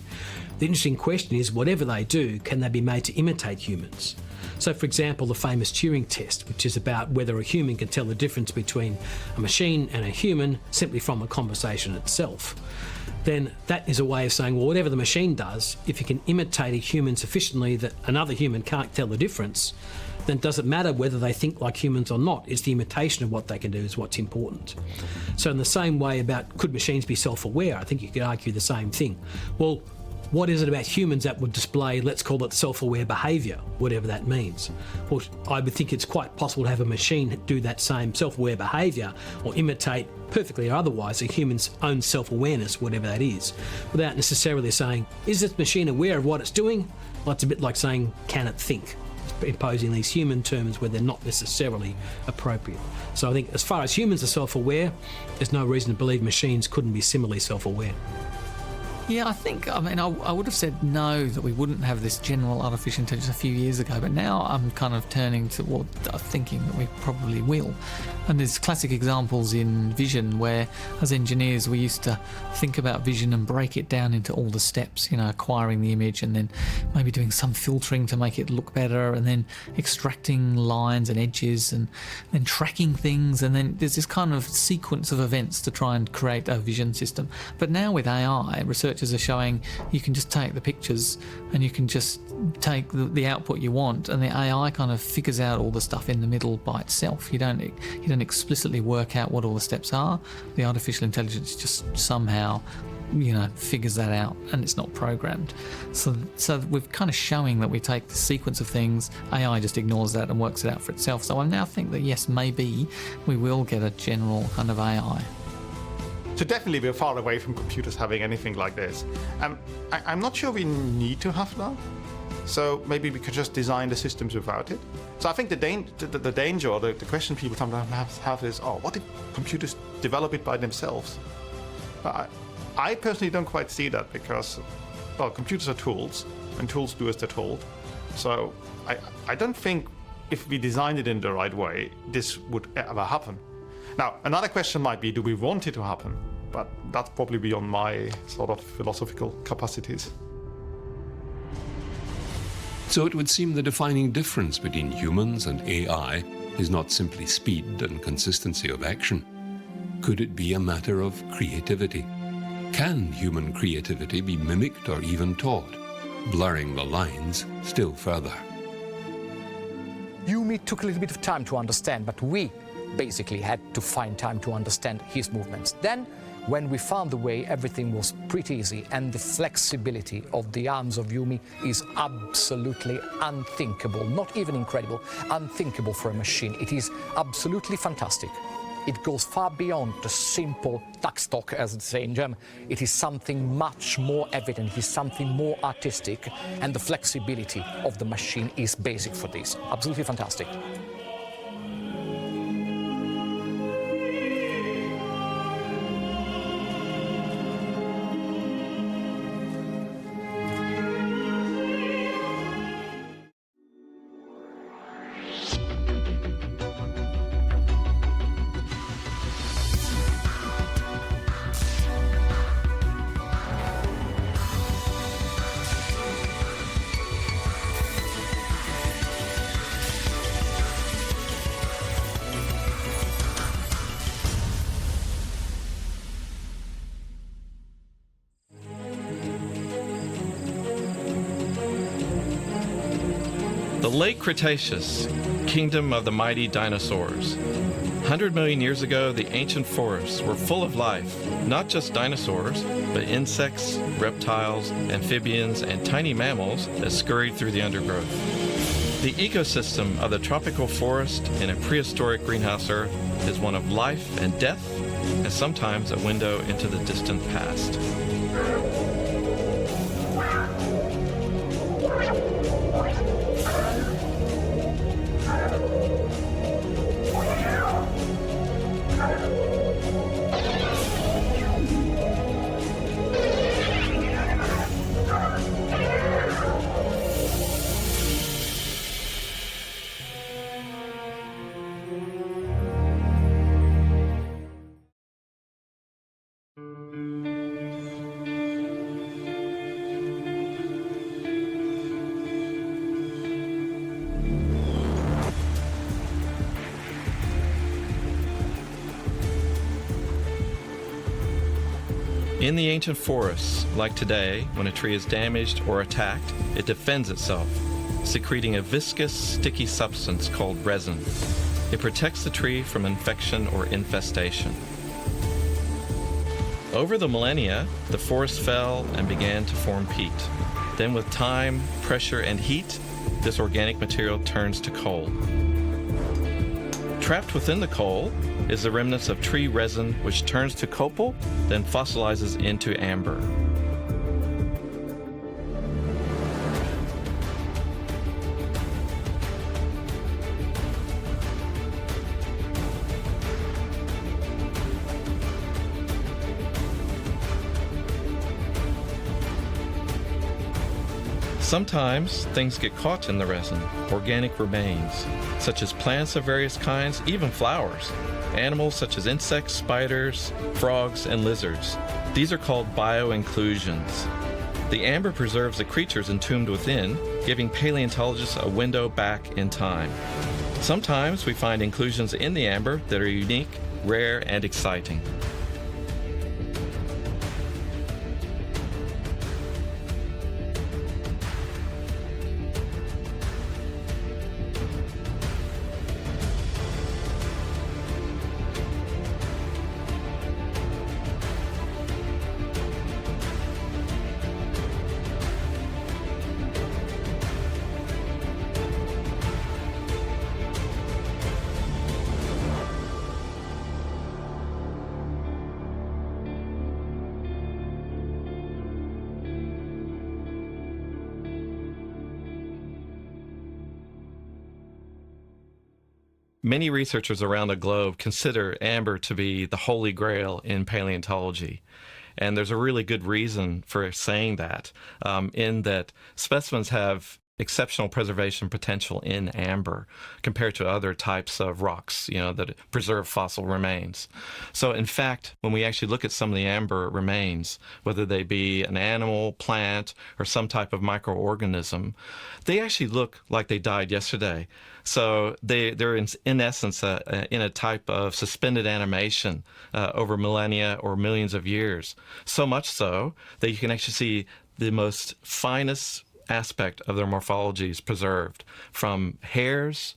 The interesting question is, whatever they do, can they be made to imitate humans? So, for example, the famous Turing test, which is about whether a human can tell the difference between a machine and a human simply from a conversation itself. Then that is a way of saying, well, whatever the machine does, if you can imitate a human sufficiently that another human can't tell the difference, then does it matter whether they think like humans or not? It's the imitation of what they can do is what's important. So in the same way about could machines be self-aware, I think you could argue the same thing. Well, what is it about humans that would display, let's call it self-aware behaviour, whatever that means? Well, I would think it's quite possible to have a machine do that same self-aware behaviour or imitate perfectly or otherwise a human's own self-awareness, whatever that is, without necessarily saying, is this machine aware of what it's doing? Well, it's a bit like saying, can it think? Imposing these human terms where they're not necessarily appropriate. So I think as far as humans are self-aware, there's no reason to believe machines couldn't be similarly self-aware. Yeah, I would have said no, that we wouldn't have this general artificial intelligence a few years ago, but now I'm kind of turning toward thinking that we probably will. And there's classic examples in vision where, as engineers, we used to think about vision and break it down into all the steps, acquiring the image and then maybe doing some filtering to make it look better, and then extracting lines and edges, and then tracking things, and then there's this kind of sequence of events to try and create a vision system. But now with AI, researchers are showing you can just take the pictures and you can just take the output you want, and the AI kind of figures out all the stuff in the middle by itself. You don't explicitly work out what all the steps are. The artificial intelligence just somehow figures that out, and it's not programmed. So we're kind of showing that we take the sequence of things, AI just ignores that and works it out for itself. So I now think that yes, maybe we will get a general kind of AI. So definitely we're far away from computers having anything like this. I'm not sure we need to have that. So maybe we could just design the systems without it. So I think the danger, or the question people sometimes have is, what if computers develop it by themselves? I personally don't quite see that, because, computers are tools, and tools do as they're told. So I don't think if we designed it in the right way, this would ever happen. Now, another question might be, do we want it to happen? But that's probably beyond my sort of philosophical capacities. So it would seem the defining difference between humans and AI is not simply speed and consistency of action. Could it be a matter of creativity? Can human creativity be mimicked or even taught, blurring the lines still further? Yumi took a little bit of time to understand, but we basically had to find time to understand his movements. Then, when we found the way, everything was pretty easy, and the flexibility of the arms of Yumi is absolutely unthinkable, not even incredible, unthinkable for a machine. It is absolutely fantastic. It goes far beyond the simple Taktstock, as it's say in German. It is something much more evident, it is something more artistic, and the flexibility of the machine is basic for this. Absolutely fantastic. The late Cretaceous, kingdom of the mighty dinosaurs. 100 million years ago, the ancient forests were full of life, not just dinosaurs, but insects, reptiles, amphibians, and tiny mammals that scurried through the undergrowth. The ecosystem of the tropical forest in a prehistoric greenhouse Earth is one of life and death, and sometimes a window into the distant past. In the ancient forests, like today, when a tree is damaged or attacked, it defends itself, secreting a viscous, sticky substance called resin. It protects the tree from infection or infestation. Over the millennia, the forest fell and began to form peat. Then with time, pressure, and heat, this organic material turns to coal. Trapped within the coal is the remnants of tree resin, which turns to copal, then fossilizes into amber. Sometimes things get caught in the resin, organic remains, such as plants of various kinds, even flowers, animals such as insects, spiders, frogs, and lizards. These are called bioinclusions. The amber preserves the creatures entombed within, giving paleontologists a window back in time. Sometimes we find inclusions in the amber that are unique, rare, and exciting. Many researchers around the globe consider amber to be the holy grail in paleontology. And there's a really good reason for saying that, in that specimens have exceptional preservation potential in amber compared to other types of rocks, that preserve fossil remains. So in fact, when we actually look at some of the amber remains, whether they be an animal, plant, or some type of microorganism, they actually look like they died yesterday. So they're in essence in a type of suspended animation over millennia or millions of years. So much so that you can actually see the most finest aspect of their morphologies preserved, from hairs,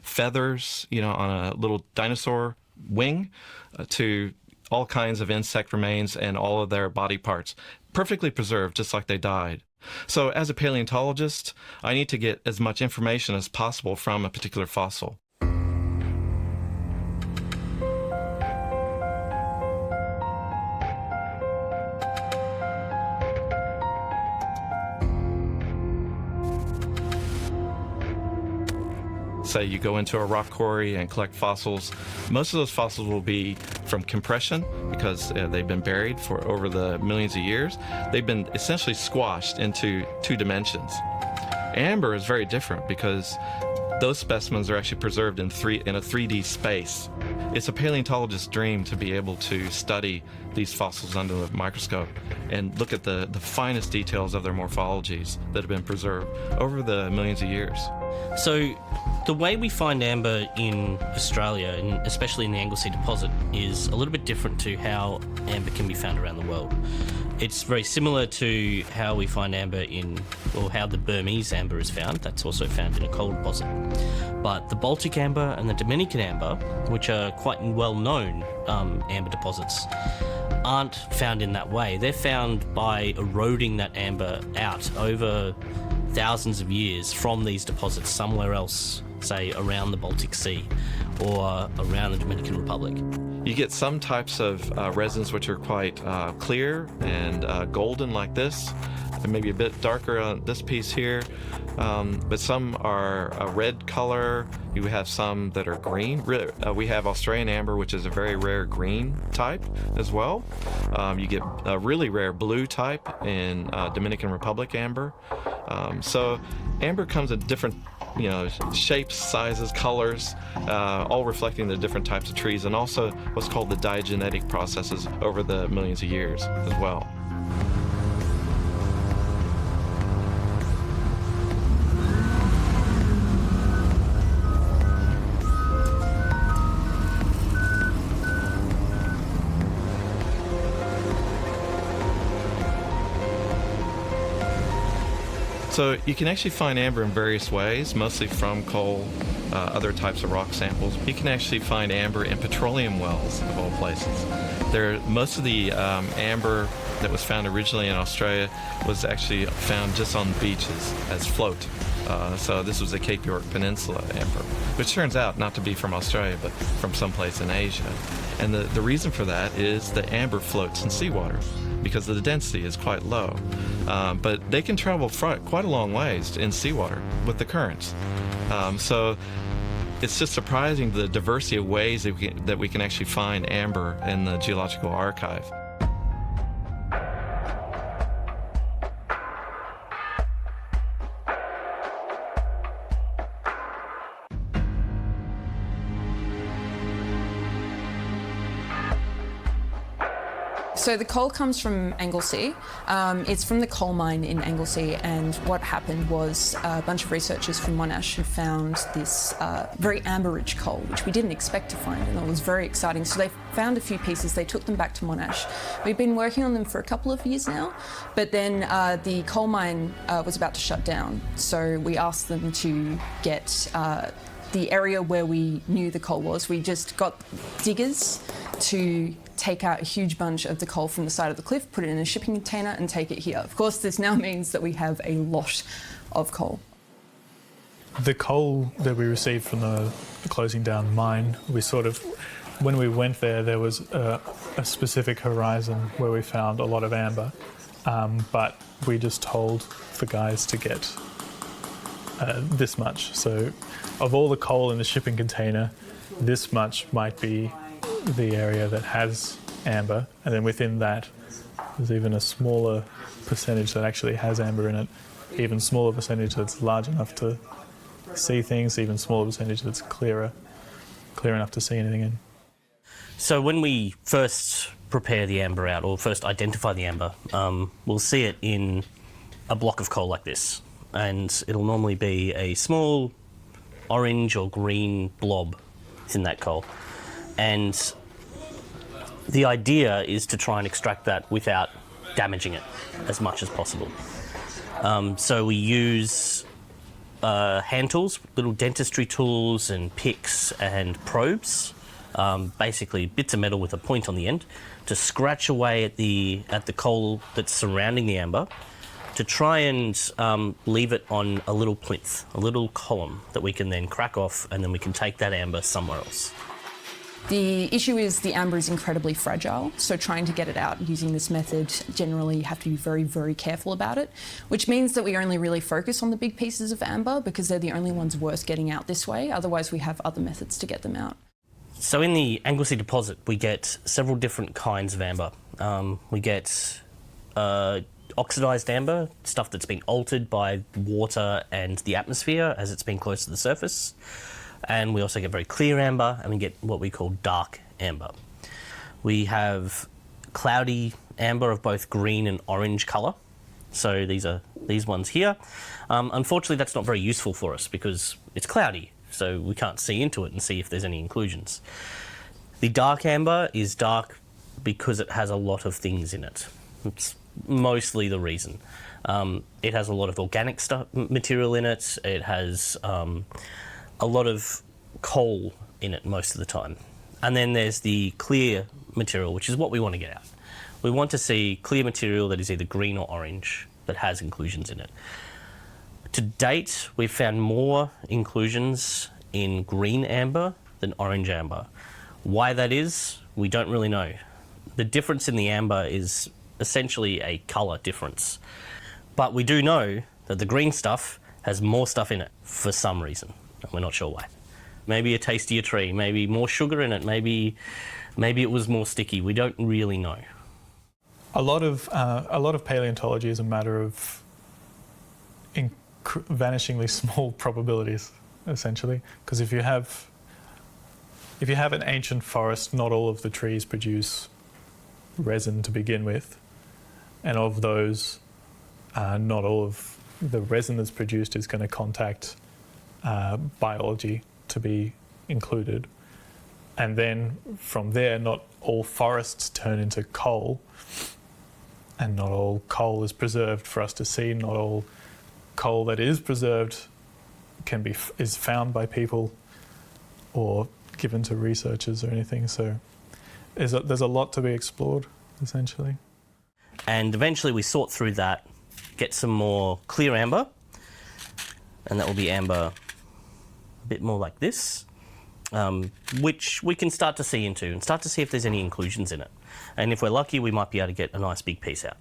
feathers, on a little dinosaur wing, to all kinds of insect remains and all of their body parts, perfectly preserved just like they died. So as a paleontologist, I need to get as much information as possible from a particular fossil. Say you go into a rock quarry and collect fossils. Most of those fossils will be from compression because they've been buried for over the millions of years. They've been essentially squashed into 2 dimensions. Amber is very different because those specimens are actually preserved in a 3D space. It's a paleontologist's dream to be able to study these fossils under the microscope and look at the finest details of their morphologies that have been preserved over the millions of years. So the way we find amber in Australia, and especially in the Anglesey deposit, is a little bit different to how amber can be found around the world. It's very similar to how we find amber or how the Burmese amber is found. That's also found in a coal deposit. But the Baltic amber and the Dominican amber, which are quite well-known amber deposits, aren't found in that way. They're found by eroding that amber out over thousands of years from these deposits somewhere else, say around the Baltic Sea or around the Dominican Republic. You get some types of resins which are quite clear and golden like this, and maybe a bit darker on this piece here, but some are a red color. You have some that are green. We have Australian amber, which is a very rare green type as well. You get a really rare blue type in Dominican Republic amber. So amber comes in different shapes, sizes, colors, all reflecting the different types of trees, and also what's called the diagenetic processes over the millions of years as well. So you can actually find amber in various ways, mostly from coal, other types of rock samples. You can actually find amber in petroleum wells, of all places. Most of the amber that was found originally in Australia was actually found just on beaches as float. So this was the Cape York Peninsula amber, which turns out not to be from Australia, but from someplace in Asia. And the reason for that is the amber floats in seawater because the density is quite low. But they can travel quite a long ways in seawater with the currents. So it's just surprising the diversity of ways that we can actually find amber in the geological archive. So the coal comes from Anglesey. It's from the coal mine in Anglesey, and what happened was a bunch of researchers from Monash who found this very amber-rich coal, which we didn't expect to find, and it was very exciting. So they found a few pieces, they took them back to Monash. We've been working on them for a couple of years now, but then the coal mine was about to shut down, so we asked them to get the area where we knew the coal was. We just got diggers to take out a huge bunch of the coal from the side of the cliff, put it in a shipping container and take it here. Of course, this now means that we have a lot of coal. The coal that we received from the closing down mine, we sort of, when we went there was a specific horizon where we found a lot of amber, but we just told the guys to get this much. So of all the coal in the shipping container, this much might be the area that has amber, and then within that there's even a smaller percentage that actually has amber in it, even smaller percentage that's large enough to see things, even smaller percentage that's clear enough to see anything in. So when we first prepare the amber out, or first identify the amber, we'll see it in a block of coal like this, and it'll normally be a small orange or green blob in that coal. And the idea is to try and extract that without damaging it as much as possible. So we use hand tools, little dentistry tools and picks and probes, basically bits of metal with a point on the end, to scratch away at the coal that's surrounding the amber, to try and leave it on a little plinth, a little column that we can then crack off, and then we can take that amber somewhere else. The issue is the amber is incredibly fragile, so trying to get it out using this method, generally you have to be very, very careful about it, which means that we only really focus on the big pieces of amber because they're the only ones worth getting out this way. Otherwise, we have other methods to get them out. So in the Anglesey deposit, we get several different kinds of amber. We get oxidised amber, stuff that's been altered by water and the atmosphere as it's been close to the surface. And we also get very clear amber, and we get what we call dark amber. We have cloudy amber of both green and orange colour. So these are these ones here. Unfortunately, that's not very useful for us because it's cloudy, so we can't see into it and see if there's any inclusions. The dark amber is dark because it has a lot of things in it. It's mostly the reason. It has a lot of organic material in it. It has a lot of coal in it most of the time. And then there's the clear material, which is what we want to get out. We want to see clear material that is either green or orange that has inclusions in it. To date, we've found more inclusions in green amber than orange amber. Why that is, we don't really know. The difference in the amber is essentially a colour difference. But we do know that the green stuff has more stuff in it for some reason. We're not sure why. Maybe a tastier tree, maybe more sugar in it, maybe it was more sticky. We don't really know. A lot of paleontology is a matter of vanishingly small probabilities, essentially. Because if you have an ancient forest, not all of the trees produce resin to begin with, and of those, not all of the resin that's produced is going to contact biology to be included. And then from there, not all forests turn into coal, and not all coal is preserved for us to see. Not all coal that is preserved is found by people or given to researchers or anything. So there's a lot to be explored, essentially. And eventually we sort through that, get some more clear amber, and that will be amber a bit more like this, which we can start to see into and start to see if there's any inclusions in it. And if we're lucky, we might be able to get a nice big piece out.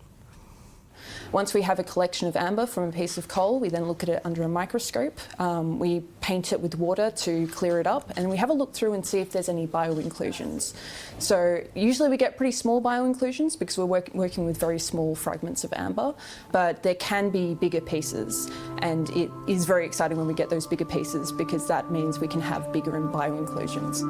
Once we have a collection of amber from a piece of coal, we then look at it under a microscope. We paint it with water to clear it up, and we have a look through and see if there's any bioinclusions. So usually we get pretty small bioinclusions because we're working with very small fragments of amber, but there can be bigger pieces, and it is very exciting when we get those bigger pieces because that means we can have bigger bioinclusions.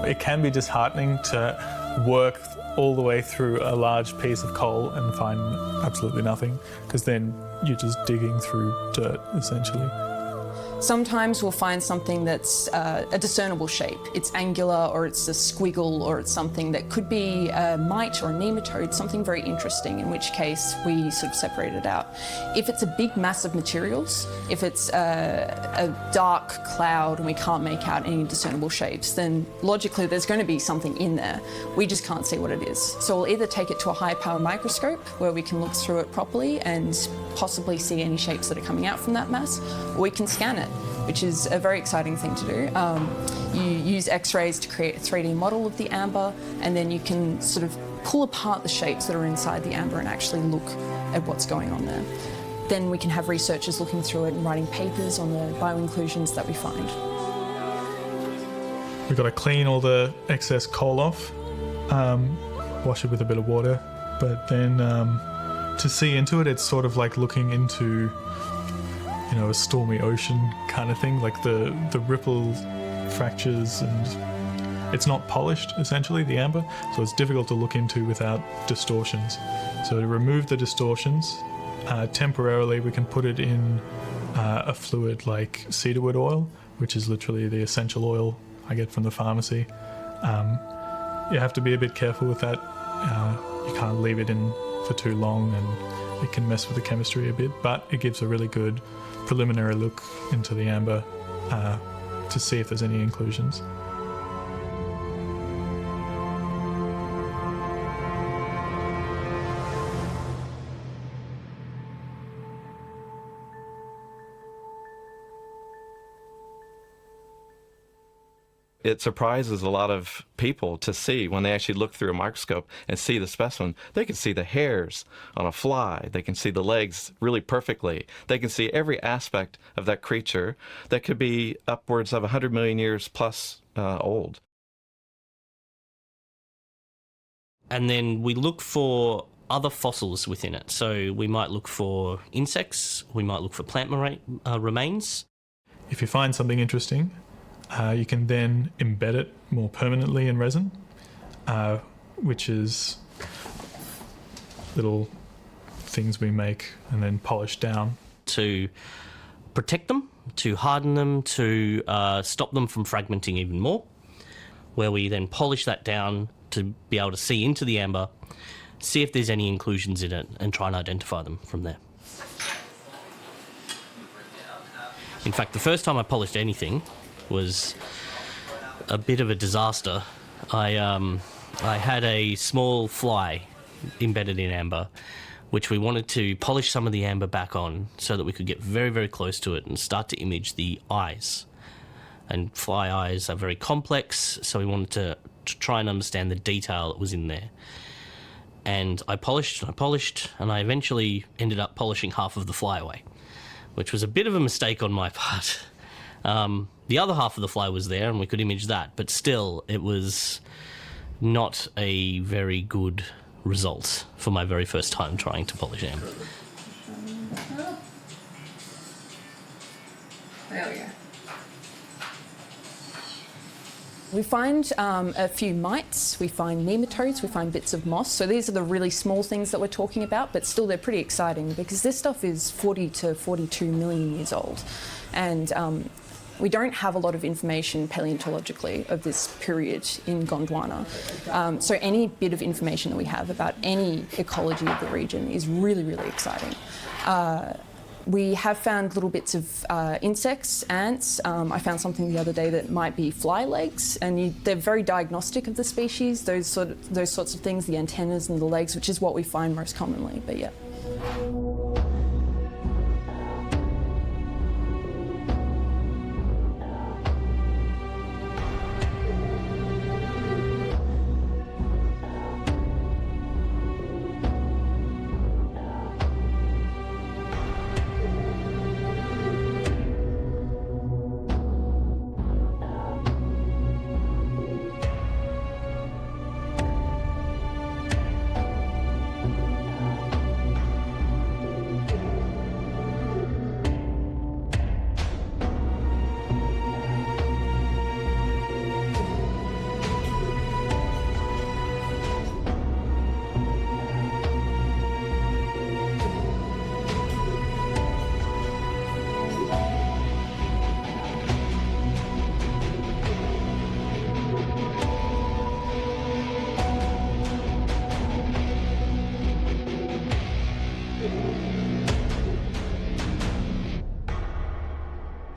It can be disheartening to work all the way through a large piece of coal and find absolutely nothing, because then you're just digging through dirt, essentially. Sometimes we'll find something that's a discernible shape. It's angular, or it's a squiggle, or it's something that could be a mite or a nematode, something very interesting, in which case we sort of separate it out. If it's a big mass of materials, if it's a dark cloud and we can't make out any discernible shapes, then logically there's going to be something in there. We just can't see what it is. So we'll either take it to a high power microscope where we can look through it properly and possibly see any shapes that are coming out from that mass, or we can scan it, which is a very exciting thing to do. You use X-rays to create a 3D model of the amber, and then you can sort of pull apart the shapes that are inside the amber and actually look at what's going on there. Then we can have researchers looking through it and writing papers on the bioinclusions that we find. We've got to clean all the excess coal off, wash it with a bit of water, but then to see into it, it's sort of like looking into, you know, a stormy ocean kind of thing, like the ripple fractures, and it's not polished, essentially, the amber, so it's difficult to look into without distortions. So to remove the distortions, temporarily we can put it in a fluid like cedarwood oil, which is literally the essential oil I get from the pharmacy. You have to be a bit careful with that. You can't leave it in for too long, and it can mess with the chemistry a bit, but it gives a really good preliminary look into the amber to see if there's any inclusions. It surprises a lot of people to see when they actually look through a microscope and see the specimen. They can see the hairs on a fly. They can see the legs really perfectly. They can see every aspect of that creature that could be upwards of 100 million years plus old. And then we look for other fossils within it. So we might look for insects, we might look for plant remains. If you find something interesting, you can then embed it more permanently in resin, which is little things we make and then polish down. To protect them, to harden them, to stop them from fragmenting even more, where we then polish that down to be able to see into the amber, see if there's any inclusions in it, and try and identify them from there. In fact, the first time I polished anything was a bit of a disaster. I had a small fly embedded in amber, which we wanted to polish some of the amber back on so that we could get very, very close to it and start to image the eyes. And fly eyes are very complex, so we wanted to try and understand the detail that was in there. And I polished, and I eventually ended up polishing half of the fly away, which was a bit of a mistake on my part. The other half of the fly was there and we could image that, but still it was not a very good result for my very first time trying to polish amber. There we go. We find a few mites, we find nematodes, we find bits of moss. So these are the really small things that we're talking about, but still they're pretty exciting because this stuff is 40 to 42 million years old. And we don't have a lot of information paleontologically of this period in Gondwana. So any bit of information that we have about any ecology of the region is really, really exciting. We have found little bits of insects, ants. I found something the other day that might be fly legs, and they're very diagnostic of the species, those sorts of things, the antennas and the legs, which is what we find most commonly, but yeah.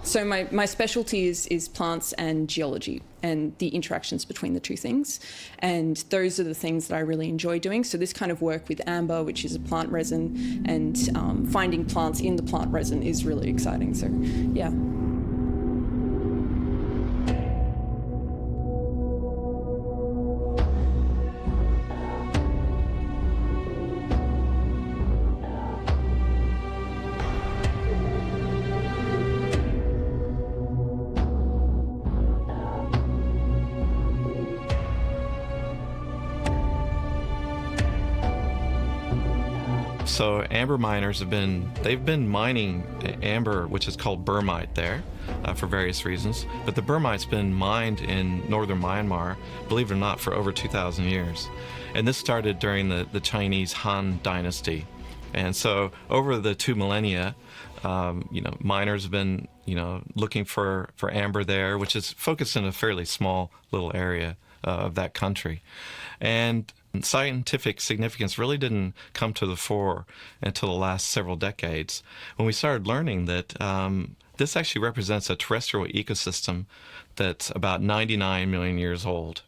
So my specialty is plants and geology and the interactions between the two things. And those are the things that I really enjoy doing. So this kind of work with amber, which is a plant resin, and finding plants in the plant resin is really exciting. So, yeah. So amber miners they've been mining amber, which is called bermite there, for various reasons. But the bermite's been mined in northern Myanmar, believe it or not, for over 2,000 years. And this started during the Chinese Han Dynasty. And so over the 2 millennia, miners have been, looking for amber there, which is focused in a fairly small little area of that country. And scientific significance really didn't come to the fore until the last several decades, when we started learning that this actually represents a terrestrial ecosystem that's about 99 million years old.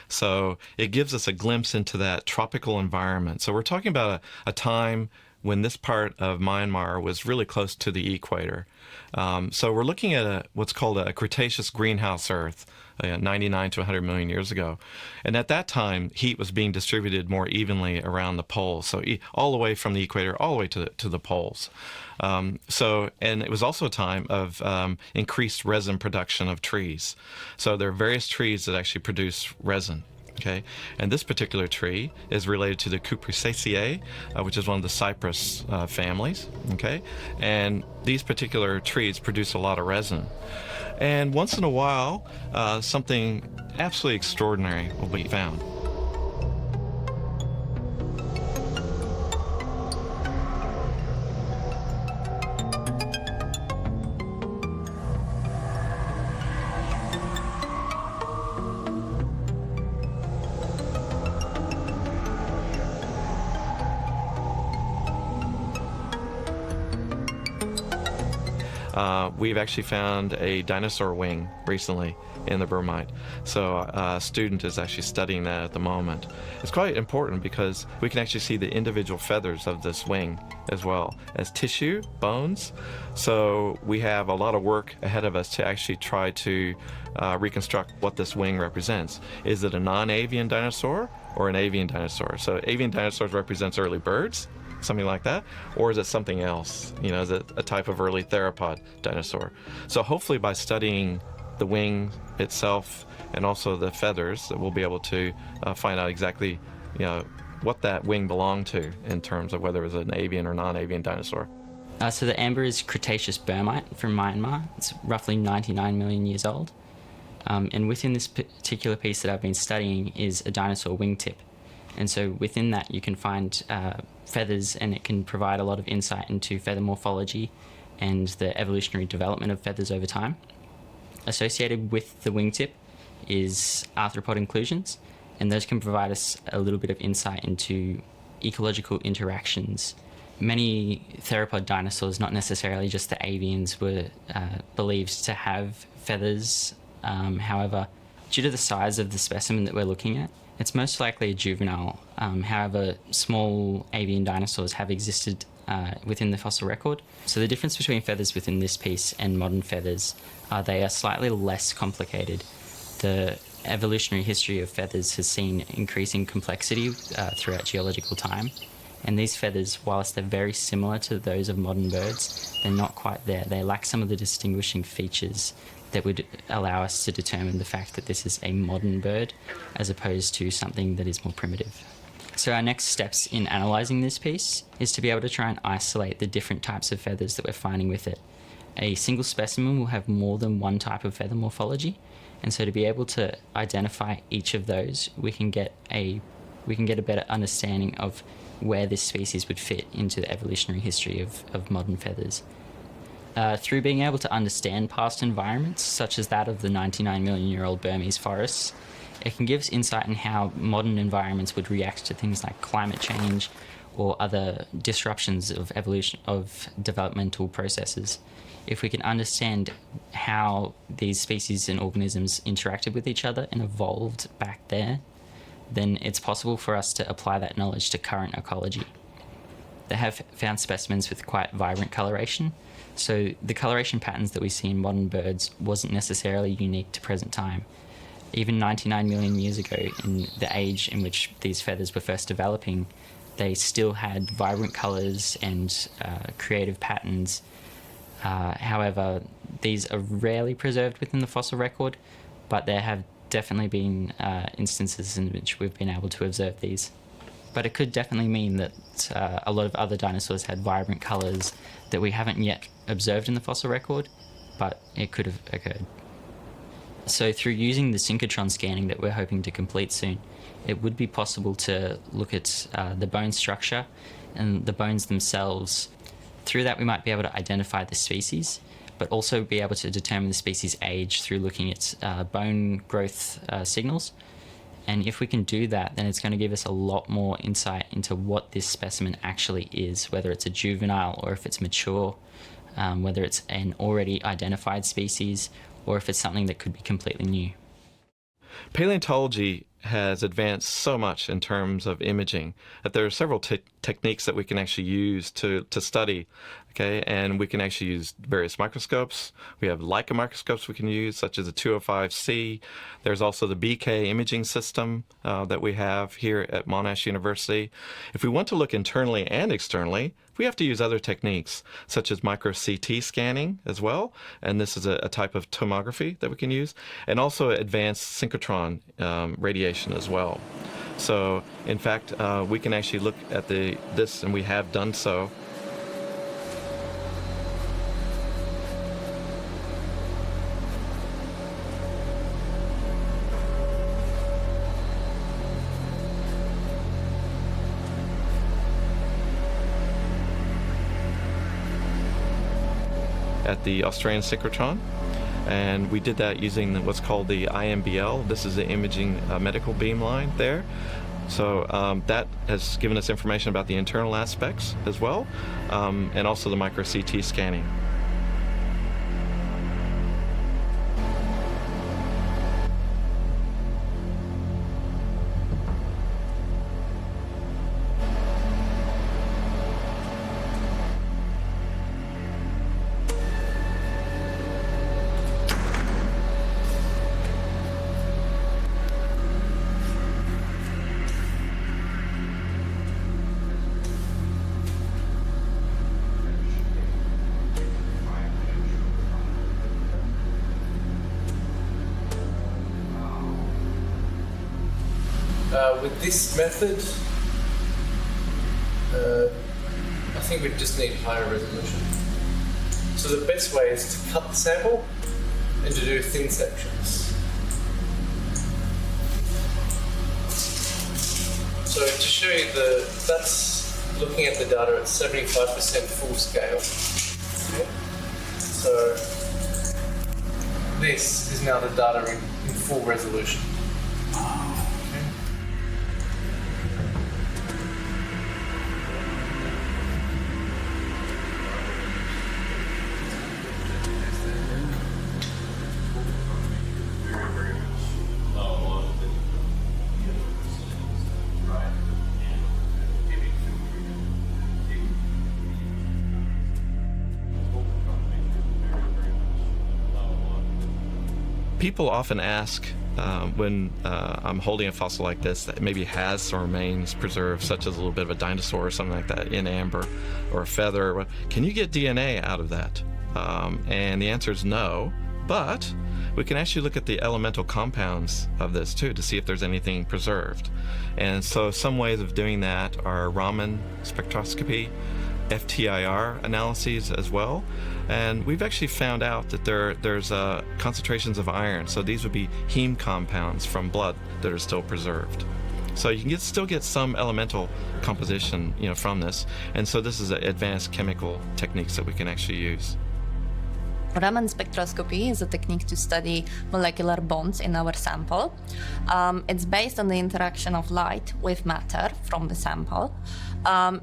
So it gives us a glimpse into that tropical environment. So we're talking about a time when this part of Myanmar was really close to the equator. So we're looking at what's called a Cretaceous greenhouse Earth, 99 to 100 million years ago. And at that time, heat was being distributed more evenly around the poles, so all the way from the equator all the way to the poles. And it was also a time of increased resin production of trees. So there are various trees that actually produce resin. Okay, and this particular tree is related to the Cupressaceae, which is one of the cypress families. Okay, and these particular trees produce a lot of resin. And once in a while, something absolutely extraordinary will be found. We've actually found a dinosaur wing recently in the bermite. So a student is actually studying that at the moment. It's quite important because we can actually see the individual feathers of this wing as well as tissue, bones. So we have a lot of work ahead of us to actually try to reconstruct what this wing represents. Is it a non-avian dinosaur or an avian dinosaur? So avian dinosaurs represents early birds, something like that, or is it something else? Is it a type of early theropod dinosaur? So hopefully by studying the wing itself and also the feathers, that we'll be able to find out exactly what that wing belonged to in terms of whether it was an avian or non-avian dinosaur. So the amber is Cretaceous bermite from Myanmar. It's roughly 99 million years old. And within this particular piece that I've been studying is a dinosaur wingtip. And so within that you can find feathers, and it can provide a lot of insight into feather morphology and the evolutionary development of feathers over time. Associated with the wingtip is arthropod inclusions, and those can provide us a little bit of insight into ecological interactions. Many theropod dinosaurs, not necessarily just the avians, were believed to have feathers. However, due to the size of the specimen that we're looking at, it's most likely a juvenile. However, small avian dinosaurs have existed within the fossil record. So the difference between feathers within this piece and modern feathers are they are slightly less complicated. The evolutionary history of feathers has seen increasing complexity throughout geological time. And these feathers, whilst they're very similar to those of modern birds, they're not quite there. They lack some of the distinguishing features that would allow us to determine the fact that this is a modern bird as opposed to something that is more primitive. So our next steps in analysing this piece is to be able to try and isolate the different types of feathers that we're finding with it. A single specimen will have more than one type of feather morphology, and so to be able to identify each of those, we can get a better understanding of where this species would fit into the evolutionary history of modern feathers. Through being able to understand past environments, such as that of the 99 million year old Burmese forests, it can give us insight in how modern environments would react to things like climate change or other disruptions of evolution of developmental processes. If we can understand how these species and organisms interacted with each other and evolved back there, then it's possible for us to apply that knowledge to current ecology. They have found specimens with quite vibrant coloration, so the coloration patterns that we see in modern birds wasn't necessarily unique to present time. Even 99 million years ago, in the age in which these feathers were first developing, they still had vibrant colours and creative patterns. However, these are rarely preserved within the fossil record, but there have definitely been instances in which we've been able to observe these. But it could definitely mean that a lot of other dinosaurs had vibrant colours that we haven't yet observed in the fossil record, but it could have occurred. So through using the synchrotron scanning that we're hoping to complete soon, it would be possible to look at the bone structure and the bones themselves. Through that, we might be able to identify the species, but also be able to determine the species' age through looking at bone growth signals. And if we can do that, then it's going to give us a lot more insight into what this specimen actually is, whether it's a juvenile or if it's mature, whether it's an already identified species, or if it's something that could be completely new. Paleontology has advanced so much in terms of imaging that there are several techniques that we can actually use to study, okay? And we can actually use various microscopes. We have Leica microscopes we can use, such as the 205C. There's also the BK imaging system that we have here at Monash University. If we want to look internally and externally, we have to use other techniques, such as micro-CT scanning as well, and this is a type of tomography that we can use, and also advanced synchrotron radiation as well. So, in fact, we can actually look at this, and we have done so. At the Australian synchrotron, and we did that using what's called the IMBL. This is the imaging medical beam line there. So that has given us information about the internal aspects as well, and also the micro-CT scanning. With this method, I think we just need higher resolution. So the best way is to cut the sample and to do thin sections. So to show you that's looking at the data at 75% full scale. Okay. So this is now the data in full resolution. People often ask when I'm holding a fossil like this that maybe has some remains preserved, such as a little bit of a dinosaur or something like that in amber, or a feather, can you get DNA out of that? And the answer is no, but we can actually look at the elemental compounds of this too to see if there's anything preserved. And so some ways of doing that are Raman spectroscopy, FTIR analyses as well, and we've actually found out that there's concentrations of iron, so these would be heme compounds from blood that are still preserved. So you can still get some elemental composition, from this, and so this is advanced chemical techniques that we can actually use. Raman spectroscopy is a technique to study molecular bonds in our sample. It's based on the interaction of light with matter from the sample.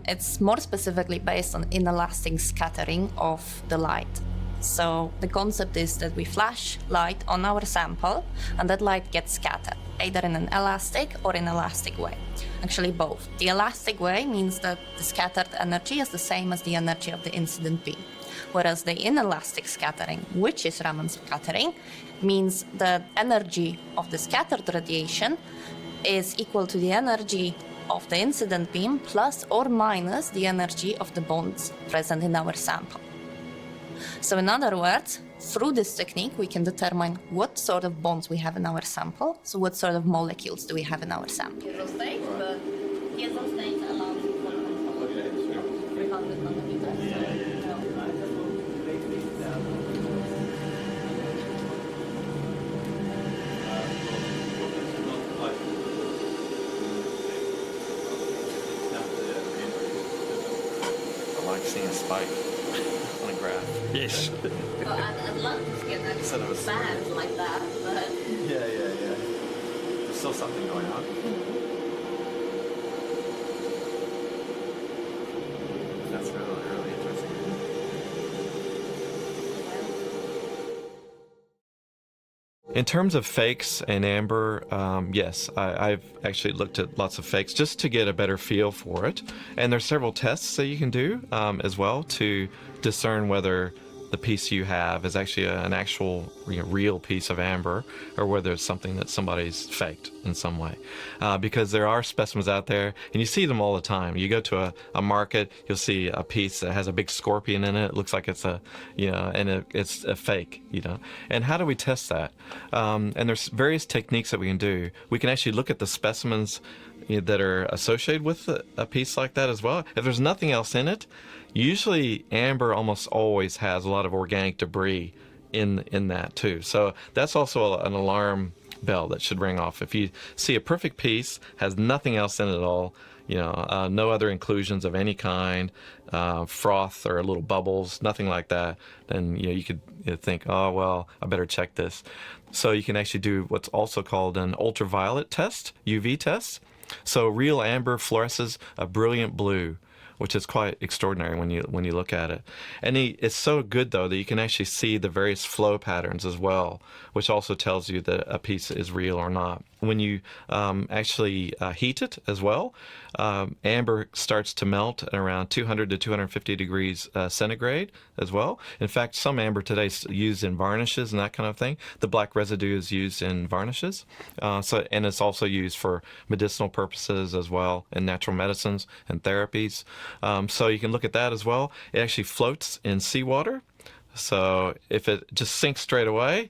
It's more specifically based on inelastic scattering of the light. So the concept is that we flash light on our sample and that light gets scattered, either in an elastic or inelastic way. Actually both. The elastic way means that the scattered energy is the same as the energy of the incident beam. Whereas the inelastic scattering, which is Raman scattering, means the energy of the scattered radiation is equal to the energy of the incident beam plus or minus the energy of the bonds present in our sample. So in other words, through this technique, we can determine what sort of bonds we have in our sample. So what sort of molecules do we have in our sample? I like seeing a spike on a graph. Yes. Well, I'd love to get a band like that, but... Yeah. There's still something going on. That's really interesting. In terms of fakes and amber, yes, I've actually looked at lots of fakes just to get a better feel for it. And there's several tests that you can do as well to discern whether the piece you have is actually an actual real piece of amber or whether it's something that somebody's faked in some way. Because there are specimens out there, and you see them all the time. You go to a market, you'll see a piece that has a big scorpion in it. It looks like it's it's a fake, And how do we test that? And there's various techniques that we can do. We can actually look at the specimens that are associated with a piece like that as well. If there's nothing else in it, usually amber almost always has a lot of organic debris in that too. So that's also an alarm bell that should ring off. If you see a perfect piece, has nothing else in it at all, no other inclusions of any kind, froth or little bubbles, nothing like that, then you could think, oh well, I better check this. So you can actually do what's also called an ultraviolet test, UV test. So real amber fluoresces a brilliant blue, which is quite extraordinary when you look at it. And it's so good, though, that you can actually see the various flow patterns as well, which also tells you that a piece is real or not. When you actually heat it as well, amber starts to melt at around 200 to 250 degrees centigrade as well. In fact, some amber today is used in varnishes and that kind of thing. The black residue is used in varnishes. And it's also used for medicinal purposes as well, in natural medicines and therapies. So you can look at that as well. It actually floats in seawater. So if it just sinks straight away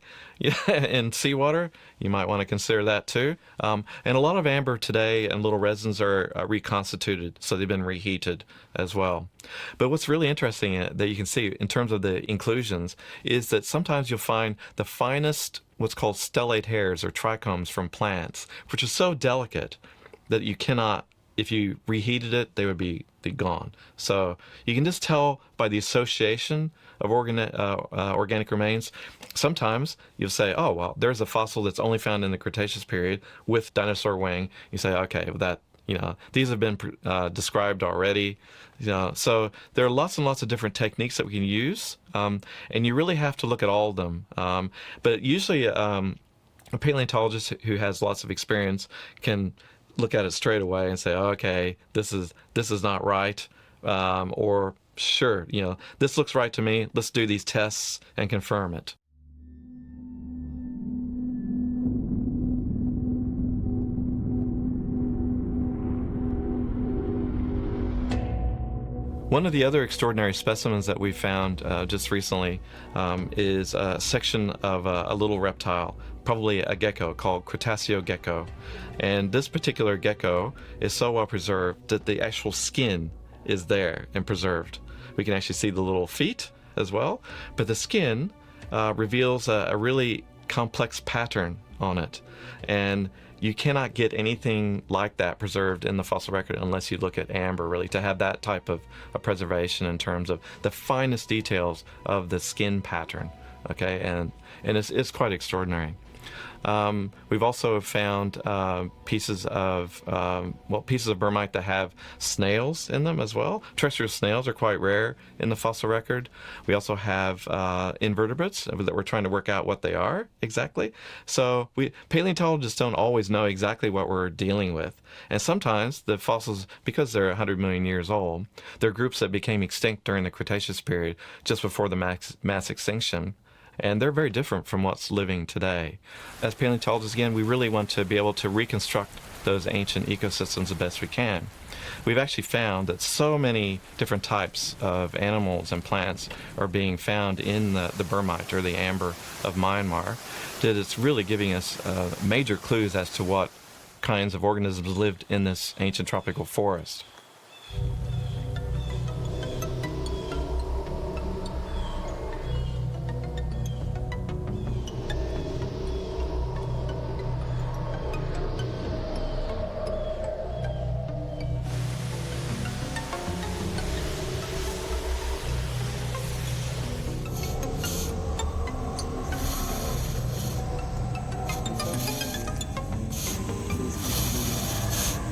in seawater, you might want to consider that too. And a lot of amber today and little resins are reconstituted, so they've been reheated as well. But what's really interesting that you can see in terms of the inclusions is that sometimes you'll find the finest, what's called stellate hairs or trichomes from plants, which is so delicate that you cannot, if you reheated it, they would be gone. So you can just tell by the association of organic remains. Sometimes you'll say, oh, well, there's a fossil that's only found in the Cretaceous period with dinosaur wing. You say, okay, that, these have been described already. So there are lots and lots of different techniques that we can use, and you really have to look at all of them. But usually a paleontologist who has lots of experience can look at it straight away and say, okay, this is not right, or sure, this looks right to me. Let's do these tests and confirm it. One of the other extraordinary specimens that we found just recently is a section of a little reptile, probably a gecko called Cretaceous gecko. And this particular gecko is so well preserved that the actual skin is there and preserved. We can actually see the little feet as well, but the skin reveals a really complex pattern on it. And you cannot get anything like that preserved in the fossil record unless you look at amber, really, to have that type of preservation in terms of the finest details of the skin pattern. Okay, and it's quite extraordinary. We've also found pieces of Bermite that have snails in them as well. Terrestrial snails are quite rare in the fossil record. We also have invertebrates that we're trying to work out what they are exactly. So paleontologists don't always know exactly what we're dealing with. And sometimes the fossils, because they're 100 million years old, they're groups that became extinct during the Cretaceous period, just before the mass extinction. And they're very different from what's living today. As paleontologists, again, we really want to be able to reconstruct those ancient ecosystems the best we can. We've actually found that so many different types of animals and plants are being found in the Bermite, or the amber of Myanmar, that it's really giving us major clues as to what kinds of organisms lived in this ancient tropical forest.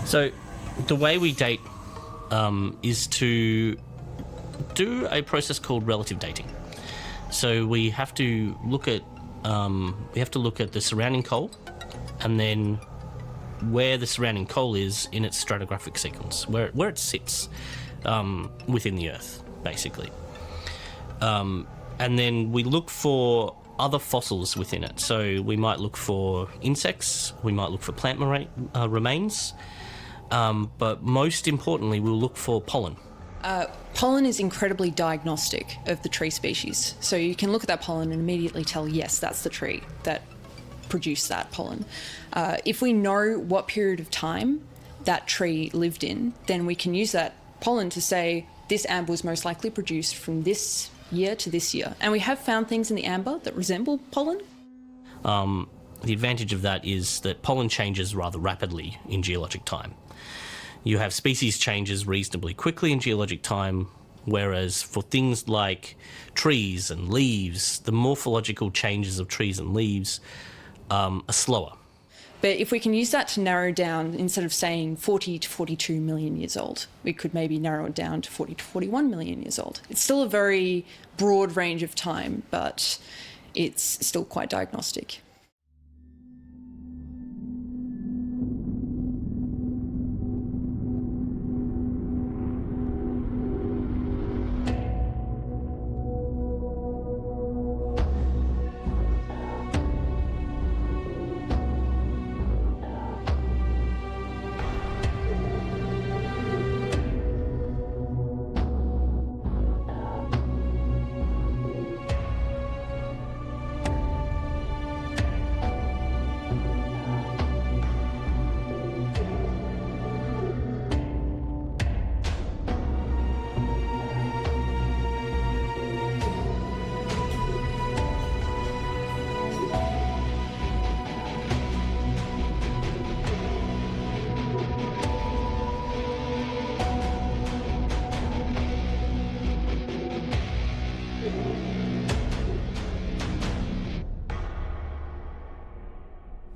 So the way we date is to do a process called relative dating. So we have to look at the surrounding coal, and then where the surrounding coal is in its stratigraphic sequence, where it sits within the Earth, basically. And then we look for other fossils within it. So we might look for insects, we might look for plant remains, but most importantly, we'll look for pollen. Pollen is incredibly diagnostic of the tree species. So you can look at that pollen and immediately tell, yes, that's the tree that produced that pollen. If we know what period of time that tree lived in, then we can use that pollen to say, this amber was most likely produced from this year to this year. And we have found things in the amber that resemble pollen. The advantage of that is that pollen changes rather rapidly in geologic time. You have species changes reasonably quickly in geologic time, whereas for things like trees and leaves, the morphological changes of trees and leaves are slower. But if we can use that to narrow down, instead of saying 40 to 42 million years old, we could maybe narrow it down to 40 to 41 million years old. It's still a very broad range of time, but it's still quite diagnostic.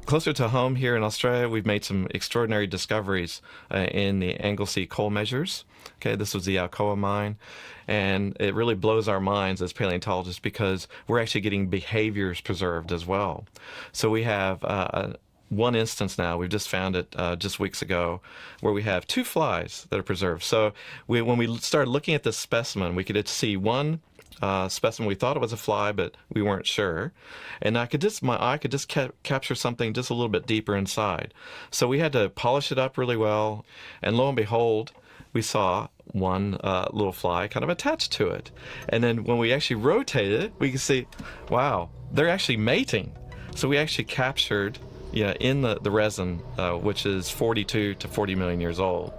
Closer to home here in Australia, we've made some extraordinary discoveries in the Anglesey coal measures. Okay, this was the Alcoa mine, and it really blows our minds as paleontologists because we're actually getting behaviors preserved as well. So we have one instance now, we've just found it just weeks ago, where we have 2 flies that are preserved. So when we started looking at this specimen, we could see one specimen. We thought it was a fly, but we weren't sure. And my eye could just capture something just a little bit deeper inside. So we had to polish it up really well. And lo and behold, we saw one little fly kind of attached to it. And then when we actually rotated it, we could see, wow, they're actually mating. So we actually captured in the resin, which is 42 to 40 million years old.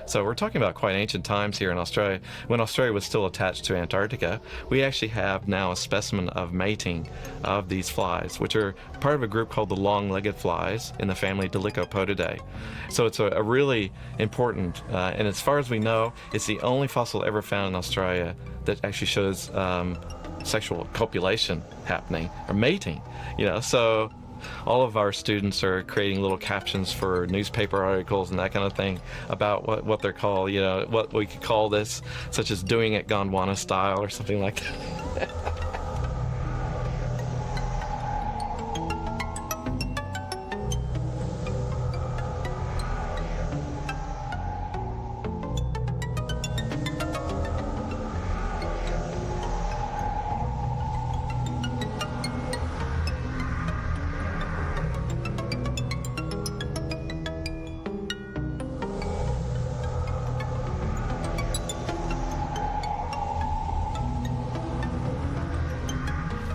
So we're talking about quite ancient times here in Australia. When Australia was still attached to Antarctica, we actually have now a specimen of mating of these flies, which are part of a group called the long-legged flies in the family Dolichopotidae. So it's a really important, and as far as we know, it's the only fossil ever found in Australia that actually shows sexual copulation happening, or mating. So All of our students are creating little captions for newspaper articles and that kind of thing about what they're called, you know, what we could call this, such as doing it Gondwana style or something like that.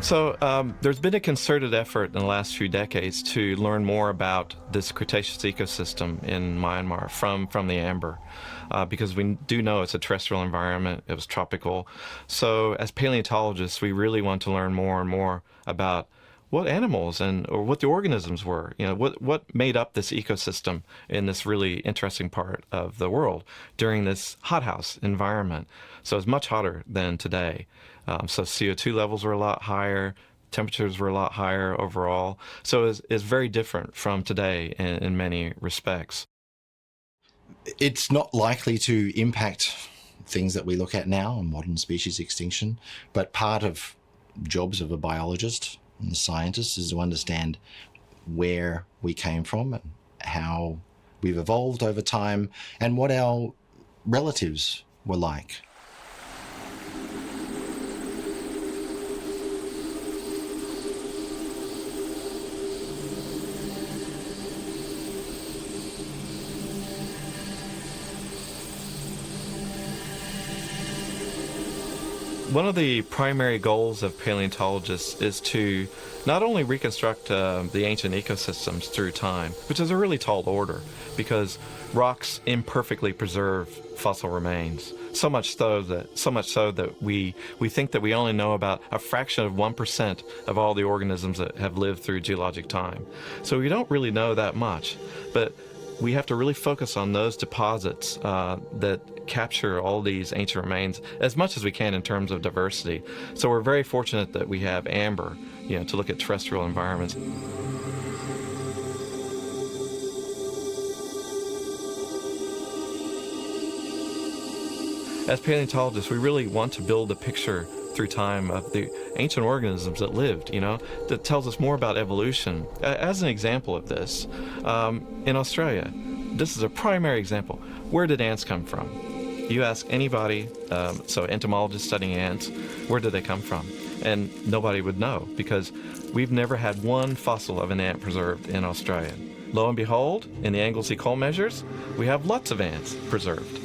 So there's been a concerted effort in the last few decades to learn more about this Cretaceous ecosystem in Myanmar from the amber, because we do know it's a terrestrial environment, it was tropical. So as paleontologists, we really want to learn more and more about what animals or what the organisms were, you know, what made up this ecosystem in this really interesting part of the world during this hothouse environment. So it's much hotter than today. So CO2 levels were a lot higher, temperatures were a lot higher overall. So it's very different from today in many respects. It's not likely to impact things that we look at now on modern species extinction, but part of jobs of a biologist and a scientist is to understand where we came from and how we've evolved over time and what our relatives were like. One of the primary goals of paleontologists is to not only reconstruct the ancient ecosystems through time, which is a really tall order because rocks imperfectly preserve fossil remains. So much so that we think that we only know about a fraction of 1% of all the organisms that have lived through geologic time. So we don't really know that much, but we have to really focus on those deposits that capture all these ancient remains as much as we can in terms of diversity. So we're very fortunate that we have amber, you know, to look at terrestrial environments. As paleontologists, we really want to build a picture through time of the ancient organisms that lived, you know, that tells us more about evolution. As an example of this, in Australia, this is a primary example. Where did ants come from? You ask anybody, so entomologists studying ants, where did they come from? And nobody would know because we've never had one fossil of an ant preserved in Australia. Lo and behold, in the Anglesey coal measures, we have lots of ants preserved.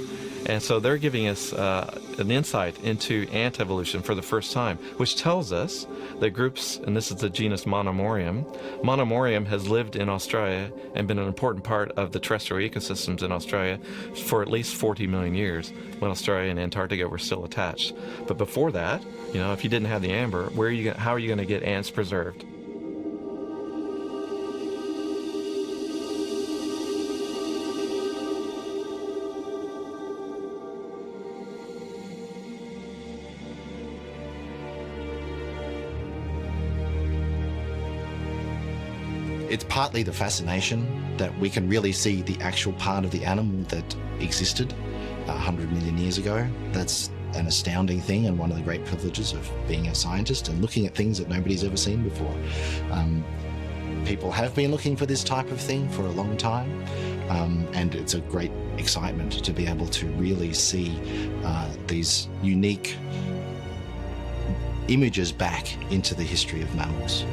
And so they're giving us an insight into ant evolution for the first time, which tells us that groups, and this is the genus Monomorium, Monomorium has lived in Australia and been an important part of the terrestrial ecosystems in Australia for at least 40 million years, when Australia and Antarctica were still attached. But before that, you know, if you didn't have the amber, how are you going to get ants preserved? It's partly the fascination that we can really see the actual part of the animal that existed 100 million years ago. That's an astounding thing and one of the great privileges of being a scientist and looking at things that nobody's ever seen before. People have been looking for this type of thing for a long time, and it's a great excitement to be able to really see these unique images back into the history of mammals.